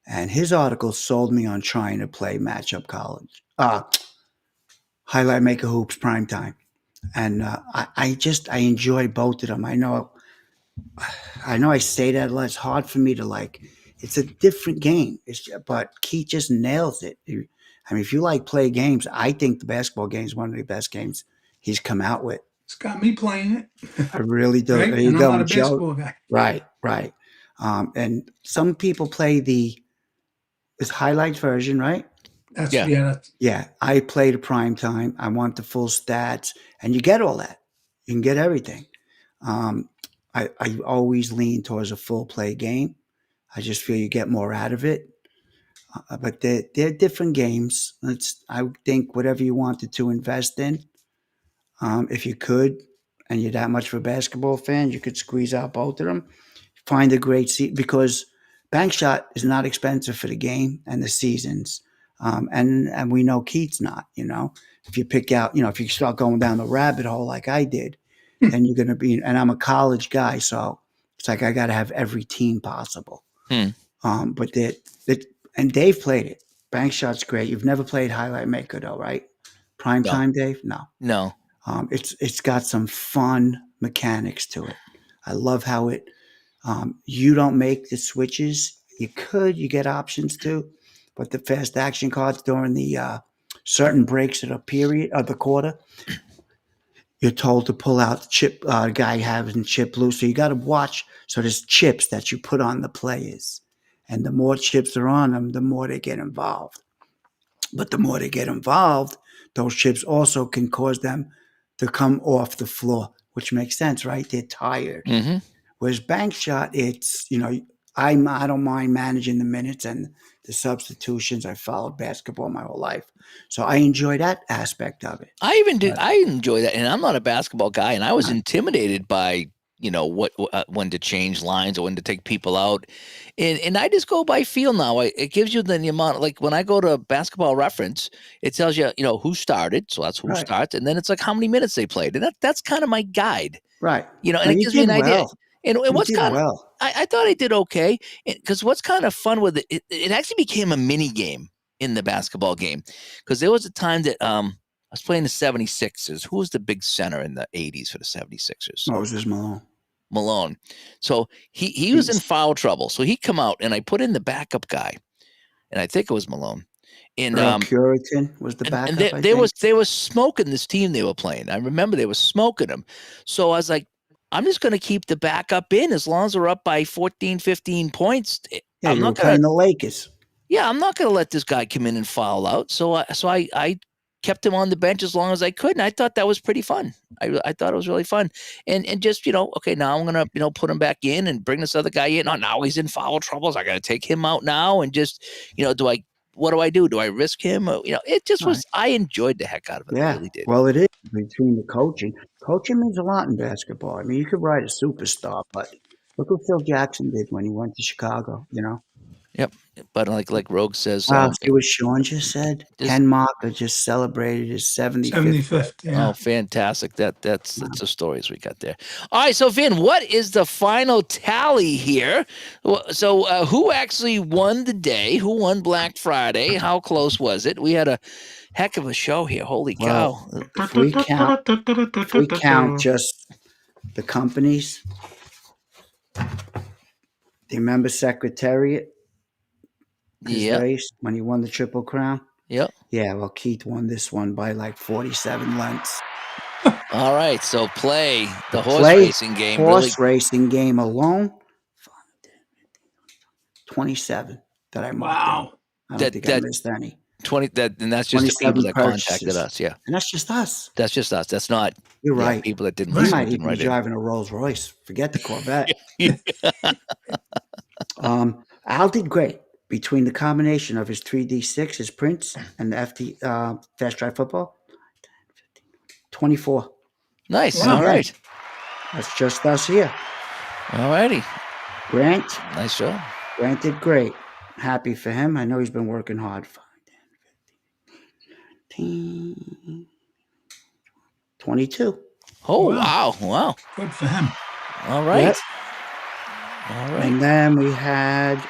And his article sold me on trying to play Matchup College. Highlight Maker Hoops Primetime. And I enjoy both of them. I know I say that a lot. It's hard for me to like. It's a different game. But Keith just nails it. I mean, if you like play games, I think the basketball game is one of the best games he's come out with. It's got me playing it. I really do. Right? There you And go, I'm not a Joe. basketball guy. Right. And some people play this highlights version, right? Yeah. I play the prime time. I want the full stats, and you get all that. You can get everything. I always lean towards a full play game. I just feel you get more out of it. But they're different games. I think whatever you wanted to invest in, if you could, and you're that much of a basketball fan, you could squeeze out both of them. Find a great seat, because bank shot is not expensive for the game and the seasons. And we know Keith's not, if you pick out, if you start going down the rabbit hole like I did, then you're going to be, and I'm a college guy, so it's like I got to have every team possible. But and Dave played it. Bank shot's great. You've never played Highlight Maker though, right? Prime time, Dave? No. It's got some fun mechanics to it. I love how it. You don't make the switches. You get options to, but the fast action cards during the certain breaks of the period of the quarter, you're told to pull out the chip. Guy having chip loose, so you got to watch. So there's chips that you put on the players, and the more chips are on them, the more they get involved. But the more they get involved, those chips also can cause them to come off the floor, which makes sense, right? They're tired. Mm-hmm. Whereas bank shot, it's, I don't mind managing the minutes and the substitutions. I followed basketball my whole life, so I enjoy that aspect of it. I enjoy that, and I'm not a basketball guy, and I was intimidated by what when to change lines or when to take people out, and I just go by feel now. It gives you the amount, like when I go to Basketball Reference, it tells you who started, so that's who starts, and then it's like how many minutes they played, and that's kind of my guide, right? And it gives me an idea. And what's kind of, I thought I did okay, because what's kind of fun with it actually became a mini game in the basketball game, because there was a time that was playing the 76ers. Who was the big center in the 80s for the 76ers? Moses Malone. Malone. So he was in foul trouble. So he come out and I put in the backup guy. And I think it was Malone. And Earl Curitan was the backup. and they were smoking this team they were playing. I remember they were smoking them. So I was like, I'm just going to keep the backup in as long as we're up by 14, 15 points. Yeah, I'm you were not playing the Lakers. Yeah, I'm not going to let this guy come in and foul out. So I kept him on the bench as long as I could, and I thought that was pretty fun. I thought it was really fun, and just okay, now I'm gonna put him back in and bring this other guy in. Oh, now he's in foul troubles. I got to take him out now, and just what do I do? Do I risk him? It just was. I enjoyed the heck out of it. Yeah, I really did. Well, it is between the coaching. Coaching means a lot in basketball. I mean, you could write a superstar, but look what Phil Jackson did when he went to Chicago. Yep. But like Rogue says, Wow, see what Sean just said? Ken Marker just celebrated his 75th. Yeah. Oh, fantastic. That's the stories we got there. All right, so Vin, what is the final tally here? So who actually won the day? Who won Black Friday? How close was it? We had a heck of a show here. Holy cow. Well, if we count just the companies, the member secretariat, his race when he won the Triple Crown. Yep. Yeah, well, Keith won this one by like 47 lengths. All right, so play the racing game. Racing game alone, 27 that I marked. Wow. I don't think I missed any. 20 and that's just the people that contacted us. Yeah. And that's just us. That's just us. That's not right. People that didn't He listen. might even be driving a Rolls Royce. Forget the Corvette. Al did great. Between the combination of his 3D6, his prints, and the FT Fast Drive Football, 24. Nice. Wow. All right. That's just us here. All righty. Grant. Nice job. Grant did great. Happy for him. I know he's been working hard. 5, 10, 15, 22. Oh, wow. Good for him. All right. Yep. All right. And then we had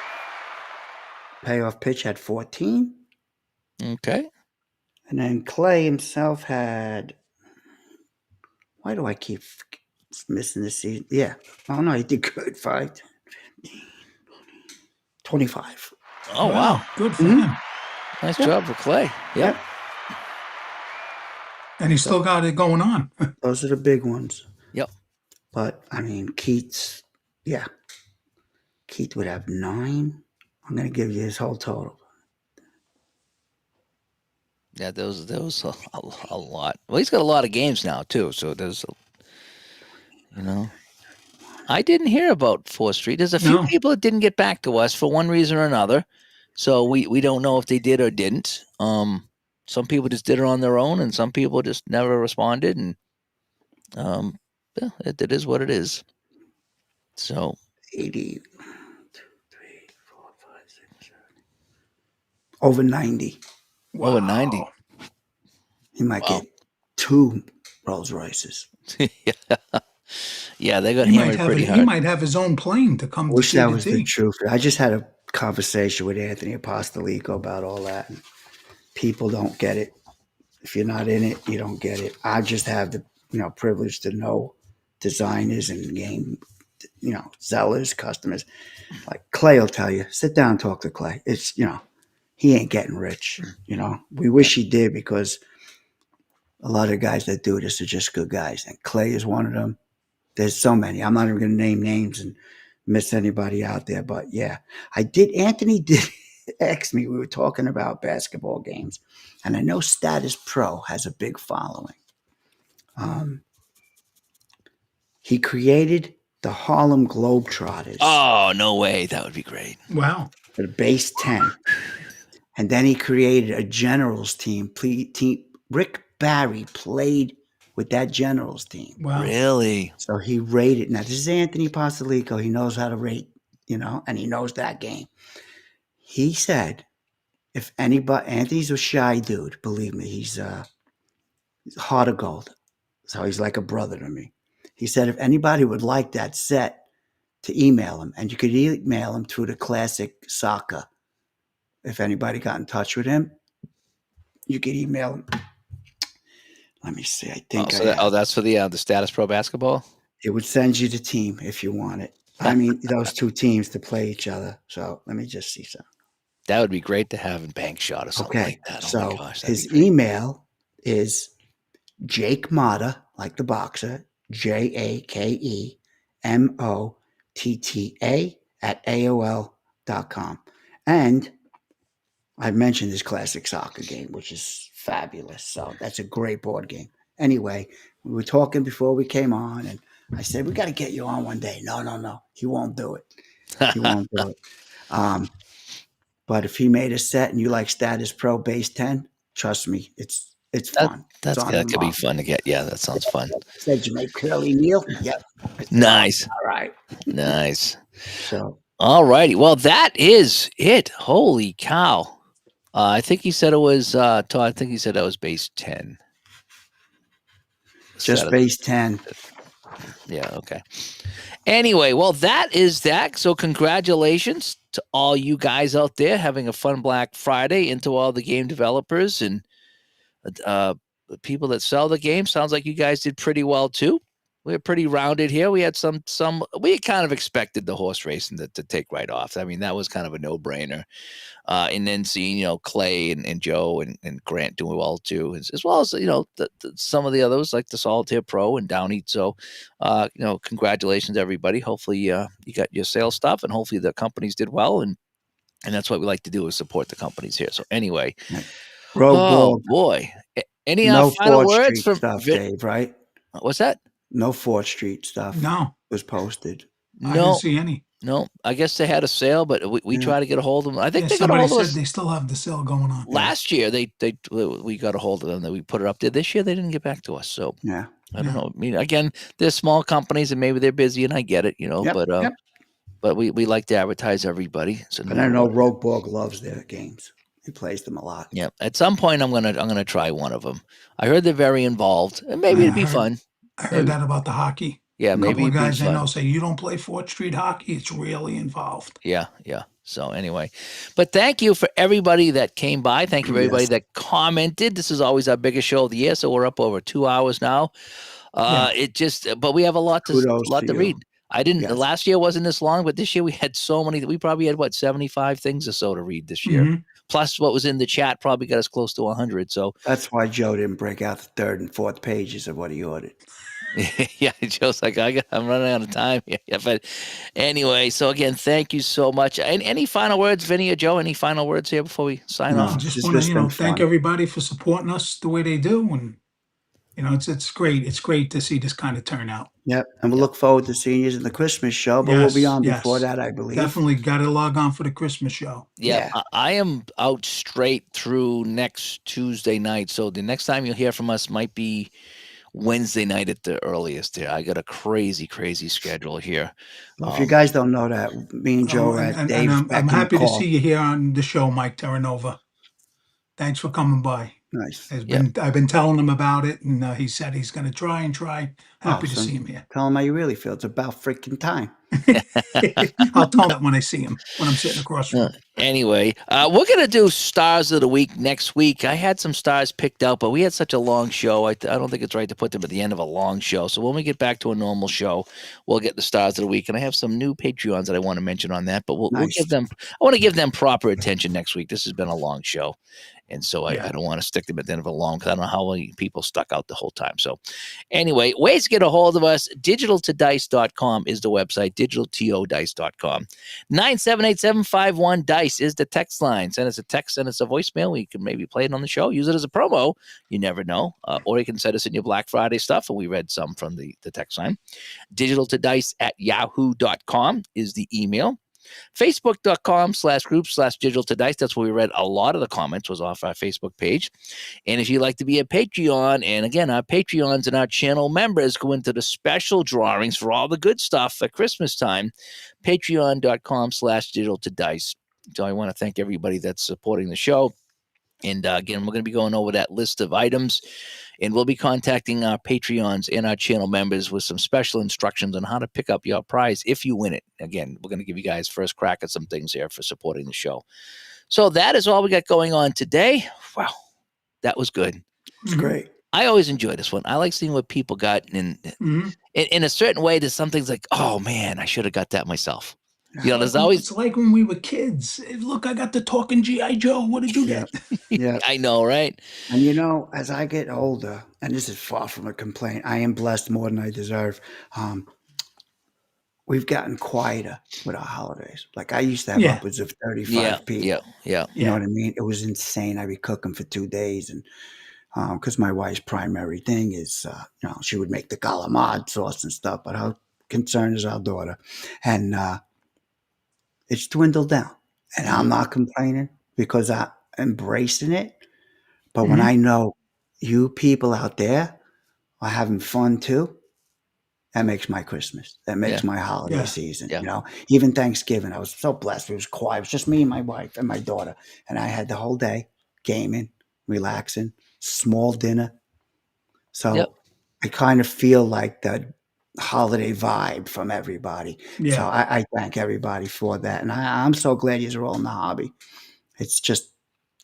Payoff Pitch had 14. Okay. And then Clay himself had, why do I keep missing this season? Yeah. Oh, no, he did good. 5, 10, 15, 25. Oh, wow. Good for him. Nice job for Clay. Yep. And he still got it going on. Those are the big ones. Yep. But, I mean, Keith would have 9. I'm going to give you his whole total. Yeah, there was a lot. Well, he's got a lot of games now, too. So there's, I didn't hear about 4th Street. There's a few people that didn't get back to us for one reason or another. So we don't know if they did or didn't. Some people just did it on their own, and some people just never responded. And it is what it is. So 80, 1, 2, 3, 4, 5, 6, 7. Over 90. Wow. Over 90. He might get 2 Rolls Royces. Yeah, they got hammered pretty hard. He might have his own plane to come. Wish that was the truth. I just had a conversation with Anthony Apostolico about all that. And people don't get it. If you're not in it, you don't get it. I just have the privilege to know designers and game, sellers, customers. Like Clay will tell you, sit down and talk to Clay. It's he ain't getting rich. We wish he did, because a lot of guys that do this are just good guys, and Clay is one of them. There's so many. I'm not even going to name names and miss anybody out there, but yeah, I did. Anthony did ask me. We were talking about basketball games, and I know Status Pro has a big following. He created the Harlem Globetrotters. Oh, no way. That would be great. Wow. For the base 10. And then he created a Generals team. Rick Barry played with that Generals team. Wow. Really? So he rated. Now, this is Anthony Apostolico. He knows how to rate, and he knows that game. He said, if anybody, Anthony's a shy dude, believe me, he's heart of gold. So he's like a brother to me. He said, if anybody would like that set, to email him, and you could email him through the Classic Soccer. If anybody got in touch with him, you could email him. Let me see. I Oh, think so I have. that's for the Status Pro Basketball. It would send you the team if you want it. I mean, those two teams to play each other. So let me just see some. That would be great to have in Bank Shot or something like Okay. that. Oh my So gosh, that'd be his great. email is Jake Motta, like the boxer, JakeMotta at AOL.com. And I mentioned this classic soccer game, which is fabulous. So that's a great board game. Anyway, we were talking before we came on, and I said, we got to get you on one day. No. He won't do it. He won't do it. But if he made a set and you like Status Pro Base 10, trust me, it's fun. It's on That the could be mark. fun to get. Yeah, that sounds fun. Said you make Curly Neal? Yep. I said, Nice. all right. Nice. So All righty. Well, that is it. Holy cow. I think he said it was Todd. I think he said that was base 10. just Set of- Base 10. Yeah, okay. Anyway, well, that is that. So congratulations to all you guys out there having a fun Black Friday, and to all the game developers and the people that sell the game. Sounds like you guys did pretty well too. We're pretty rounded here. We had some we kind of expected the horse racing to take right off. I mean, that was kind of a no-brainer. And then seeing, Clay and Joe and Grant doing well too, as well as, some of the others like the Solitaire Pro and Downey. So, congratulations everybody. Hopefully you got your sales stuff, and hopefully the companies did well. And that's what we like to do, is support the companies here. So anyway, Rogue oh Borg. boy, any No final 4th words Street from stuff, Dave, right? What's that? No 4th Street stuff No, was posted. I didn't No, see any. no. I guess they had a sale, but we Yeah. try to get a hold of them. I think Yeah, they got a somebody hold of said us they still have the sale going on. last year. We got a hold of them, that we put it up there. This year they didn't get back to us. So Yeah. I don't Yeah. know. I mean, again, they're small companies and maybe they're busy, and I get it, Yep, yep. but we like to advertise everybody. So But I know Rogue Borg loves their games. He plays them a lot. yeah. At some point, I'm gonna try one of them. I heard they're very involved, and maybe it'd be fun. I heard Maybe. that about the hockey. Yeah, A maybe couple of it'd be guys I fun. know say, you don't play 4th Street hockey. It's really involved. Yeah. So anyway, but thank you for everybody that came by. Thank you for everybody Yes. that commented. This is always our biggest show of the year, so we're up over 2 hours now. Yeah. But we have a lot Kudos to to you. read. I didn't. Yes. Last year wasn't this long, but this year we had so many. We probably had 75 things or so to read this year. Mhm. Plus, what was in the chat probably got us close to 100. So That's why Joe didn't break out the 3rd and 4th pages of what he ordered. yeah, Joe's like, I'm running out of time here. Yeah, but anyway, so again, thank you so much. And any final words, Vinny or Joe? Any final words here before we sign No. off? I just It's want to, just been thank fun. everybody for supporting us the way they do. And, it's great. It's great to see this kind of turnout. Yep. And we'll look forward to seeing you in the Christmas show, but we'll be Yes, on before yes. that, I believe. Definitely got to log on for the Christmas show. Yeah, Yeah. I am out straight through next Tuesday night. So the next time you'll hear from us might be Wednesday night at the earliest. Here, I got a crazy schedule here. Well, if you guys don't know that, me and Joe Oh, are at and Dave's I'm beck and happy to call. see you here on the show, Mike Terranova. Thanks for coming by. Nice. I've been telling him about it, and he said he's going to try and try. Happy to Awesome. see him here. Tell him how you really feel. It's about freaking time. I'll tell him that when I see him, when I'm sitting across from him. Anyway, we're gonna do stars of the week next week. I had some stars picked out, but we had such a long show. I don't think it's right to put them at the end of a long show. So when we get back to a normal show, we'll get the stars of the week. And I have some new Patreons that I want to mention on that, but we'll Nice. give them. I want to give them proper attention next week. This has been a long show, and so I don't want to stick them at the end of a long, because I don't know how many people stuck out the whole time. So anyway, ways to get a hold of us: digitaltodice.com is the website. digitaltodice.com. 978-751-DICE is the text line. Send us a text, send us a voicemail. We can maybe play it on the show. Use it as a promo. You never know. Or you can send us in your Black Friday stuff, and we read some from the text line. digitaltodice@yahoo.com is the email. Facebook.com/group/digitaltodice. That's where we read a lot of the comments, was off our Facebook page. And if you'd like to be a Patreon, and again, our Patreons and our channel members go into the special drawings for all the good stuff at Christmas time, patreon.com/digitaltodice. So I want to thank everybody that's supporting the show. And again, we're going to be going over that list of items, and we'll be contacting our Patreons and our channel members with some special instructions on how to pick up your prize if you win it. Again, we're going to give you guys first crack at some things here for supporting the show. So that is all we got going on today. Wow, that was good. It's great. I always enjoy this one. I like seeing what people got, and Mhm. in a certain way, there's some things like, oh man, I should have got that myself. You know, Like there's always, it's like when we were kids. "Hey, look, I got the talking GI Joe. What did you Yeah. get?" Yeah. I know, right? And you know, as I get older, and this is far from a complaint, I am blessed more than I deserve. We've gotten quieter with our holidays. Like I used to have Yeah, upwards of Yeah, 35 yeah, people. yeah, You know yeah, what I mean? It was insane. I'd be cooking for 2 days, and because my wife's primary thing is, she would make the calamari sauce and stuff, but her concern is our daughter, and it's dwindled down. And I'm mhm, not complaining because I'm embracing it. But when mhm, I know you people out there are having fun too, that makes my Christmas. That yeah, makes my holiday yeah, season. yeah, Even Thanksgiving, I was so blessed. It was quiet. It was just me and my wife and my daughter, and I had the whole day gaming, relaxing, small dinner. yep, So I kind of feel like the holiday vibe from everybody. So yeah. I thank everybody for that, and I'm so glad you're all in the hobby. It's just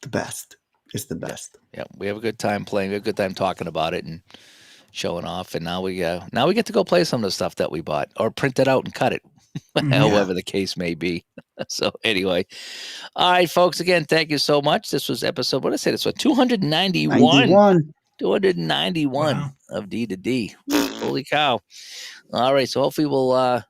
the best. It's the yeah, best. yeah. We have a good time playing. We have a good time talking about it and showing off. And now we get to go play some of the stuff that we bought or print it out and cut it, Mhm. Yeah. however the case may be. So anyway, all right, folks. Again, thank you so much. This was episode. What did I say? This was 291. 91. 291 Wow. of D to D. Holy cow! All right, so hopefully we'll. I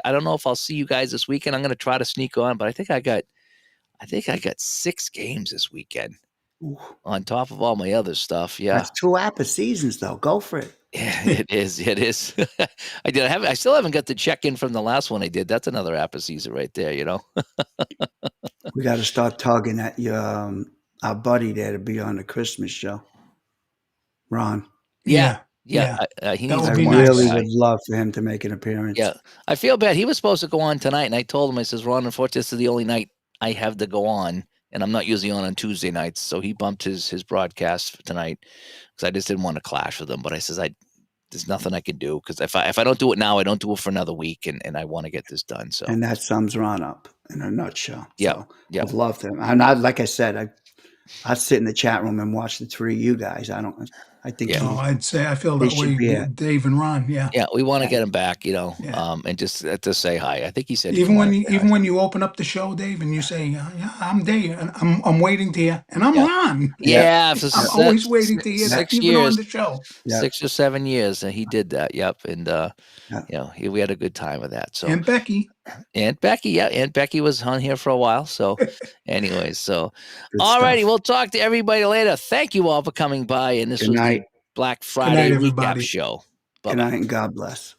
don't know if I'll see you guys this weekend. I'm going to try to sneak on, but I think I got 6 games this weekend Ooh, on top of all my other stuff. Yeah, that's 2 APA seasons, though. Go for it. yeah, it is. It is. I did. I still haven't got the check in from the last one I did. That's another Apple season right there. You know. We got to start tugging at your our buddy there to be on the Christmas show, Ron. Yeah, Yeah, yeah. yeah. He That needs I to would be come on really nice. back. would love for him to make an appearance. Yeah, I feel bad. He was supposed to go on tonight, and I told him, I says, Ron, unfortunately, this is the only night I have to go on, and I'm not usually on Tuesday nights. So he bumped his broadcast for tonight because I just didn't want to clash with him. But I says, there's nothing I can do because if I don't do it now, I don't do it for another week, and I want to get this done. So And that sums Ron up in a nutshell. yeah, So yeah, I'd love to. And like I said, I'd sit in the chat room and watch the 3 of you guys. I think yeah. No, I'd say I feel he that should way be with Dave and Ron. Yeah, Yeah, we want to yeah. get him back, you know, yeah. and just to say hi. I think he said he wanted to say hi. Even when you open up the show, Dave, and you say, "Yeah, I'm Dave, and I'm waiting to hear," and I'm Yeah, Ron. Yeah. yeah, for I'm Yeah. always waiting to hear Yeah. that, 6 even on years, the show. Yeah. 6 or 7 years, and he did that. Yep, and Yeah. we had a good time with that. So And Becky. Aunt Becky, yeah, Aunt Becky was on here for a while. So, anyways, so Good all righty, stuff. we'll talk to everybody later. Thank you all for coming by, and this Good was night. the Black Good night, Friday recap everybody. show. Bye Good bye. night and God bless.